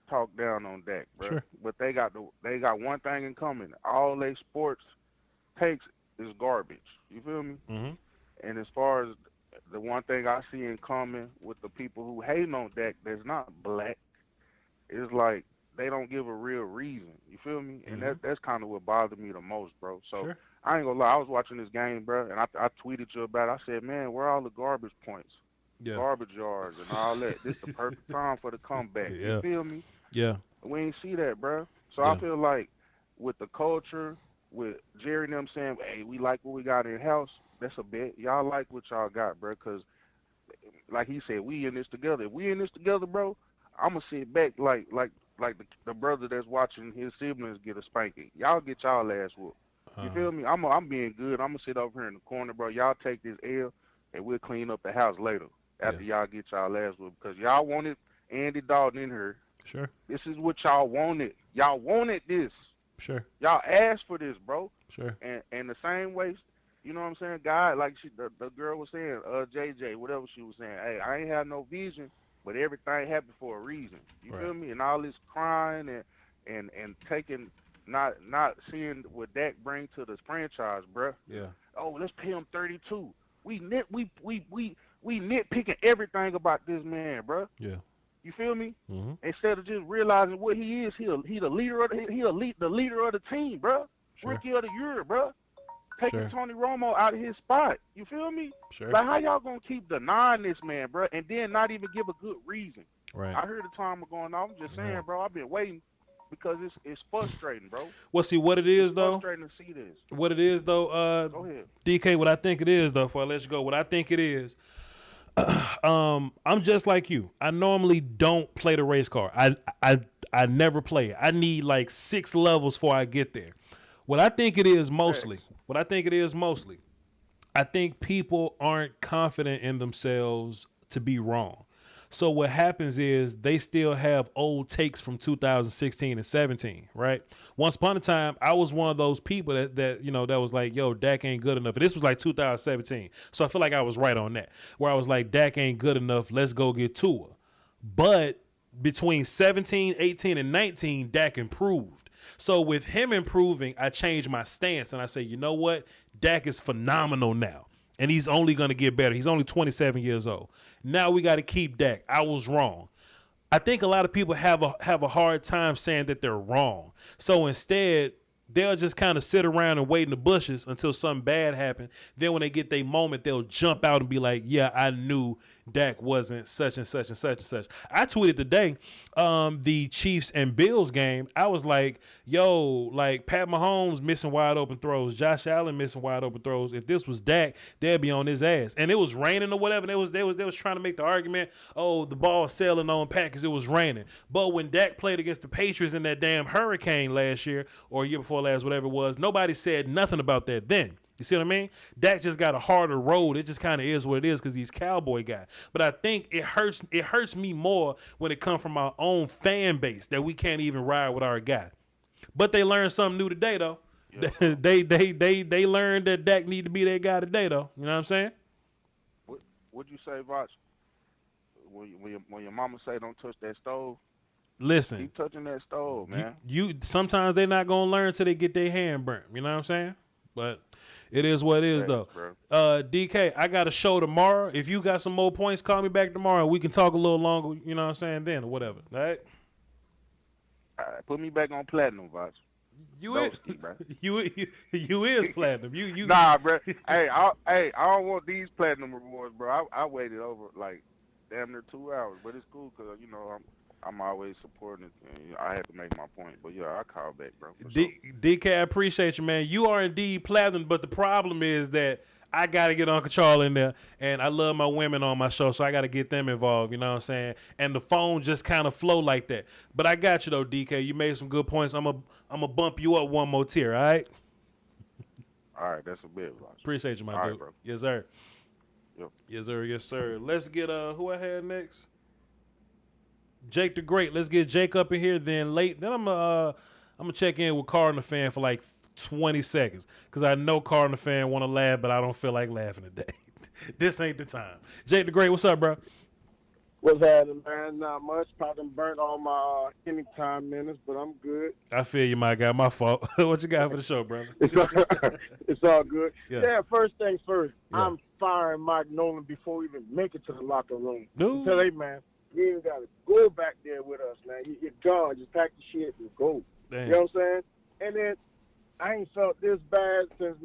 talk down on Dak, bro. Sure. But they got one thing in common. All they sports takes is garbage. You feel me? And as far as the one thing I see in common with the people who hate on Dak that's not black is like they don't give a real reason. You feel me? And that's kind of what bothered me the most, bro. So sure. I ain't gonna lie. I was watching this game, bro, and I tweeted you about it. I said, man, where are all the garbage points? Yeah. Garbage yards and all that. This the perfect time for the comeback. Yeah. You feel me? Yeah. We ain't see that, bro. So Yeah. I feel like with the culture, with Jerry and them saying, hey, we like what we got in house, that's a bet. Y'all like what y'all got, bro, because like he said, we in this together. If we in this together, bro, I'm going to sit back like the brother that's watching his siblings get a spanking. Y'all get y'all ass whooped. You feel me? I'm being good. I'm going to sit over here in the corner, bro. Y'all take this L, and we'll clean up the house later after y'all get y'all ass whooped. Because y'all wanted Andy Dalton in here. Sure. This is what y'all wanted. Y'all wanted this. Sure. Y'all asked for this, bro. Sure. And the same way, you know what I'm saying? God, like the girl was saying, JJ, whatever she was saying. Hey, I ain't have no vision, but everything happened for a reason. You feel me? And all this crying and taking, not seeing what Dak bring to this franchise, bro. Yeah. Oh, let's pay him 32. We nitpicking everything about this man, bro. Yeah. You feel me? Instead of just realizing what he is, he the leader of the leader of the team, bro. Sure. Rookie of the year, bro. Taking Sure. Tony Romo out of his spot. You feel me? Sure. Like, how y'all gonna keep denying this man, bro, and then not even give a good reason? Right. I heard the timer going off. I'm just saying, bro. I've been waiting because it's frustrating, bro. Well, see what it is though. Frustrating to see this. What it is though, Go ahead. DK. What I think it is though. Before I let you go, what I think it is. I'm just like you. I normally don't play the race car. I never play it. I need like 6 levels before I get there. What I think it is mostly. I think people aren't confident in themselves to be wrong. So what happens is they still have old takes from 2016 and 17, right? Once upon a time, I was one of those people that was like, yo, Dak ain't good enough. And this was like 2017. So I feel like I was right on that, where I was like, Dak ain't good enough. Let's go get Tua. But between 17, 18, and 19, Dak improved. So with him improving, I changed my stance and I say, you know what? Dak is phenomenal now. And he's only going to get better. He's only 27 years old. Now we got to keep Dak. I was wrong. I think a lot of people have a hard time saying that they're wrong. So instead, they'll just kind of sit around and wait in the bushes until something bad happens. Then when they get their moment, they'll jump out and be like, yeah, I knew Dak wasn't such and such and such and such. I tweeted today, the Chiefs and Bills game. I was like, yo, like Pat Mahomes missing wide open throws, Josh Allen missing wide open throws. If this was Dak, they'd be on his ass. And it was raining or whatever. And they was trying to make the argument, oh, the ball sailing on Pat because it was raining. But when Dak played against the Patriots in that damn hurricane last year or year before last, whatever it was, nobody said nothing about that then. You see what I mean? Dak just got a harder road. It just kind of is what it is because he's Cowboy guy. But I think it hurts me more when it comes from our own fan base that we can't even ride with our guy. But they learned something new today, though. Yeah. they learned that Dak need to be that guy today, though. You know what I'm saying? What'd you say, Voch? When your mama say don't touch that stove? listen. Keep touching that stove, man. You sometimes they're not gonna learn till they get their hand burnt. You know what I'm saying? But it is what it is, though. DK, I got a show tomorrow. If you got some more points, call me back tomorrow. We can talk a little longer. You know what I'm saying? Then or whatever. All right. All right, put me back on platinum, Voch. You is, you is platinum. You Nah, bro. I don't want these platinum rewards, bro. I waited over like damn near 2 hours, but it's cool because you know I'm always supporting it. And, I had to make my point, but yeah, I call back, bro. DK, I appreciate you, man. You are indeed platinum, but the problem is that I gotta get Uncle Charles in there, and I love my women on my show, so I gotta get them involved. You know what I'm saying? And the phone just kind of flow like that. But I got you though, DK. You made some good points. I'm a bump you up one more tier. All right. All right, that's a bit. Voch. Appreciate you, my all dude. Right, bro. Yes, sir. Yep. Yes, sir. Yes, sir. Let's get who I had next. Jake the Great. Let's get Jake up in here. Then I'm gonna check in with Cardinal fan for like 20 seconds because I know Cardinal fan want to laugh, but I don't feel like laughing today. This ain't the time. Jake the Great, what's up, bro? What's happening, man? Not much. Probably burnt all my anytime minutes, but I'm good. I feel you, my guy. My fault. What you got for the show, brother? It's all good. Yeah. First things first. Yeah. I'm firing Mike Nolan before we even make it to the locker room. No. Tell hey, man, you ain't got to go back there with us, man. You're gone. Just pack the shit and go. Damn. You know what I'm saying? And then I ain't felt this bad since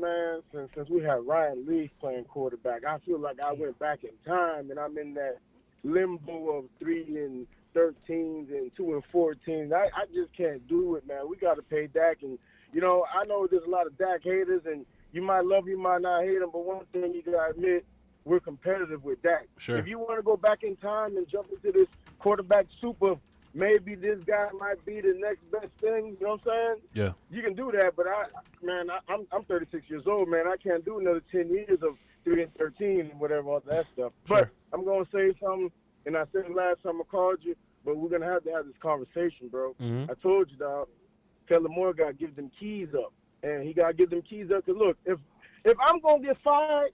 we had Ryan Leaf playing quarterback. I feel like I went back in time, and I'm in that limbo of 3-13 and 2-14. I just can't do it, man. We got to pay Dak, and you know I know there's a lot of Dak haters, and you might love him, you might not hate him, but one thing you gotta admit, we're competitive with Dak. Sure. If you want to go back in time and jump into this quarterback soup of maybe this guy might be the next best thing, you know what I'm saying? Yeah. You can do that, but I'm 36 years old, man. I can't do another 10 years of 3-13 and whatever, all that stuff. Sure. But I'm going to say something, and I said it last time I called you, but we're going to have this conversation, bro. Mm-hmm. I told you, dog, Kellen Moore got to give them keys up. And he got to give them keys up. Because, look, if I'm going to get fired,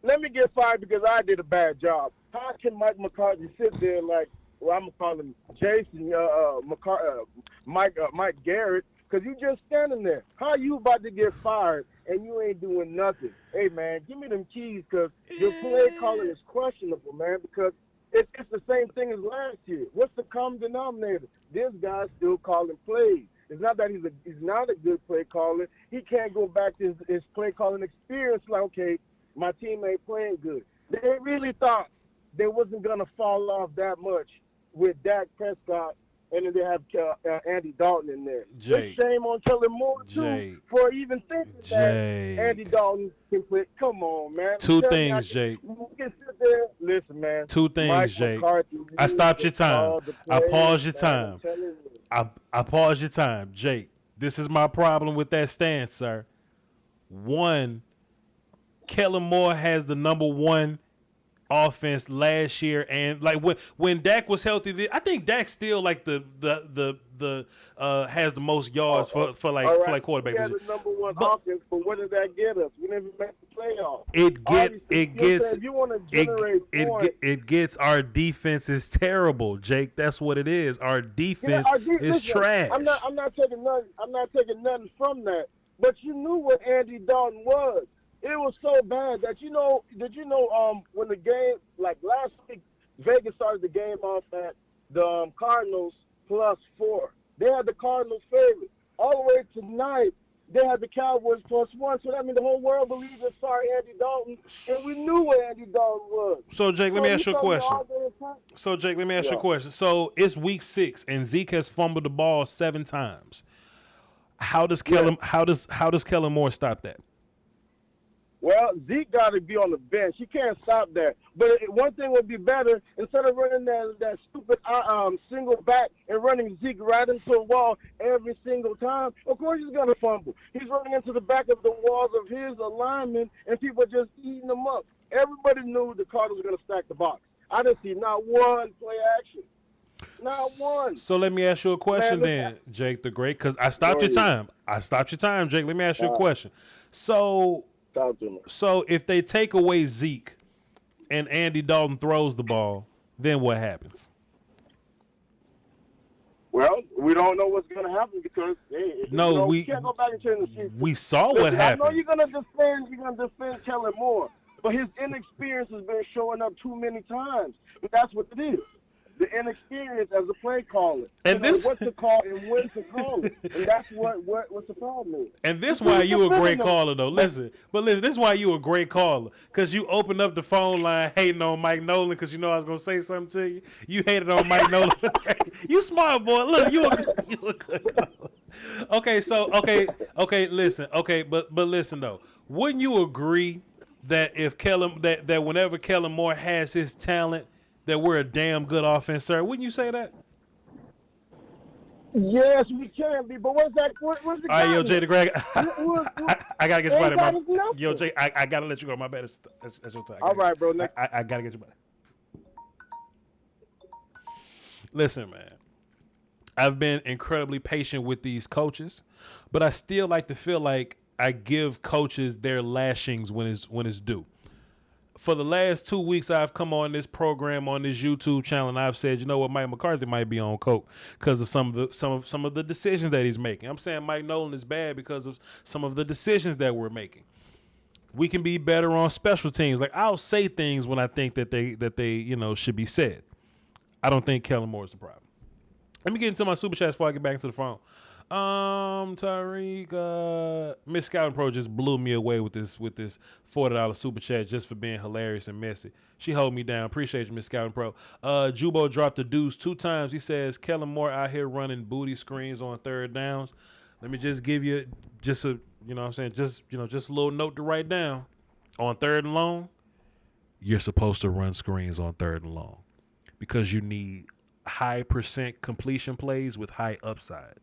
let me get fired because I did a bad job. How can Mike McCarthy sit there like, well, I'm going to call him Jason, Mike Garrett, because you just standing there. How you about to get fired and you ain't doing nothing? Hey, man, give me them keys because your play calling is questionable, man, because it's the same thing as last year. What's the common denominator? This guy's still calling plays. It's not that he's not a good play caller. He can't go back to his play calling experience like, okay, my team ain't playing good. They really thought they wasn't going to fall off that much with Dak Prescott, and then they have Andy Dalton in there. Jay. It's shame on Kellen Moore, too, Jay. for even thinking that Jay. Andy Dalton can play. Come on, man. Two things, Jay. You can sit there. Listen, man. Two things, Mike Jay. McCarthy, I stopped your time. I paused your man, time. I'm telling you. I paused your time, Jake. This is my problem with that stance, sir. One, Kellen Moore has the number one offense last year, and like when Dak was healthy, I think Dak still like the has the most yards for quarterback. He has the number one offense, but what did that get us? We never made the playoffs. It gets our defense is terrible, Jake. That's what it is. Our defense is trash. I'm not taking nothing from that. But you knew what Andy Dalton was. It was so bad that did you know when the game, like last week, Vegas started the game off at the Cardinals +4. They had the Cardinals favorite. All the way tonight, they had the Cowboys +1. So that means the whole world believes it's sorry Andy Dalton, and we knew what Andy Dalton was. So Jake, let me ask you a question. So it's week 6, and Zeke has fumbled the ball 7 times. How does Kellen Moore stop that? Well, Zeke got to be on the bench. He can't stop that. But one thing would be better, instead of running that stupid single back and running Zeke right into a wall every single time, of course he's going to fumble. He's running into the back of the walls of his alignment, and people are just eating them up. Everybody knew the Cardinals were going to stack the box. I didn't see not one play action. Not one. So let me ask you a question then, Jake the Great, because I stopped your time. Jake. Let me ask you a question. So if they take away Zeke and Andy Dalton throws the ball, then what happens? Well, we don't know what's going to happen because we can't go back and change the future. We saw what happened. I know you're going to defend Kellen Moore, but his inexperience has been showing up too many times. But that's what it is. The inexperience as a play caller. And this what to call and when to call it. And that's what's the problem is. And this why you a great caller though. Listen, this is why you a great caller. Cause you opened up the phone line hating on Mike Nolan because you know I was gonna say something to you. You hated on Mike Nolan. You smart boy. Look, you a good caller. Okay, listen. Okay, but listen though. Wouldn't you agree that if that whenever Kellen Moore has his talent, that we're a damn good offense, sir? Wouldn't you say that? Yes, we can be, but what's that? What's the all right, yo, Jay the Greg. I gotta get you back. Yo, Jay, I gotta let you go. My bad. That's your time. All right, bro. I gotta get you back. Listen, man. I've been incredibly patient with these coaches, but I still like to feel like I give coaches their lashings when it's due. For the last 2 weeks, I've come on this program on this YouTube channel, and I've said, you know what, Mike McCarthy might be on coke because of some of the decisions that he's making. I'm saying Mike Nolan is bad because of some of the decisions that we're making. We can be better on special teams. Like I'll say things when I think that they should be said. I don't think Kellen Moore is the problem. Let me get into my super chats before I get back into the phone. Tyreek, Miss Scouting Pro just blew me away with this $40 super chat just for being hilarious and messy. She held me down. Appreciate you, Miss Scouting Pro. Jubo dropped the deuce 2 times. He says Kellen Moore out here running booty screens on third downs. Let me just give you just a just a little note to write down. On third and long, you're supposed to run screens on third and long because you need high % completion plays with high upside.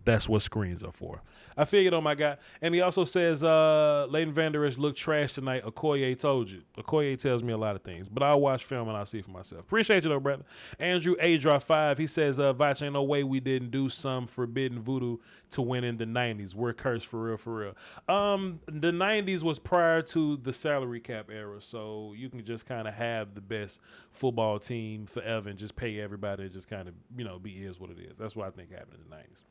That's what screens are for. I figured on my guy. And he also says, Leighton Vander Esch looked trash tonight. Okoye told you. Okoye tells me a lot of things. But I'll watch film and I'll see for myself. Appreciate you, though, brother. Andrew A. Drop 5. He says, Voch, ain't no way we didn't do some forbidden voodoo to win in the 90s. We're cursed for real, for real. The 90s was prior to the salary cap era. So you can just kind of have the best football team forever and just pay everybody and just kind of, be is what it is. That's what I think happened in the 90s.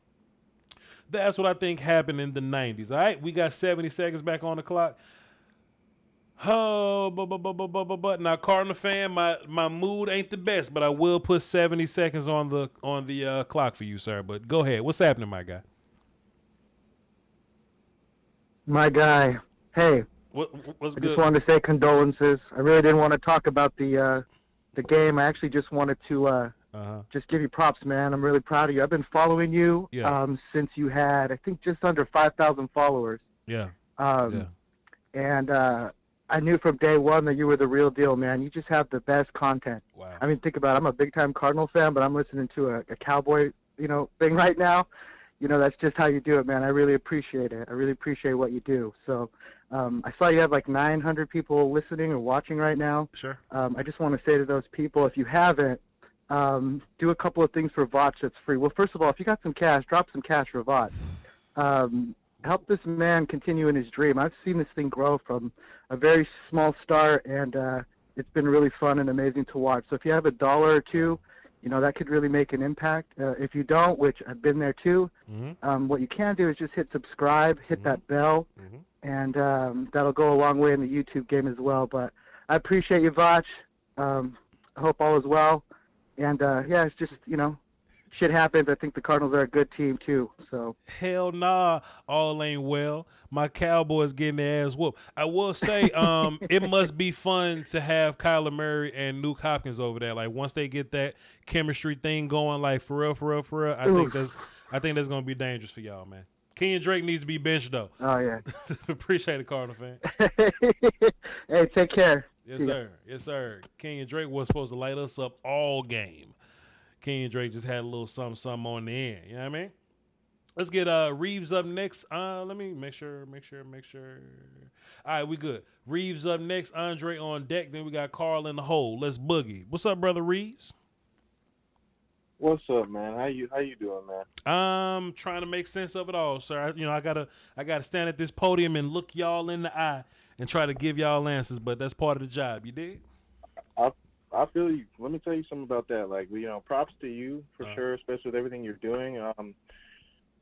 That's what I think happened in the 90s. All right, we got 70 seconds back on the clock. Oh, but now, Cardinal fan, my mood ain't the best, but I will put 70 seconds on the clock for you, sir. But go ahead. What's happening, my guy? My guy, hey. What's good? I just wanted to say condolences. I really didn't want to talk about the game. I actually just wanted to just give you props, man. I'm really proud of you. I've been following you since you had, I think, just under 5,000 followers. Yeah. And I knew from day one that you were the real deal, man. You just have the best content. Wow. I mean, think about it. I'm a big-time Cardinal fan, but I'm listening to a Cowboy, thing right now. That's just how you do it, man. I really appreciate it. I really appreciate what you do. So I saw you have like 900 people listening or watching right now. Sure. I just want to say to those people, if you haven't, do a couple of things for Voch that's free. Well, first of all, if you got some cash, drop some cash for Voch. Help this man continue in his dream. I've seen this thing grow from a very small start, and it's been really fun and amazing to watch. So if you have $1 or $2, that could really make an impact. If you don't, which I've been there too, what you can do is just hit subscribe, hit that bell, and that'll go a long way in the YouTube game as well. But I appreciate you, Voch. I hope all is well. And, it's just, shit happens. I think the Cardinals are a good team, too. So hell nah, all ain't well. My Cowboys getting their ass whooped. I will say it must be fun to have Kyler Murray and Nuke Hopkins over there. Like, once they get that chemistry thing going, like, for real, I think that's going to be dangerous for y'all, man. Kenyon Drake needs to be benched, though. Oh, yeah. Appreciate it, Cardinal fan. Hey, take care. Yes, sir. Kenyon Drake was supposed to light us up all game. Kenyon Drake just had a little something on the end. You know what I mean? Let's get Reeves up next. Let me make sure. All right, we good. Reeves up next. Andre on deck. Then we got Carl in the hole. Let's boogie. What's up, brother Reeves? What's up, man? How you doing, man? Trying to make sense of it all, sir. I gotta stand at this podium and look y'all in the eye and try to give y'all answers, but that's part of the job. You dig? I I feel you. Let me tell you something about that. Like, props to you for sure, especially with everything you're doing.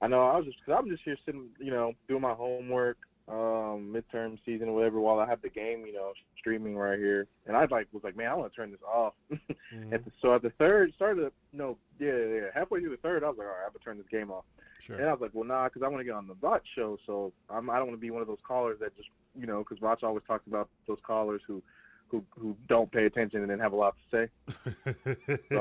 I know I'm just here sitting, doing my homework, midterm season or whatever, while I have the game, streaming right here. And I was like, man, I want to turn this off. So at the third, halfway through the third, I was like, all right, I have to turn this game off. Sure. And I was like, well, nah, because I want to get on the Voch show, so I don't want to be one of those callers that just, because Voch always talks about those callers who don't pay attention and then have a lot to say. So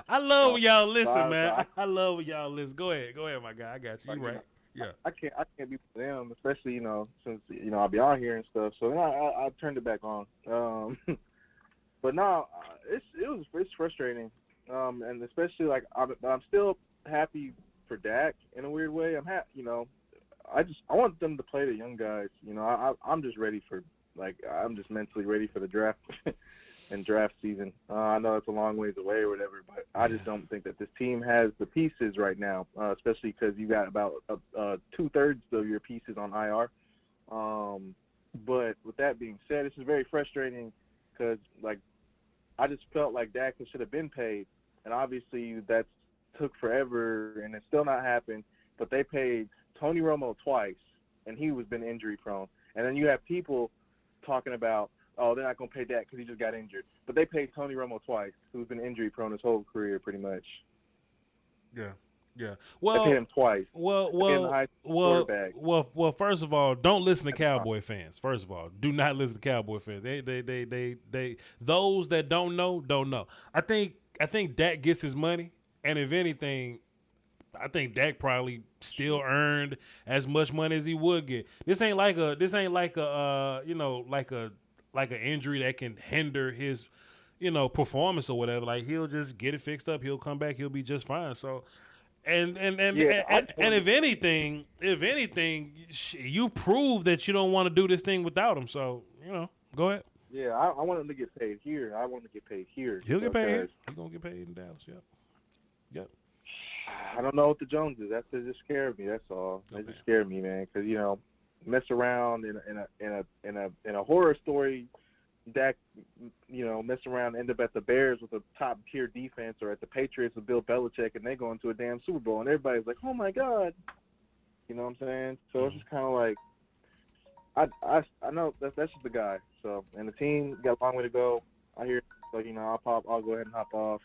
I love when y'all listen, man. I love when y'all listen. Go ahead, my guy. I got you. You right. Yeah. I can't be with them, especially since I'll be on here and stuff. So then I turned it back on. But no, it's frustrating, and especially like I'm still happy for Dak in a weird way. I'm happy, I want them to play the young guys. I'm just ready for. I'm just mentally ready for the draft and draft season. I know it's a long ways away or whatever, but I just don't think that this team has the pieces right now, especially because you got about 2/3 of your pieces on IR. But with that being said, this is very frustrating because, I just felt like Dak should have been paid, and obviously that took forever, and it's still not happened. But they paid Tony Romo twice, and he was been injury prone. And then you have people talking about, oh, they're not going to pay Dak because he just got injured. But they paid Tony Romo twice, who's been injury prone his whole career pretty much. Yeah. Well, they paid him twice. Well. First of all, don't listen to Cowboy fans. First of all, do not listen to Cowboy fans. They those that don't know. I think Dak gets his money, and if anything, I think Dak probably still earned as much money as he would get. This ain't like an injury that can hinder his, performance or whatever. Like, he'll just get it fixed up. He'll come back. He'll be just fine. So, and if anything, you prove that you don't want to do this thing without him. So, go ahead. Yeah, I want him to get paid here. I want him to get paid here. He'll get paid here. He's gonna get paid in Dallas. Yep. I don't know what the Joneses. That just scared me. That's all. That just scared me, man. Because mess around in a horror story, Dak, mess around, end up at the Bears with a top tier defense, or at the Patriots with Bill Belichick, and they go into a damn Super Bowl, and everybody's like, oh my God. You know what I'm saying? So it's just kind of like, I know that's just the guy. So, and the team got a long way to go. I hear, I'll go ahead and hop off.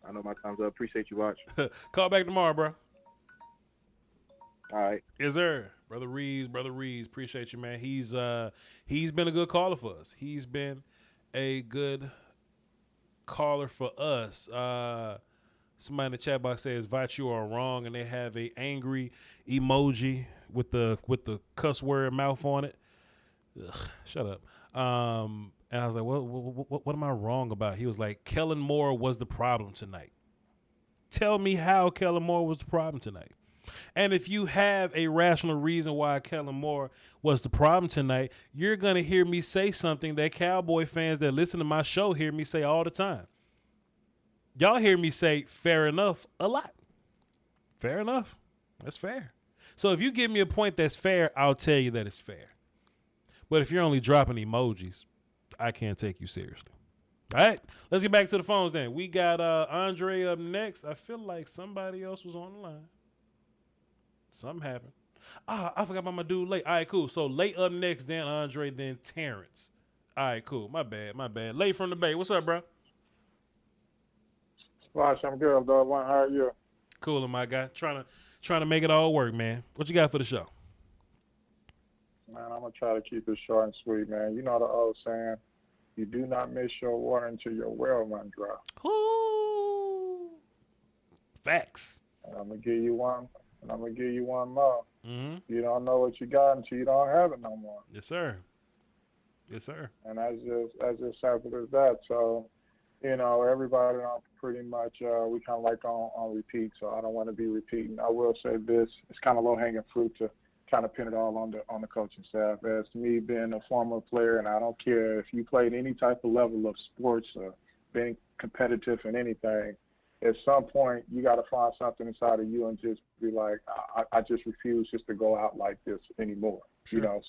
I know my time's up. Appreciate you, Watch. Call back tomorrow, bro. All right. Yes, sir. Brother Reeves, appreciate you, man. He's been a good caller for us. He's been a good caller for us. Somebody in the chat box says, Voch, you are wrong, and they have a angry emoji with the cuss word mouth on it. Ugh, shut up. And I was like, what am I wrong about? He was like, Kellen Moore was the problem tonight. Tell me how Kellen Moore was the problem tonight. And if you have a rational reason why Kellen Moore was the problem tonight, you're going to hear me say something that Cowboy fans that listen to my show hear me say all the time. Y'all hear me say fair enough a lot. Fair enough. That's fair. So if you give me a point that's fair, I'll tell you that it's fair. But if you're only dropping emojis, I can't take you seriously. All right, let's get back to the phones then. We got Andre up next. I feel like somebody else was on the line. Something happened. I forgot about my dude Late. All right, cool. So Late up next, then Andre, then Terrence. All right, cool. My bad. Late from the Bay. What's up, bro? Watch, I'm good, dog. How are you? Cool, my guy. Trying to make it all work, man. What you got for the show? Man, I'm going to try to keep it short and sweet, man. You know the old saying, you do not miss your water until your well run dry. Ooh. Facts. And I'm going to give you one, and I'm going to give you one more. Mm-hmm. You don't know what you got until you don't have it no more. Yes, sir. Yes, sir. And that's just simple as that. So, everybody on pretty much, we kind of like on repeat, so I don't want to be repeating. I will say this, it's kind of low-hanging fruit to kind of pin it all on the coaching staff. As me being a former player, and I don't care if you played any type of level of sports or being competitive in anything, at some point you got to find something inside of you and just be like, I just refuse just to go out like this anymore. Sure.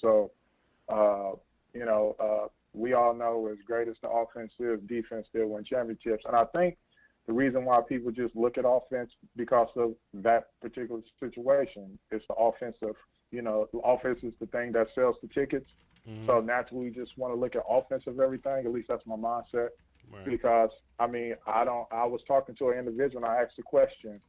we all know as great as the offense is, defense still win championships. And I think the reason why people just look at offense because of that particular situation is the offensive. The offense is the thing that sells the tickets. Mm-hmm. So naturally, we just want to look at offensive everything. At least that's my mindset. Right. Because I was talking to an individual and I asked the question,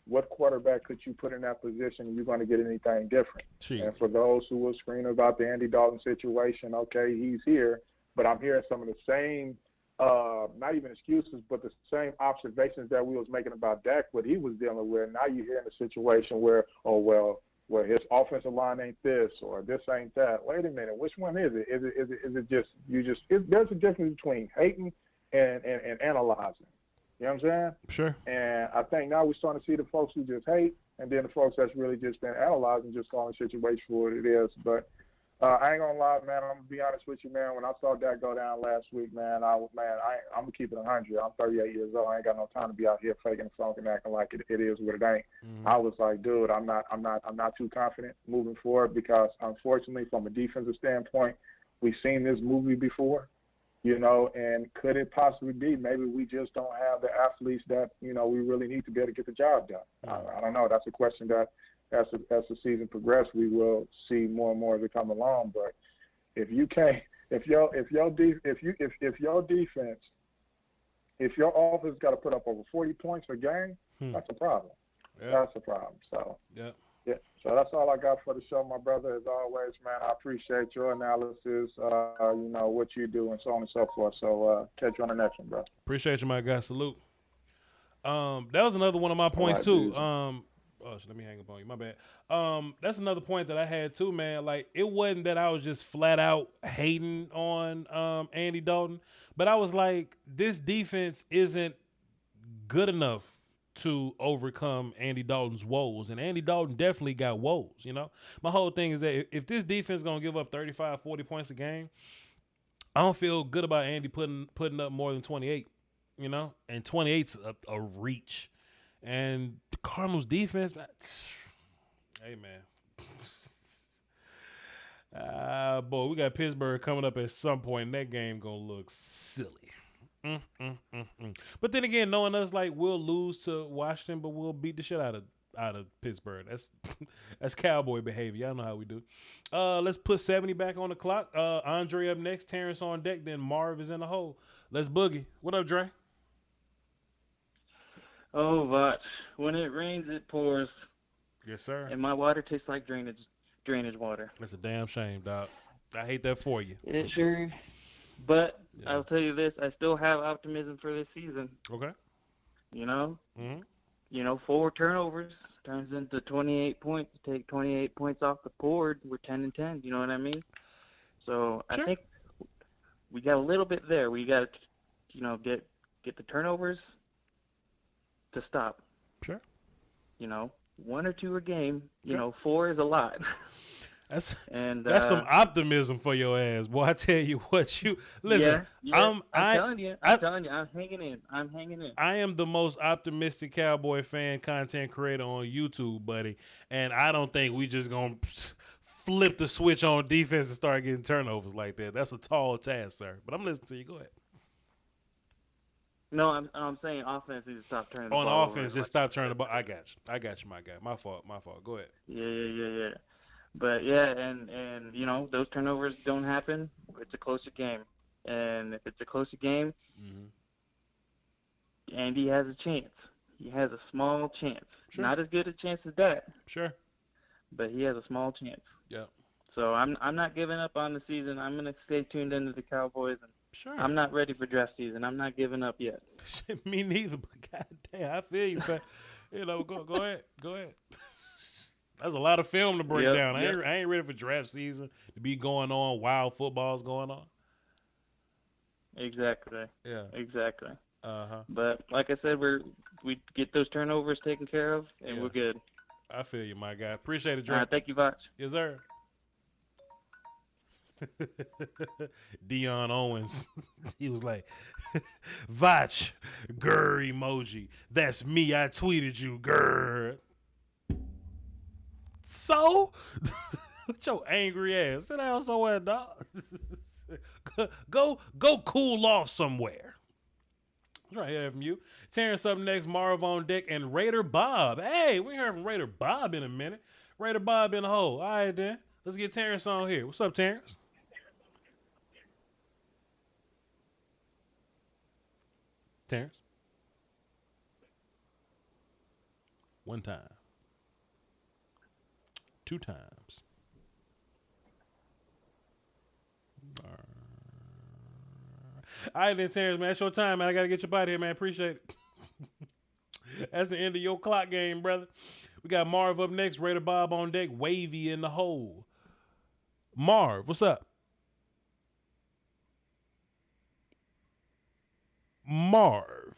what quarterback could you put in that position and you're going to get anything different? Jeez. And for those who were screaming about the Andy Dalton situation, okay, he's here, but I'm hearing some of the same, not even excuses, but the same observations that we was making about Dak, what he was dealing with. Now you're hearing a situation where, well, his offensive line ain't this or this ain't that. Wait a minute, which one is it? Is it just there's a difference between hating and analyzing. You know what I'm saying? Sure. And I think now we're starting to see the folks who just hate, and then the folks that's really just been analyzing, just calling the situation for what it is. But I ain't gonna lie, man. I'm gonna be honest with you, man. When I saw that go down last week, man, I'm gonna keep it 100. I'm 38 years old. I ain't got no time to be out here faking and funking, acting like it is what it ain't. Mm-hmm. I was like, dude, I'm not too confident moving forward because unfortunately, from a defensive standpoint, we've seen this movie before. And could it possibly be maybe we just don't have the athletes that, we really need to be able to get the job done? I don't know. That's a question that as the season progresses, we will see more and more as it come along. But if your offense got to put up over 40 points a game, that's a problem. Yeah. That's a problem. So yeah. So that's all I got for the show, my brother. As always, man, I appreciate your analysis, what you do, and so on and so forth. So catch you on the next one, bro. Appreciate you, my guy. Salute. That was another one of my points too. Let me hang up on you. My bad. That's another point that I had too, man. Like, it wasn't that I was just flat out hating on Andy Dalton, but I was like, this defense isn't good enough to overcome Andy Dalton's woes. And Andy Dalton definitely got woes, My whole thing is that if this defense is going to give up 35, 40 points a game, I don't feel good about Andy putting up more than 28, and 28's a reach. And the Cardinals defense, hey, man. Boy, we got Pittsburgh coming up at some point, and that game going to look silly. But then again, knowing us, like, we'll lose to Washington, but we'll beat the shit out of Pittsburgh. That's Cowboy behavior. Y'all know how we do. Let's put 70 back on the clock. Andre up next, Terrence on deck, then Marv is in the hole. Let's boogie. What up, Dre? Oh, Voch, when it rains, it pours. Yes, sir. And my water tastes like drainage water. That's a damn shame, dog. I hate that for you. It sure. But yeah. I'll tell you this, I still have optimism for this season. Okay. Mm-hmm. 4 turnovers turns into 28 points. Take 28 points off the board, we're 10-10. You know what I mean? So sure. I think we got a little bit there. We got to, get the turnovers to stop. Sure. 1 or 2 a game. Sure. 4 is a lot. That's some optimism for your ass, boy. I tell you what, listen. Yeah. I'm telling you, I'm hanging in. I am the most optimistic Cowboy fan content creator on YouTube, buddy, and I don't think we just gonna flip the switch on defense and start getting turnovers like that. That's a tall task, sir. But I'm listening to you. Go ahead. No, I'm saying offense needs to stop turning the ball on offense. Just stop turning the ball. I got you, my guy. My fault. Go ahead. Yeah. But yeah, and those turnovers don't happen. It's a closer game, and if it's a closer game, Andy has a chance. He has a small chance. Sure. Not as good a chance as that. Sure. But he has a small chance. Yeah. So I'm not giving up on the season. I'm gonna stay tuned into the Cowboys. And sure. I'm not ready for draft season. I'm not giving up yet. Me neither. But goddamn, I feel you. Go ahead. That's a lot of film to break down. I ain't ready for draft season to be going on while football's going on. Exactly. Yeah. Exactly. Uh-huh. But like I said, we get those turnovers taken care of, and we're good. I feel you, my guy. Appreciate it, Dre. Thank you, Voch. Yes, sir. Deion Owens. He was like, Voch, grr emoji. That's me. I tweeted you, grr. So? With your angry ass. Sit down somewhere, dog. Go cool off somewhere. Right here from you. Terrence up next, Marv on deck, and Raider Bob. Hey, we ain't heard from Raider Bob in a minute. Raider Bob in the hole. All right, then. Let's get Terrence on here. What's up, Terrence? Terrence? One time. Two times. All right, then, Terrence, man. It's your time, man. I got to get your body here, man. Appreciate it. That's the end of your clock game, brother. We got Marv up next. Raider Bob on deck. Wavy in the hole. Marv, what's up? Marv.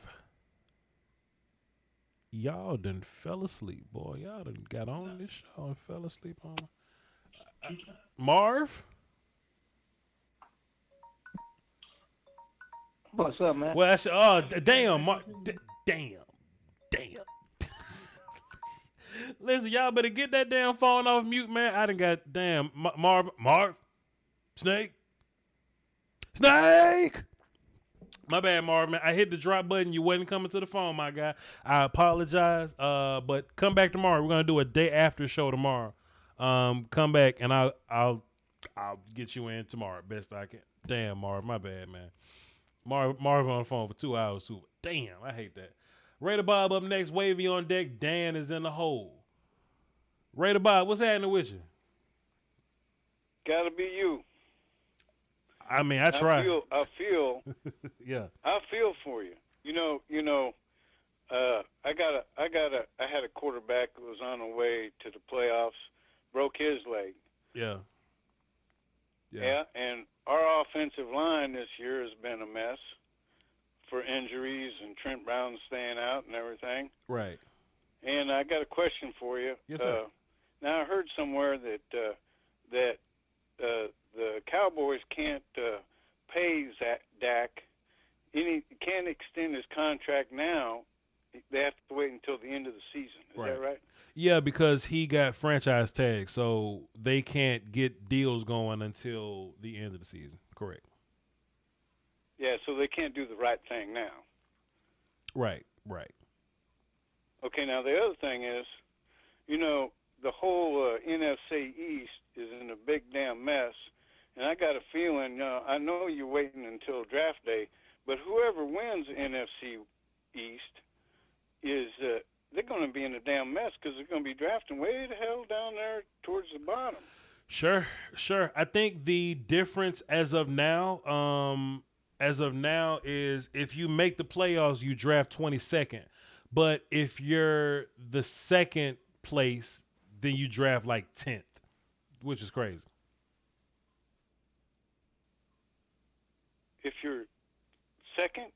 Y'all done fell asleep, boy. Y'all done got on this show and fell asleep on. Marv? What's up, man? Well, damn, damn. Listen, y'all better get that damn phone off mute, man. I done got damn Marv, Snake. My bad, Marv, man. I hit the drop button. You wasn't coming to the phone, my guy. I apologize. But come back tomorrow. We're gonna do a day after show tomorrow. Come back and I'll get you in tomorrow, best I can. Damn, Marv, my bad, man. Marv on the phone for 2 hours too. Damn, I hate that. Raider Bob up next. Wavy on deck. Dan is in the hole. Raider Bob, what's happening with you? Gotta be you. I mean, I try. I feel. Yeah. I feel for you. I had a quarterback who was on the way to the playoffs, broke his leg. Yeah. Yeah, and our offensive line this year has been a mess for injuries and Trent Brown staying out and everything. Right. And I got a question for you. Yes, sir. Now I heard somewhere that the Cowboys can't pay Dak. Can't extend his contract now. They have to wait until the end of the season. Is that right? Yeah, because he got franchise tags, so they can't get deals going until the end of the season. Correct. Yeah, so they can't do the right thing now. Right. Okay, now the other thing is, the whole NFC East is in a big damn mess, and I got a feeling, I know you're waiting until draft day, but whoever wins NFC East is they're going to be in a damn mess because they're going to be drafting way the hell down there towards the bottom. Sure. I think the difference as of now is if you make the playoffs, you draft 22nd. But if you're the second place, then you draft like 10th, which is crazy. If you're second?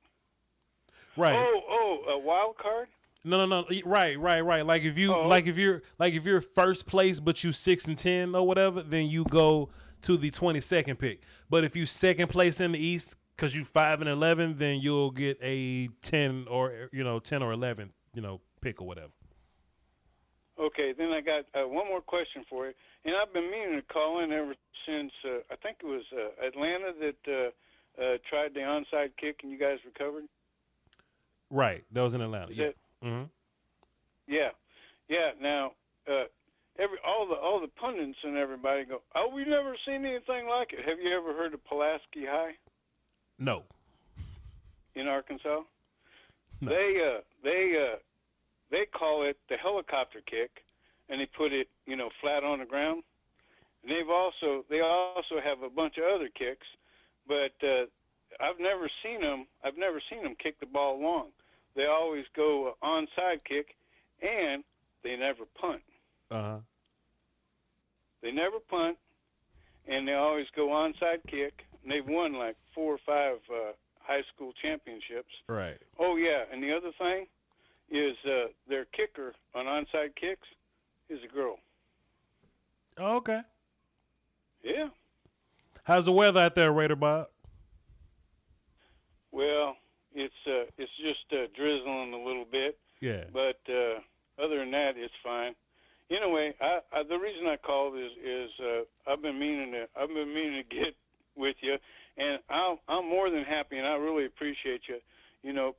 Right. Oh, a wild card? No. Right. Like if you're first place, but you 6 and 10 or whatever, then you go to the 22nd pick. But if you second place in the East, because you 5 and 11, then you'll get a 10 or 11 pick or whatever. Okay, then I got one more question for you, and I've been meaning to call in ever since I think it was Atlanta that tried the onside kick and you guys recovered. Right, that was in Atlanta. Yeah. Mm-hmm. Yeah. Now, all the pundits and everybody go, "Oh, we've never seen anything like it." Have you ever heard of Pulaski High? No. In Arkansas? No. They call it the helicopter kick, and they put it, flat on the ground. And they also have a bunch of other kicks, but I've never seen them kick the ball long. They always go onside kick, and they never punt. They never punt, and they always go onside kick. And they've won like 4 or 5 high school championships. Right. Oh yeah, and the other thing is their kicker on onside kicks is a girl. Oh, okay. Yeah. How's the weather out there, Raider Bob? Well, it's just drizzling a little bit. Yeah. But other than that, it's fine. Anyway, the reason I called is I've been meaning to get with you, And I'm more than happy, and I really appreciate you,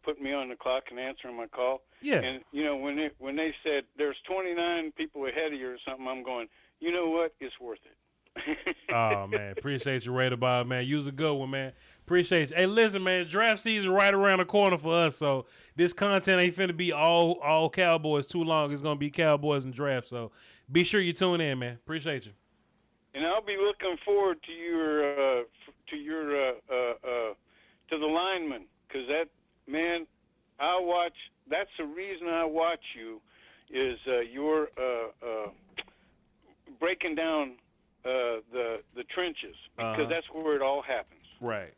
putting me on the clock and answering my call. Yeah. And when they said there's 29 people ahead of you or something, I'm going, you know what? It's worth it. Oh man, appreciate you, Raider Bob, man. You's a good one, man. Appreciate you. Hey, listen, man, draft season right around the corner for us, so this content ain't finna be all Cowboys too long. It's gonna be Cowboys and draft. So be sure you tune in, man. Appreciate you. And I'll be looking forward to to the lineman, because that man, that's the reason I watch you, is you're breaking down the trenches, because that's where it all happens. Right.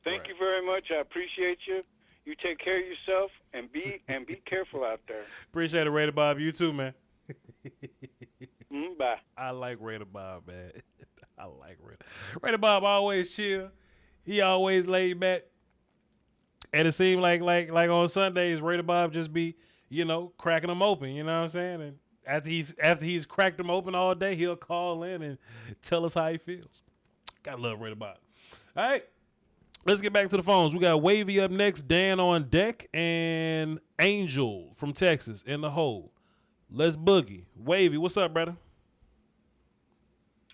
Thank you very much. I appreciate you. You take care of yourself and be careful out there. Appreciate it, Raider Bob. You too, man. Bye. I like Raider Bob, man. I like Raider Bob. Always chill. He always laid back. And it seemed like on Sundays, Raider Bob just be, cracking them open. You know what I'm saying? And after he's cracked them open all day, he'll call in and tell us how he feels. Gotta love Raider Bob. All right. Let's get back to the phones. We got Wavy up next, Dan on deck, and Angel from Texas in the hole. Let's boogie. Wavy, what's up, brother?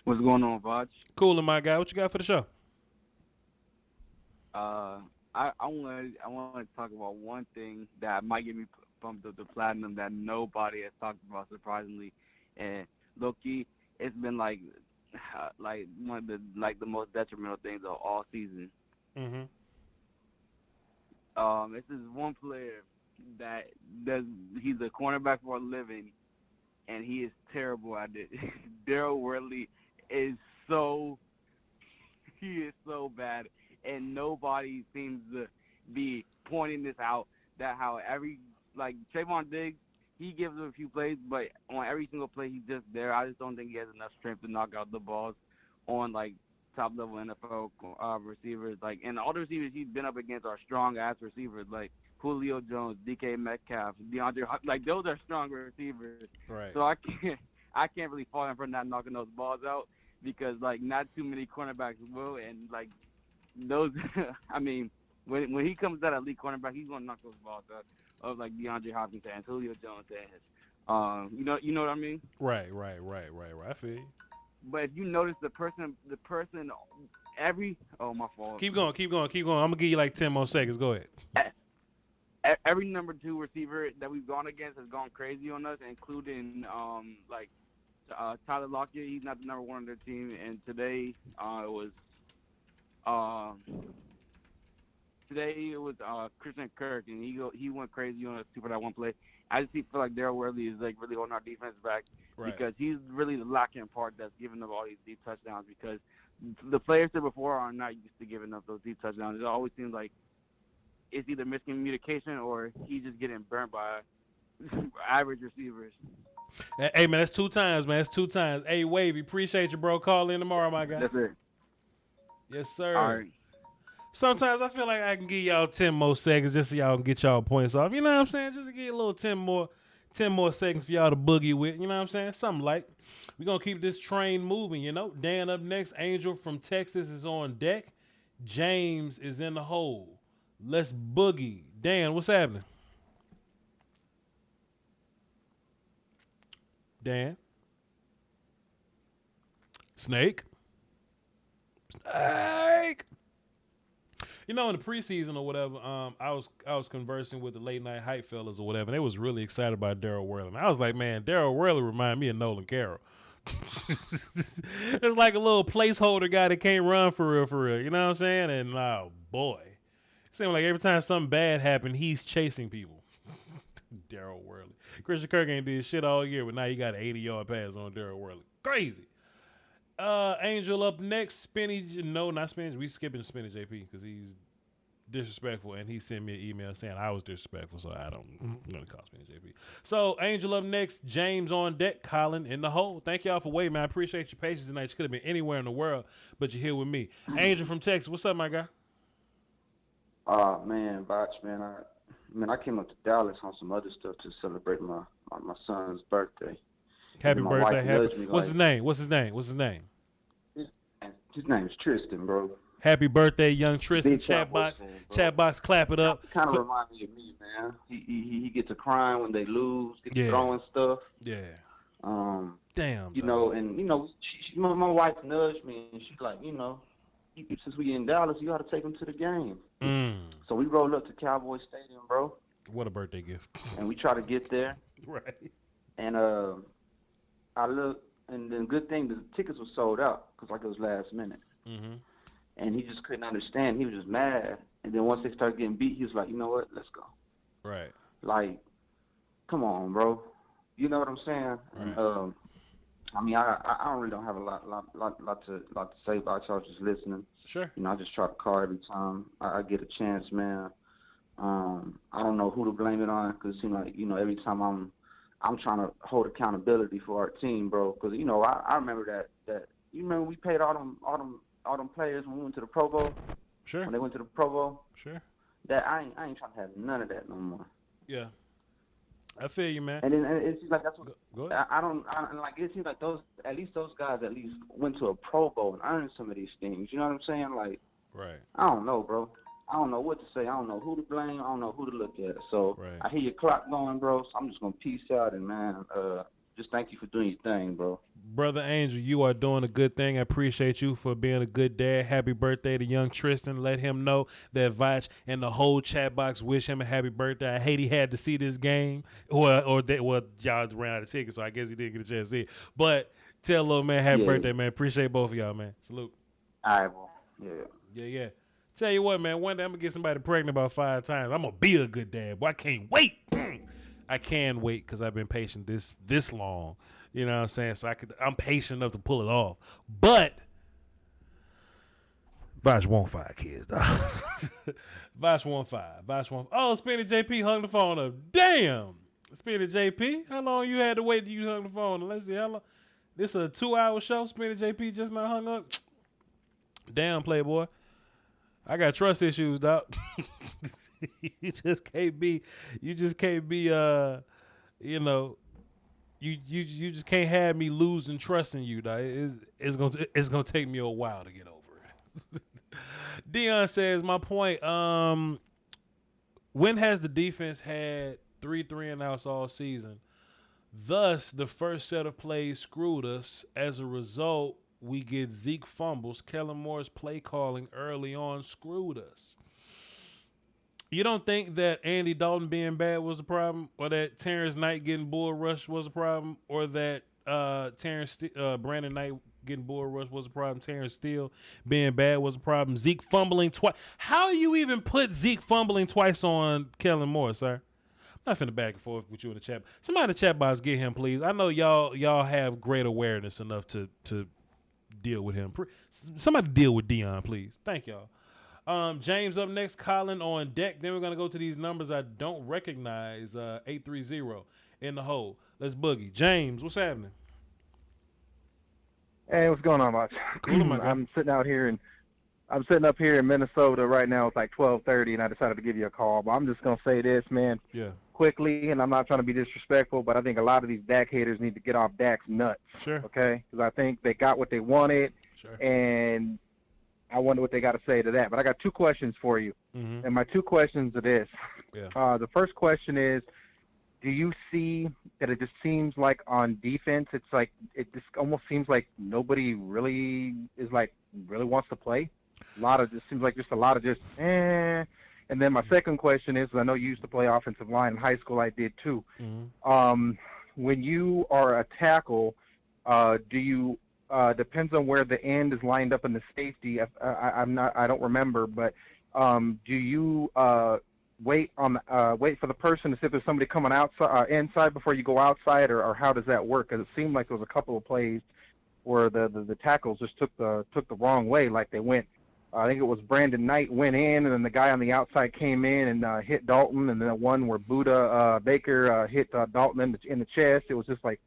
What's going on, Voch? Coolin', my guy. What you got for the show? I want to talk about one thing that might get me bumped up to platinum that nobody has talked about, surprisingly. And low-key, it's been like one of the most detrimental things of all season. Mm-hmm. This is one player that he's a cornerback for a living, and he is terrible at it. Daryl Worley is so bad, and nobody seems to be pointing this out. That how Trayvon Diggs, he gives him a few plays, but on every single play he's just there. I just don't think he has enough strength to knock out the balls on top level NFL receivers. And all the receivers he's been up against are strong ass receivers like Julio Jones, DK Metcalf, DeAndre. Those are strong receivers. Right. So I can't really fault him for not knocking those balls out, because not too many cornerbacks will, and those. I mean, when he comes out elite cornerback, he's gonna knock those balls out of DeAndre Hopkins and Julio Jones hands. You know what I mean? Right. I feel you. But if you notice the person, my fault. Keep going. I'm gonna give you 10 more seconds. Go ahead. Every number 2 receiver that we've gone against has gone crazy on us, including Tyler Lockett. He's not the number 1 on their team, and today it was Christian Kirk, and he went crazy on us for that one play. I just feel like Daryl Worley is really holding our defense back, because he's really the lacking part that's giving up all these deep touchdowns, because the players there before are not used to giving up those deep touchdowns. It always seems like it's either miscommunication or he's just getting burnt by average receivers. Hey, man, that's 2 times, man. That's 2 times. Hey, Wavy, appreciate you, bro. Call in tomorrow, my guy. That's it. Yes, sir. All right. Sometimes I feel like I can give y'all 10 more seconds just so y'all can get y'all points off. You know what I'm saying? Just to get a little 10 more seconds for y'all to boogie with. You know what I'm saying? Something like. We're going to keep this train moving, Dan up next. Angel from Texas is on deck. James is in the hole. Let's boogie. Dan, what's happening? Dan? Snake? In the preseason or whatever, I was conversing with the late night hype fellas or whatever, and they was really excited about Daryl Worley. And I was like, man, Daryl Worley remind me of Nolan Carroll. It's like a little placeholder guy that can't run for real. You know what I'm saying? And oh boy, it seems like every time something bad happened, he's chasing people. Daryl Worley. Christian Kirk ain't did shit all year, but now you got an 80-yard pass on Daryl Worley. Crazy. Angel up next. Spinny, no, not Spinny. We skipping Spinny JP because he's disrespectful, and he sent me an email saying I was disrespectful, so I don't gonna call Spinny JP. So Angel up next. James on deck. Colin in the hole. Thank y'all for waiting, man. I appreciate your patience tonight. You could have been anywhere in the world, but you're here with me. Angel from Texas. What's up, my guy? Man, Voch, man. I came up to Dallas on some other stuff to celebrate my son's birthday. Happy birthday. What's his name? What's his name? His name is Tristan, bro. Happy birthday, young Tristan. Big Cowboys fan, bro. Chat box, clap it up. Kind of reminds me of me, man. He gets to crying when they lose, get to Yeah. throwing stuff. Yeah. Damn. You know, and you know, my wife nudged me, and she's like, you know, since we in Dallas, you got to take him to the game. So we rolled up to Cowboy Stadium, bro. What a birthday gift. And we try to get there. Right. And I looked, and then good thing the tickets were sold out because like it was last minute. Mm-hmm. And he just couldn't understand. He was just mad. And then once they started getting beat, he was like, you know what? Let's go. Right. Like, come on, bro. You know what I'm saying? Right. And, I mean, I really don't have a lot to say about y'all just listening. Sure. You know, I just try to call every time I get a chance, man. I don't know who to blame it on because it seems like, you know, every time I'm trying to hold accountability for our team, bro. Because, you know, I remember that you remember we paid all them players when we went to the Pro Bowl? Sure. When they went to the Pro Bowl? Sure. That I ain't trying to have none of that no more. Yeah. I feel you, man. And then it seems like that's what Go ahead. like it seems like those guys went to a Pro Bowl and earned some of these things. You know what I'm saying? Like, right. I don't know, bro. I don't know what to say. I don't know who to blame. I don't know who to look at. So right. I hear your clock going, bro. So I'm just gonna peace out and man, just thank you for doing your thing, bro. Brother Angel, you are doing a good thing. I appreciate you for being a good dad. Happy birthday to young Tristan. Let him know that Voch and the whole chat box wish him a happy birthday. I hate he had to see this game, or y'all ran out of tickets, so I guess he didn't get a chance to see it. But tell little man happy birthday, man. Appreciate both of y'all, man. Salute. All right, bro. Yeah. Tell you what, man. One day I'm gonna get somebody pregnant about 5 times. I'm gonna be a good dad. Boy, I can't wait. I can wait because I've been patient this long. You know what I'm saying? So I'm patient enough to pull it off. But Voch want 5 kids, dog. Voch want 5. Oh, Spinny JP hung the phone up. Damn. Spinny JP, how long you had to wait till you hung the phone? Let's see how long. This a 2-hour show. Spinny JP just not hung up. Damn, Playboy. I got trust issues, dog. You just can't be. You know. You just can't have me losing trust in you, dog. It's gonna take me a while to get over it. Dion says, my point. When has the defense had 3 and outs all season? Thus, the first set of plays screwed us. As a result, we get Zeke fumbles. Kellen Moore's play calling early on screwed us. You don't think that Andy Dalton being bad was a problem, or that Terrence Knight getting bull rushed was a problem, or that Brandon Knight getting bull rushed was a problem, Terrence Steele being bad was a problem, Zeke fumbling twice? How you even put Zeke fumbling twice on Kellen Moore, sir? I'm not finna back and forth with you in the chat. Somebody in the chat box, get him, please. I know y'all have great awareness enough to deal with him. Somebody deal with Dion, please. Thank y'all. James up next, Colin on deck. Then we're going to go to these numbers I don't recognize. 830 in the hole. Let's boogie. James, what's happening? Hey, what's going on, Voch? Cool, my guy. I'm sitting up here in Minnesota right now. It's like 12:30, and I decided to give you a call. But I'm just going to say this, man, quickly, and I'm not trying to be disrespectful, but I think a lot of these Dak haters need to get off Dak's nuts. Sure. Okay? Because I think they got what they wanted, and I wonder what they got to say to that. But I got 2 questions for you. Mm-hmm. And my 2 questions are this. Yeah. The first question is, do you see that it just seems like on defense, it just almost seems like nobody really wants to play? Seems like just a lot of just, eh. And then my second question is, I know you used to play offensive line in high school. I did too. Mm-hmm. When you are a tackle, do you depends on where the end is lined up in the safety. I don't remember, but do you wait for the person to see if there's somebody coming outside, inside before you go outside, or how does that work? Because it seemed like there was a couple of plays where the tackles just took the wrong way, like they went. I think it was Brandon Knight went in, and then the guy on the outside came in and hit Dalton, and then one where Buda Baker hit Dalton in the chest. It was just like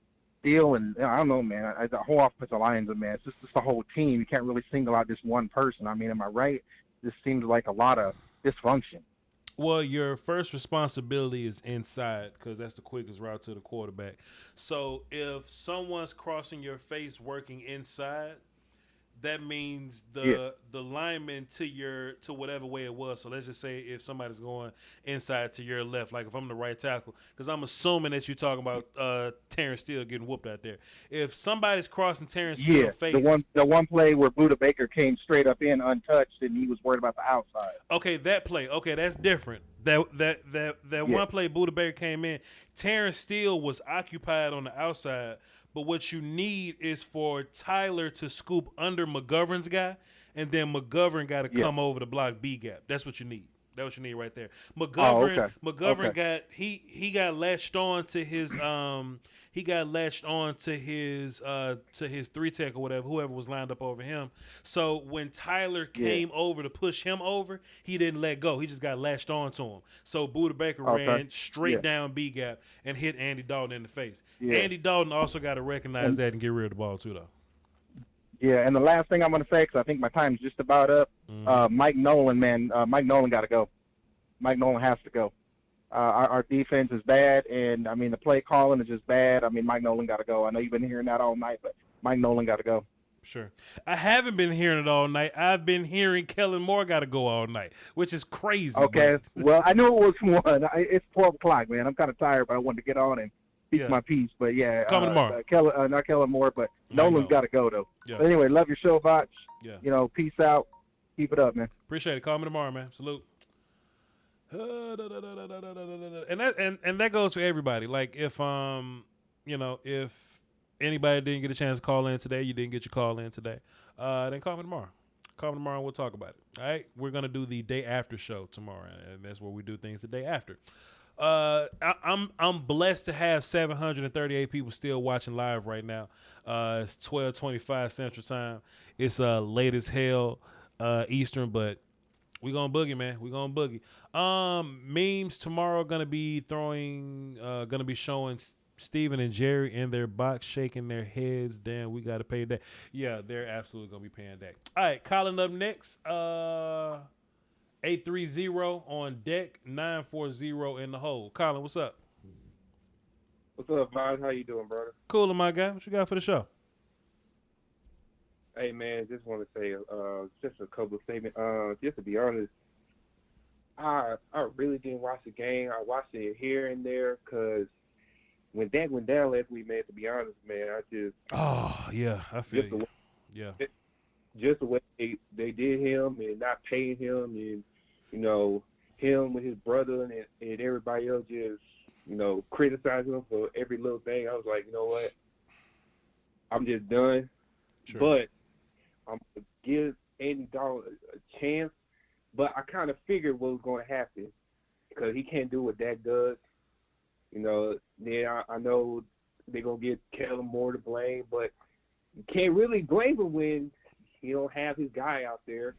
deal, and I don't know, man. The whole offensive line's a mess. It's just the whole team. You can't really single out just one person. I mean, am I right? This seems like a lot of dysfunction. Well, your first responsibility is inside because that's the quickest route to the quarterback. So if someone's crossing your face working inside, that means the lineman to whatever way it was. So let's just say if somebody's going inside to your left, like if I'm the right tackle, because I'm assuming that you're talking about Terrence Steele getting whooped out there. If somebody's crossing Terrence Steele's face, the one play where Buda Baker came straight up in untouched and he was worried about the outside. okay, that play, okay, that's different. That one play Buda Baker came in, Terrence Steele was occupied on the outside. But what you need is for Tyler to scoop under McGovern's guy, and then McGovern got to come over to block B gap. That's what you need. That's what you need right there. McGovern got he got latched on to his to his 3-tech or whatever, whoever was lined up over him. So when Tyler came over to push him over, he didn't let go. He just got latched on to him. So Buda Baker ran straight down B gap and hit Andy Dalton in the face. Andy Dalton also got to recognize that and get rid of the ball too, though. Yeah, and the last thing I'm going to say, because I think my time's just about up, Mike Nolan, man, Mike Nolan got to go. Mike Nolan has to go. Our defense is bad, and, I mean, the play calling is just bad. I mean, Mike Nolan got to go. I know you've been hearing that all night, but Mike Nolan got to go. Sure. I haven't been hearing it all night. I've been hearing Kellen Moore got to go all night, which is crazy. Okay, well, I knew it was one. It's 12 o'clock, man. I'm kind of tired, but I wanted to get on and speak my piece. But, yeah. Coming tomorrow. Not Kellen Moore, but Nolan's got to go, though. Yeah. But anyway, love your show, Voch. Yeah. You know, peace out. Keep it up, man. Appreciate it. Call me tomorrow, man. Salute. And that goes for everybody. Like if if anybody didn't get a chance to call in today, you didn't get your call in today, then call me tomorrow. Call me tomorrow and we'll talk about it. All right, we're gonna do the day after show tomorrow, and that's where we do things the day after. I'm blessed to have 738 people still watching live right now. It's 12:25 Central Time. It's late as hell Eastern, but we gonna boogie, man. We gonna boogie. Memes tomorrow gonna be showing Steven and Jerry in their box shaking their heads. Damn, we gotta pay that. Yeah, they're absolutely gonna be paying that. All right, Colin up next. 830 on deck, 940 in the hole. Colin, what's up? What's up, Vod? How you doing, brother? Cool, my guy. What you got for the show? Hey, man, just want to say just a couple of statements. Just to be honest, I really didn't watch the game. I watched it here and there because when Dak went down last week, man, to be honest, man, I just... Oh, yeah, I feel you. Just the way they did him and not paying him and, him with his brother and everybody else just, criticizing him for every little thing. I was like, you know what? I'm just done. Sure. But I'm going to give Andy Dalton a chance. But I kind of figured what was going to happen because he can't do what Dak does. Then I know they're going to get Kellen Moore to blame, but you can't really blame him when he don't have his guy out there.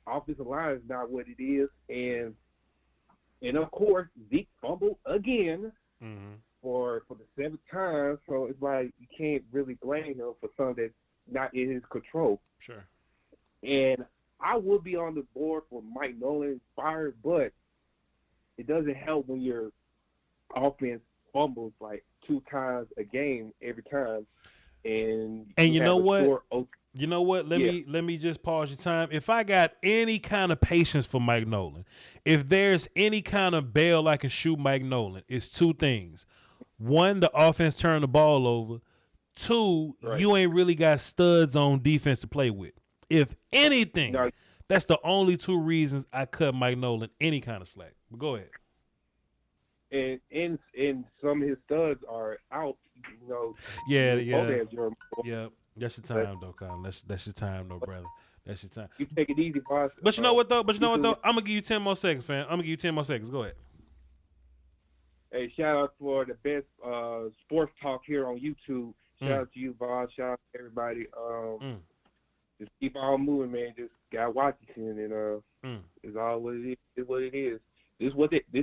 Offensive line is not what it is. And of course, Zeke fumbled again for the 7th time. So it's like you can't really blame him for something that's not in his control. Sure. And I would be on the board for Mike Nolan fired, but it doesn't help when your offense fumbles like 2 times a game every time. And you know what? You know what? Let me just pause your time. If I got any kind of patience for Mike Nolan, if there's any kind of bail I can shoot Mike Nolan, it's 2 things. 1, the offense turn the ball over. 2, you ain't really got studs on defense to play with. If anything, that's the only 2 reasons I cut Mike Nolan any kind of slack. But go ahead. And some of his studs are out. Yeah. That's your time, though, Colin. That's your time, though, brother. That's your time. You take it easy, boss. But you know what, though? I'm gonna give you 10 more seconds, fam. I'm gonna give you 10 more seconds. Go ahead. Hey, shout out for the best sports talk here on YouTube. Shout out to you, boss. Shout out to everybody. Just keep on moving, man. Just gotta watch it, and it's all what it is. It's what it is. This is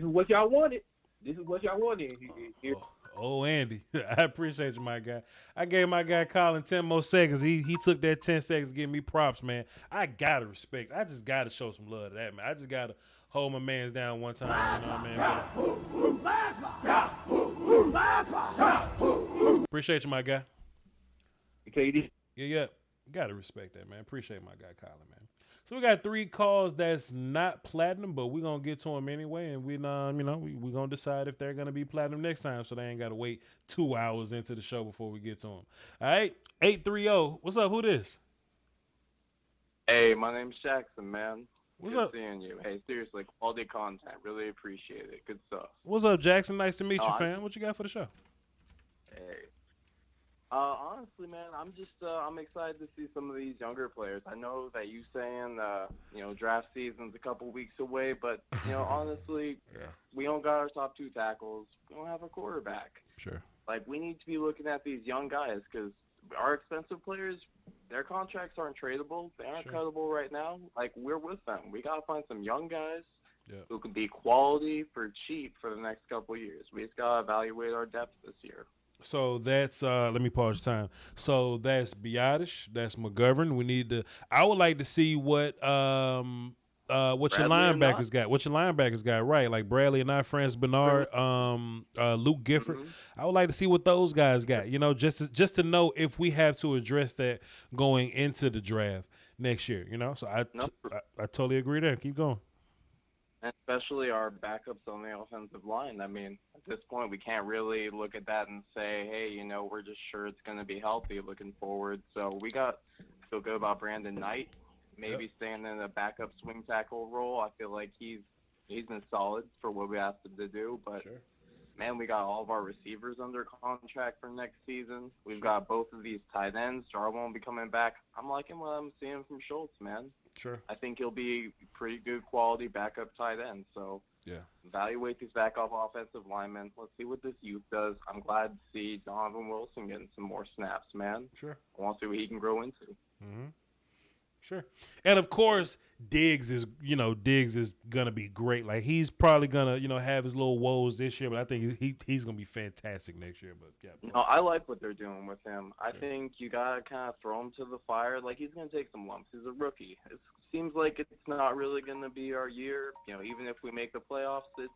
what y'all wanted. This is what y'all wanted here. Oh, Andy, I appreciate you, my guy. I gave my guy Colin 10 more seconds. He took that 10 seconds to give me props, man. I gotta respect. I just gotta show some love to that, man. I just gotta hold my mans down one time. You know what I mean? Appreciate you, my guy. KD. Yeah. Gotta respect that, man. Appreciate my guy Colin, man. So we got 3 calls that's not platinum, but we're gonna get to them anyway, and we gonna decide if they're gonna be platinum next time, so they ain't gotta wait 2 hours into the show before we get to them. All right, 830. What's up? Who this? Hey, my name's Jackson, man. What's Good up? seeing you. Hey, seriously, quality content. Really appreciate it. Good stuff. What's up, Jackson? Nice to meet you, I'm- fam. What you got for the show? Hey. Honestly, man, I'm excited to see some of these younger players. I know that you saying, draft season's a couple weeks away, but, honestly, we don't got our top 2 tackles. We don't have a quarterback. Sure. Like, we need to be looking at these young guys because our expensive players, their contracts aren't tradable. They aren't cuttable right now. Like, we're with them. We got to find some young guys who can be quality for cheap for the next couple of years. We just got to evaluate our depth this year. So that's let me pause time. So that's Biotish, that's McGovern. We need to. I would like to see what your linebackers got. What your linebackers got, right? Like Bradley and not France Bernard, Luke Gifford. I would like to see what those guys got. Just to know if we have to address that going into the draft next year. So I totally agree there. Keep going. And especially our backups on the offensive line. I mean, at this point, we can't really look at that and say, hey, we're just sure it's going to be healthy looking forward. So we feel good about Brandon Knight, maybe staying in a backup swing tackle role. I feel like he's been solid for what we asked him to do. But, man, we got all of our receivers under contract for next season. We've got both of these tight ends. Jarwin will be coming back. I'm liking what I'm seeing from Schultz, man. Sure. I think he'll be pretty good quality backup tight end. So evaluate these backup offensive linemen. Let's see what this youth does. I'm glad to see Donovan Wilson getting some more snaps, man. Sure. I want to see what he can grow into. Mm-hmm. Sure. And of course, Diggs is gonna be great. Like he's probably gonna have his little woes this year, but I think he's gonna be fantastic next year. But yeah. No, I like what they're doing with him. I think you gotta kind of throw him to the fire. Like he's gonna take some lumps. He's a rookie. It seems like it's not really gonna be our year. Even if we make the playoffs, it's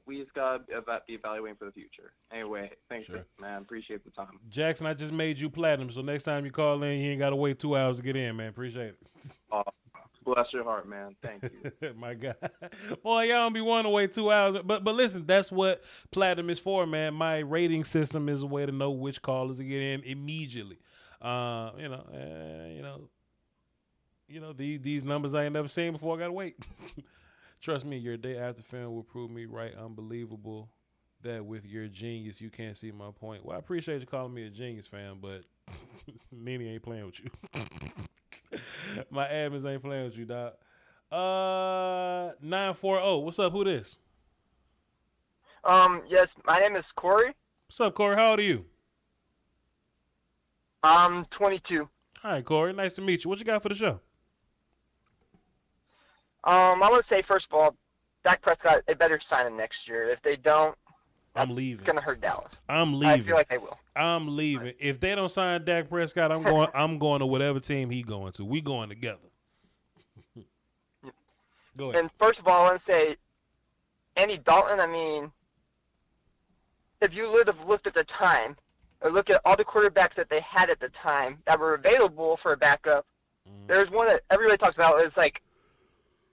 we just gotta be evaluating for the future. Anyway, thanks, man. Appreciate the time. Jackson, I just made you platinum, so next time you call in, you ain't gotta wait 2 hours to get in, man. Appreciate it. Oh, bless your heart, man. Thank you. My God. Boy, y'all don't be wanting to wait 2 hours. But listen, that's what platinum is for, man. My rating system is a way to know which callers to get in immediately. These numbers I ain't never seen before. I gotta wait. Trust me, your day after film will prove me right. Unbelievable that with your genius, you can't see my point. Well, I appreciate you calling me a genius, fam, but Nene ain't playing with you. My admins ain't playing with you, dog. 940. What's up? Who this? Yes, my name is Corey. What's up, Corey? How old are you? I'm 22. All right, Corey. Nice to meet you. What you got for the show? I want to say, first of all, Dak Prescott, they better sign him next year. If they don't, I'm leaving. It's going to hurt Dallas. I'm leaving. I feel like they will. I'm leaving. If they don't sign Dak Prescott, I'm going to whatever team he going to. We going together. Go ahead. And first of all, I want to say, Andy Dalton, I mean, if you would have looked at the time, or look at all the quarterbacks that they had at the time that were available for a backup, there's one that everybody talks about. It's like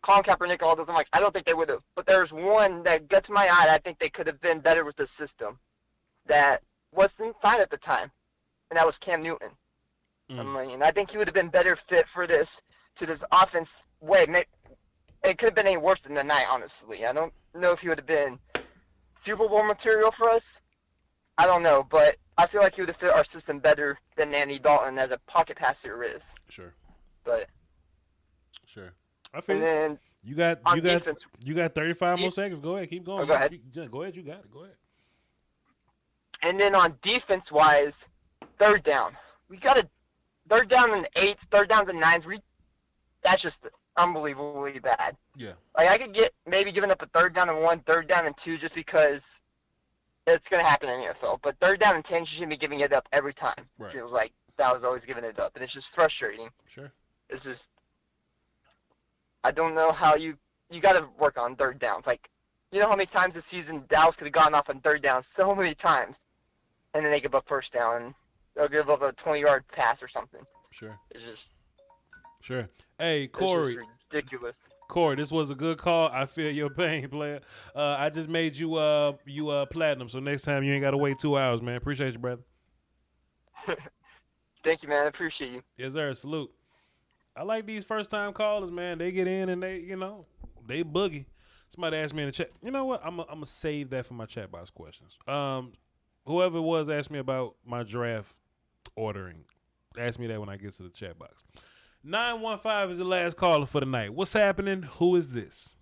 Colin Kaepernick, all those. I'm like, I don't think they would have. But there's one that gets my eye. I think they could have been better with the system that wasn't fine at the time, and that was Cam Newton. I mean, I think he would have been better fit for this offense way. It could have been any worse than tonight, honestly. I don't know if he would have been Super Bowl material for us. I don't know, but I feel like he would have fit our system better than Andy Dalton as a pocket passer is. Sure. But sure. I feel and then you got defense, 35 more seconds. Go ahead, keep going. Oh, go ahead. Go ahead, you got it. Go ahead. And then on defense-wise, third down. We got a third down and 8s, third downs and 9s. That's just unbelievably bad. Yeah. Like I could get maybe giving up a third down and 1, third down and 2 just because it's going to happen in the NFL. But third down and 10, you shouldn't be giving it up every time. Right. It feels like that was always giving it up. And it's just frustrating. Sure. It's just, I don't know how you got to work on third downs. Like, you know how many times this season Dallas could have gotten off on third down so many times, and then they give up first down. they'll give up a 20-yard pass or something. Sure. It's just Sure. Hey, it's Corey. just ridiculous. Corey, this was a good call. I feel your pain, player. I just made you platinum, so next time you ain't gotta wait 2 hours, man. Appreciate you, brother. Thank you, man. I appreciate you. Yes, sir. Salute. I like these first time callers, man. They get in and they boogie. Somebody asked me in the chat. You know what? I'm gonna save that for my chat box questions. Whoever it was asked me about my draft ordering. Ask me that when I get to the chat box. 915 is the last caller for the night. What's happening? Who is this?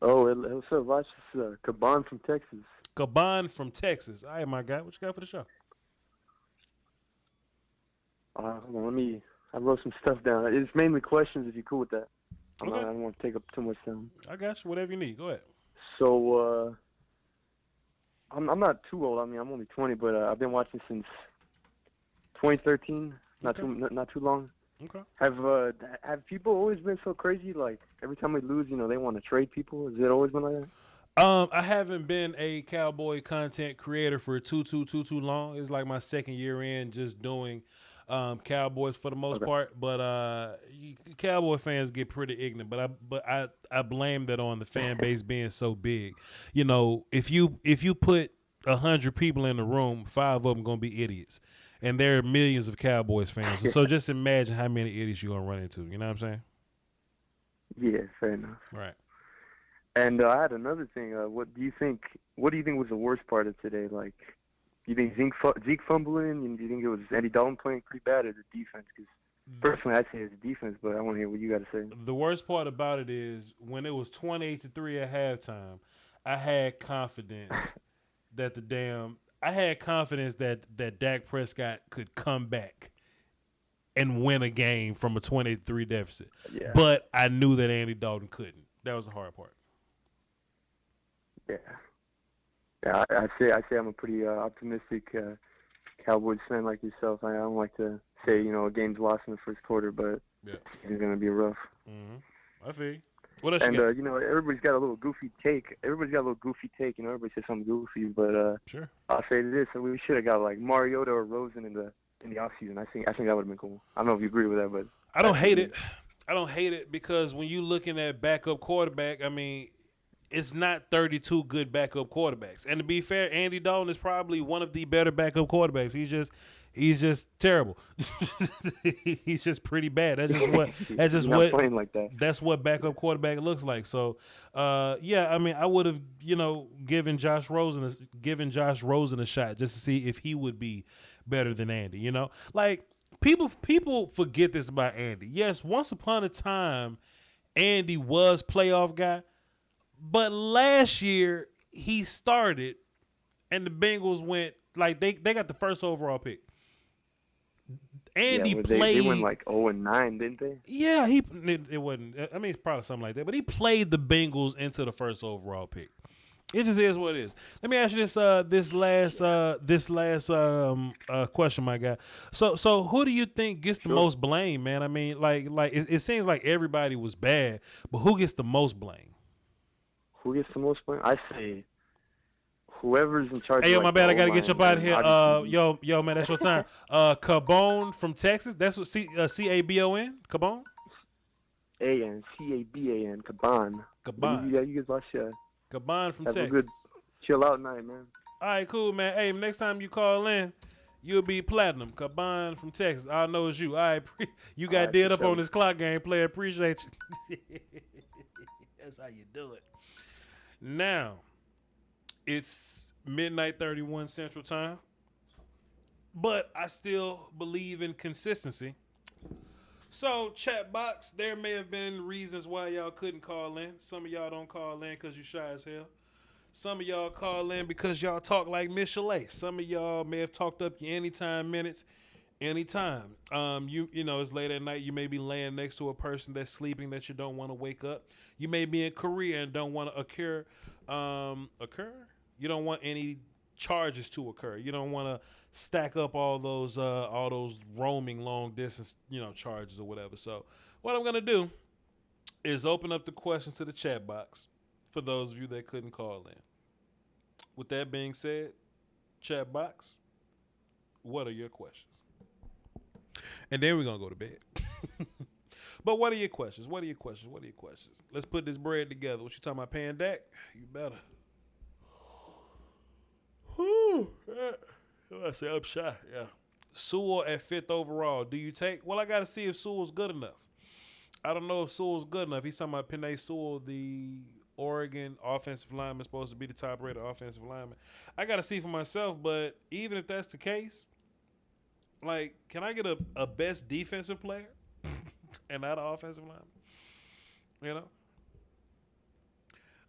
Oh, what's up, Voch? This is Caban from Texas. Caban from Texas. All right, my guy. What you got for the show? Hold on, I wrote some stuff down. It's mainly questions, if you're cool with that. Okay. I don't want to take up too much time. I got you. Whatever you need. Go ahead. So, I'm not too old. I mean, I'm only 20, but I've been watching since 2013. Not too long. Okay. Have people always been so crazy? Like every time we lose, they want to trade people. Has it always been like that? I haven't been a Cowboy content creator for too long. It's like my second year in just doing Cowboys for the most part. But Cowboy fans get pretty ignorant. But I blame that on the fan base being so big. If you put 100 people in the room, 5 of them gonna be idiots. And there are millions of Cowboys fans. So just imagine how many idiots you're going to run into. You know what I'm saying? Yeah, fair enough. Right. And I had another thing. What do you think was the worst part of today? Like, do you think Zeke fumbling? And do you think it was Andy Dalton playing pretty bad, or the defense? Because personally, I'd say it's the defense, but I want to hear what you got to say. The worst part about it is when it was 28-3 at halftime, I had confidence that that Dak Prescott could come back and win a game from a 28-3 deficit. Yeah. But I knew that Andy Dalton couldn't. That was the hard part. Yeah. Yeah, I say I'm a pretty optimistic Cowboys fan like yourself. I don't like to say, a game's lost in the first quarter, but it's going to be rough. Mm-hmm. I feel you. What else and, you got? everybody's got a little goofy take. Everybody says something goofy, but sure. I'll say this: we should have got like Mariota or Rosen in the offseason. I think that would have been cool. I don't know if you agree with that, but I don't hate it. I don't hate it because when you're looking at backup quarterback, I mean, it's not 32 good backup quarterbacks. And to be fair, Andy Dalton is probably one of the better backup quarterbacks. He's just terrible. He's just pretty bad. Playing like that. That's what backup quarterback looks like. So, I mean, I would have, given Josh Rosen a shot just to see if he would be better than Andy. Like people forget this about Andy. Yes, once upon a time, Andy was playoff guy, but last year he started, and the Bengals went like they got the first overall pick. Andy played. They went like 0-9, didn't they? Yeah, it wasn't. I mean, it's probably something like that. But he played the Bengals into the first overall pick. It just is what it is. Let me ask you this last question, my guy. So who do you think gets the most blame, man? I mean, like it seems like everybody was bad, but who gets the most blame? Who gets the most blame? I say whoever's in charge. Hey, yo, of, my bad. I gotta get you up out of here. Yo, man, that's your time. Cabon from Texas. That's what Cabon. Cabon. Caban. Caban. Caban. Yeah, you guys watch. Cabon from Texas. Texas. Have a good chill out night, man. All right, cool, man. Hey, next time you call in, you'll be platinum. Cabon from Texas. I know it's you. All right, you got dead up on this clock game, player. Appreciate you. That's how you do it. Now, it's midnight 31 Central Time, but I still believe in consistency. So, chat box, there may have been reasons why y'all couldn't call in. Some of y'all don't call in because you shy as hell. Some of y'all call in because y'all talk like Miss Chalet. Some of y'all may have talked up your anytime minutes, anytime. It's late at night. You may be laying next to a person that's sleeping that you don't want to wake up. You may be in Korea and don't want to occur. You don't want any charges to occur. You don't want to stack up all those roaming long distance, charges or whatever. So what I'm gonna do is open up the questions to the chat box for those of you that couldn't call in. With that being said, chat box, What are your questions? And then we're gonna go to bed. But what are your questions? What are your questions? What are your questions? Let's put this bread together. What you talking about, paying Dak? You better. Whew. I say I'm shy. Yeah. Sewell at 5th overall. Do you take? Well, I got to see if Sewell's good enough. I don't know if Sewell's good enough. He's talking about Penei Sewell, the Oregon offensive lineman, supposed to be the top-rated offensive lineman. I got to see for myself, but even if that's the case, like, can I get a best defensive player and not an offensive lineman? You know?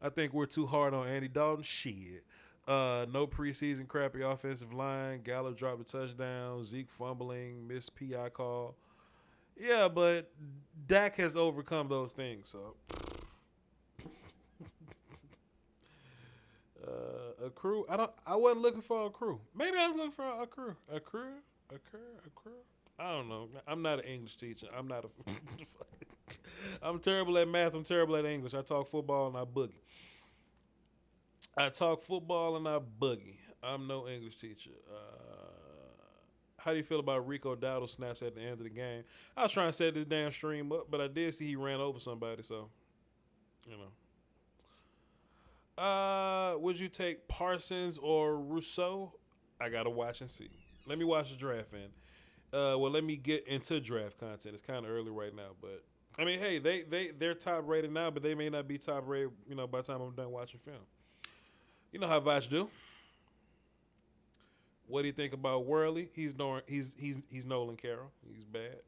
I think we're too hard on Andy Dalton. Shit. No preseason crappy offensive line. Gallup dropped a touchdown. Zeke fumbling. Missed PI call. Yeah, but Dak has overcome those things. So, a crew. I wasn't looking for a crew. Maybe I was looking for a crew. A crew. I don't know. I'm not an English teacher. I'm not a. I'm terrible at math. I'm terrible at English. I talk football and I boogie. I'm no English teacher. How do you feel about Rico Dowdle snaps at the end of the game? I was trying to set this damn stream up, but I did see he ran over somebody, so, you know. Would you take Parsons or Rousseau? I got to watch and see. Let me watch the draft in. Let me get into draft content. It's kind of early right now, but, I mean, hey, they're top rated now, but they may not be top rated, you know, by the time I'm done watching film. You know how Voch do. What do you think about Worley? He's Nolan Carroll. He's bad.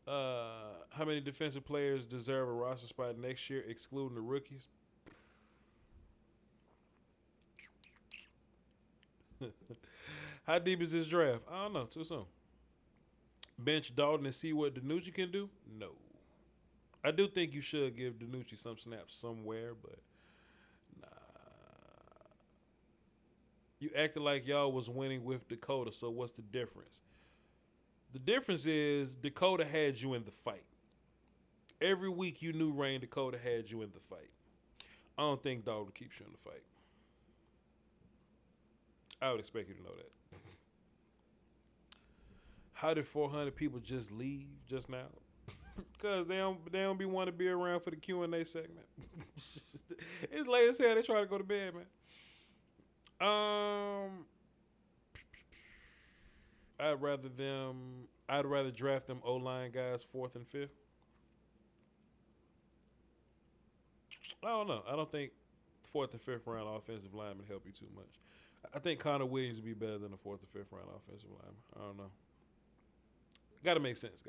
How many defensive players deserve a roster spot next year, excluding the rookies? How deep is this draft? I don't know. Too soon. Bench Dalton and see what DiNucci can do? No. I do think you should give DiNucci some snaps somewhere, but nah. You acted like y'all was winning with Dakota, so what's the difference? The difference is Dakota had you in the fight. Every week you knew Rain Dakota had you in the fight. I don't think Dalton keeps you in the fight. I would expect you to know that. How did 400 people just leave just now? Because they don't be want to be around for the Q&A segment. It's late as hell. They try to go to bed, man. I'd rather draft them O-line guys 4th and 5th. I don't know. I don't think 4th and 5th round offensive linemen help you too much. I think Connor Williams would be better than a 4th or 5th round offensive lineman. I don't know. Gotta make sense.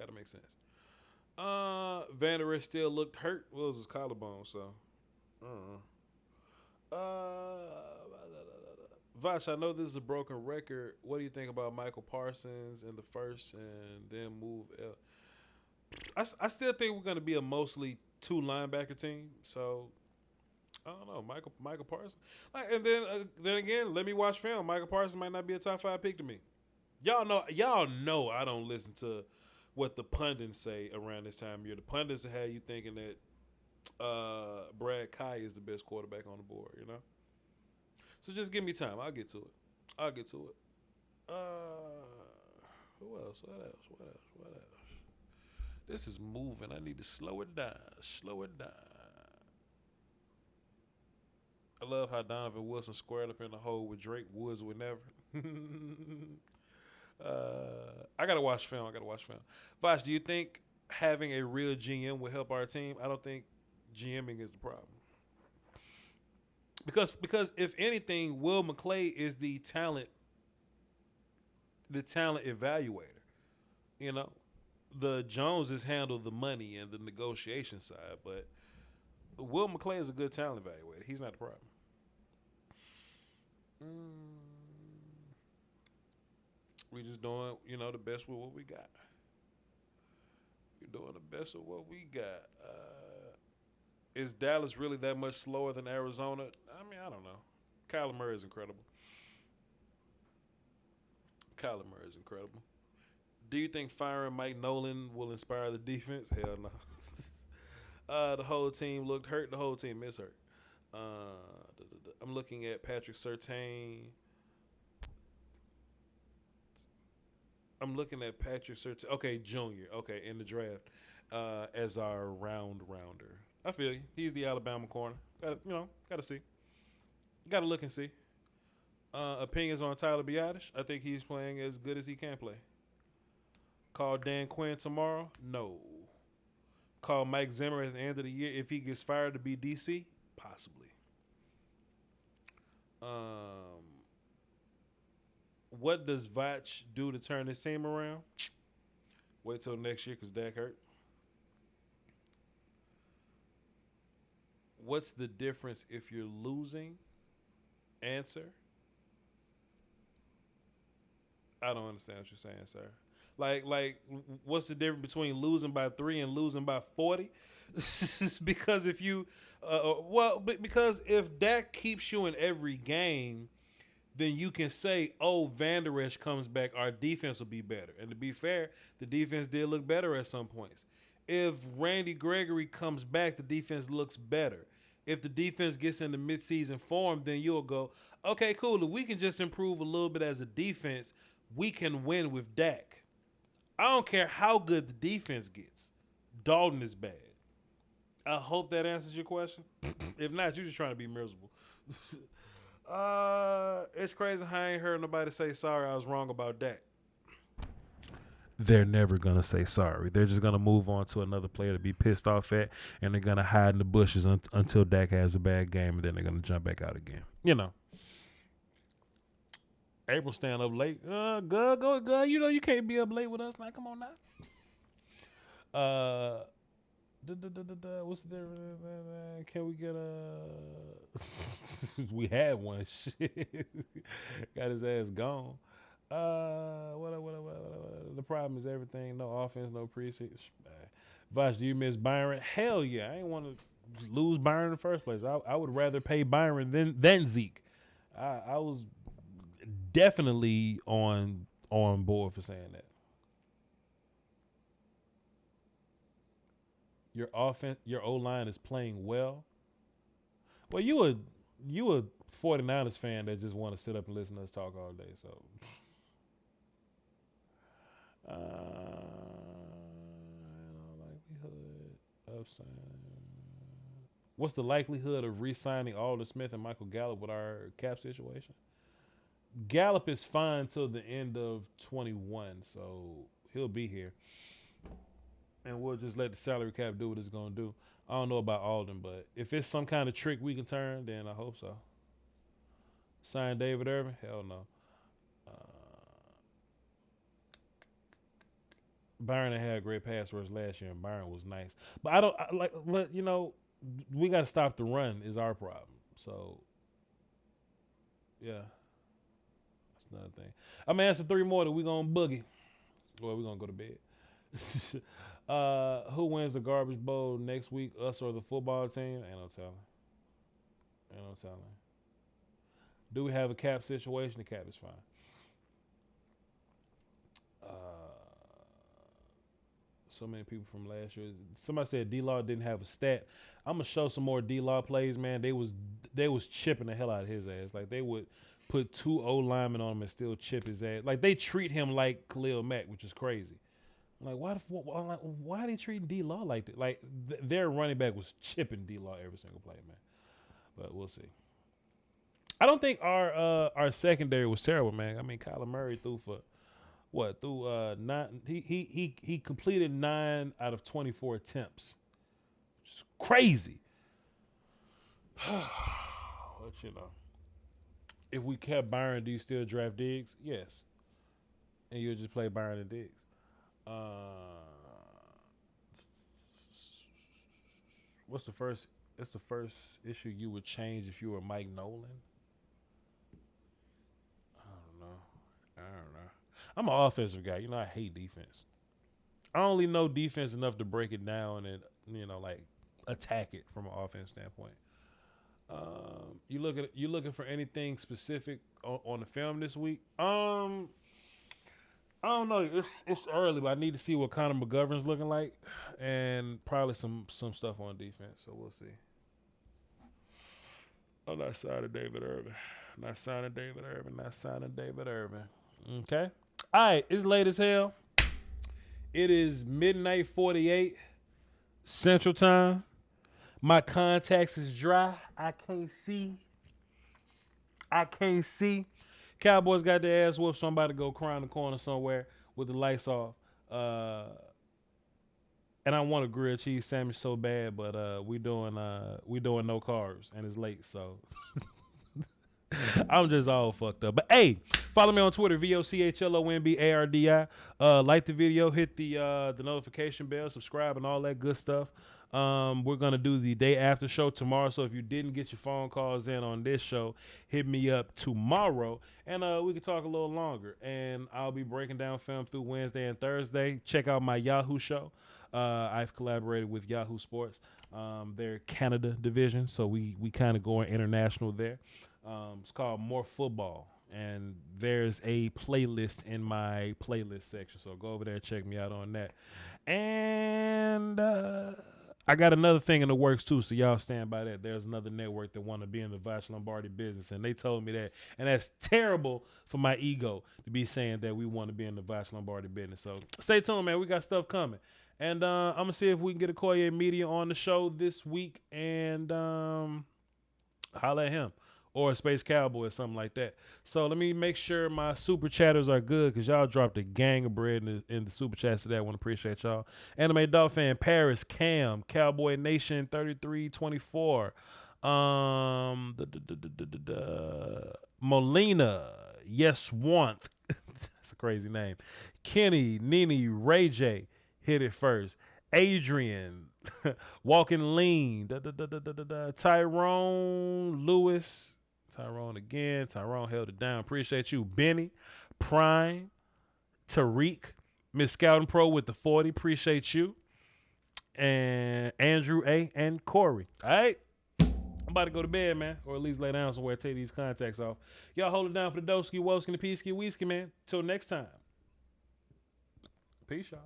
Vander Esch still looked hurt. Well, it was his collarbone, so I don't know. Voch, I know this is a broken record. What do you think about Michael Parsons in the first and then move I still think we're going to be a mostly 2 linebacker team. So I don't know, Michael Parsons. And then again, let me watch film. Michael Parsons might not be a top 5 pick to me. Y'all know I don't listen to what the pundits say around this time of year. The pundits have you thinking that Brad Kai is the best quarterback on the board, you know? So just give me time. I'll get to it. Who else? What else? This is moving. I need to slow it down. I love how Donovan Wilson squared up in the hole with Drake Woods would never. I gotta watch film. Voch, do you think having a real GM will help our team? I don't think GMing is the problem. Because if anything, Will McClay is the talent evaluator. You know, the Joneses handle the money and the negotiation side, but Will McClay is a good talent evaluator. He's not the problem. We just doing, the best with what we got. We're doing the best of what we got. Is Dallas really that much slower than Arizona? I mean, I don't know. Kyler Murray is incredible. Do you think firing Mike Nolan will inspire the defense? Hell no. The whole team looked hurt. The whole team is hurt. I'm looking at Patrick Surtain. I'm looking at Patrick Surtain. Okay, Junior. Okay, in the draft as our rounder. I feel you. He's the Alabama corner. Got to see. Got to look and see. Opinions on Tyler Biadasz. I think he's playing as good as he can play. Call Dan Quinn tomorrow? No. Call Mike Zimmer at the end of the year if he gets fired to be DC? Possibly. What does Voch do to turn this team around? Wait till next year because Dak hurt. What's the difference if you're losing? Answer. I don't understand what you're saying, sir. Like, what's the difference between losing by 3 and losing by 40? Because if you, because if Dak keeps you in every game, then you can say, oh, Van Der Esch comes back, our defense will be better. And to be fair, the defense did look better at some points. If Randy Gregory comes back, the defense looks better. If the defense gets into midseason form, then you'll go, okay, cool. If we can just improve a little bit as a defense, we can win with Dak. I don't care how good the defense gets. Dalton is bad. I hope that answers your question. If not, you're just trying to be miserable. It's crazy how I ain't heard nobody say sorry. I was wrong about Dak. They're never going to say sorry. They're just going to move on to another player to be pissed off at, and they're going to hide in the bushes until Dak has a bad game, and then they're going to jump back out again. You know. April staying up late. Good. You know you can't be up late with us. Now, come on now. What's the difference? Can we get a... We had one. Shit. Got his ass gone. The problem is everything. No offense, no preseason. Voch, do you miss Byron? Hell yeah. I ain't want to lose Byron in the first place. I would rather pay Byron than Zeke. I was definitely on board for saying that. Your offense, your O-line is playing well. Well, you a 49ers fan that just want to sit up and listen to us talk all day. So, likelihood of signing. What's the likelihood of re-signing Alden Smith and Michael Gallup with our cap situation? Gallup is fine till the end of 21, so he'll be here. And we'll just let the salary cap do what it's going to do. I don't know about Alden, but if it's some kind of trick we can turn, then I hope so. Sign David Irvin? Hell no. Byron had great pass rush last year, and Byron was nice. But we got to stop the run is our problem. So, yeah. That's another thing. I'm going to answer 3 more that we're going to boogie. Well, we're going to go to bed. Who wins the Garbage Bowl next week, us or the football team? Ain't no telling. Do we have a cap situation? The cap is fine. So many people from last year. Somebody said D-Law didn't have a stat. I'm gonna show some more D-Law plays, man. They was chipping the hell out of his ass. Like they would put 2 O linemen on him and still chip his ass. Like they treat him like Khalil Mack, which is crazy. I'm like, why are they treating D-Law like that? Like their running back was chipping D-Law every single play, man. But we'll see. I don't think our secondary was terrible, man. I mean, Kyler Murray threw for. What through 9? He completed 9 out of 24 attempts. Which is crazy. But if we kept Byron, do you still draft Diggs? Yes. And you'll just play Byron and Diggs. What's the first? It's the first issue you would change if you were Mike Nolan. I don't know. I'm an offensive guy. I hate defense. I only know defense enough to break it down and, attack it from an offense standpoint. You looking for anything specific on the film this week? I don't know. It's early, but I need to see what Connor McGovern's looking like and probably some stuff on defense. So we'll see. I'm not signing David Irvin. Okay. All right, it's late as hell. It is midnight 48 Central Time. My contacts is dry. I can't see. Cowboys got their ass whooped. So I'm about to go cry in the corner somewhere with the lights off. And I want a grilled cheese sandwich so bad, but we doing no carbs and it's late, so I'm just all fucked up. But hey, follow me on Twitter, VOCHLOMBARDI. Like the video, hit the notification bell, subscribe, and all that good stuff. We're gonna do the day after show tomorrow. So if you didn't get your phone calls in on this show, hit me up tomorrow, and we can talk a little longer. And I'll be breaking down film through Wednesday and Thursday. Check out my Yahoo show. I've collaborated with Yahoo Sports, their Canada division, so we kind of going international there. It's called More Football, and there's a playlist in my playlist section, so go over there and check me out on that. And I got another thing in the works too, so y'all stand by that. There's another network that want to be in the Voch Lombardi business, and they told me that, and that's terrible for my ego to be saying that we want to be in the Voch Lombardi business. So stay tuned, man. We got stuff coming. And I'm going to see if we can get a Koye Media on the show this week and holla at him. Or a Space Cowboy or something like that. So let me make sure my super chatters are good because y'all dropped a gang of bread in the super chats today. I want to appreciate y'all. Anime Dog Fan, Paris, Cam, Cowboy Nation 3324. Molina, Yes Want. That's a crazy name. Kenny, Nini, Ray J. Hit it first. Adrian, Walking Lean, Tyrone Lewis, Tyrone again. Tyrone held it down. Appreciate you. Benny, Prime, Tariq, Miss Scouting Pro with the 40. Appreciate you. And Andrew A. and Corey. All right. I'm about to go to bed, man. Or at least lay down somewhere, take these contacts off. Y'all hold it down for the Doski, Woski, and the Peasky, Weesky, man. Till next time. Peace, y'all.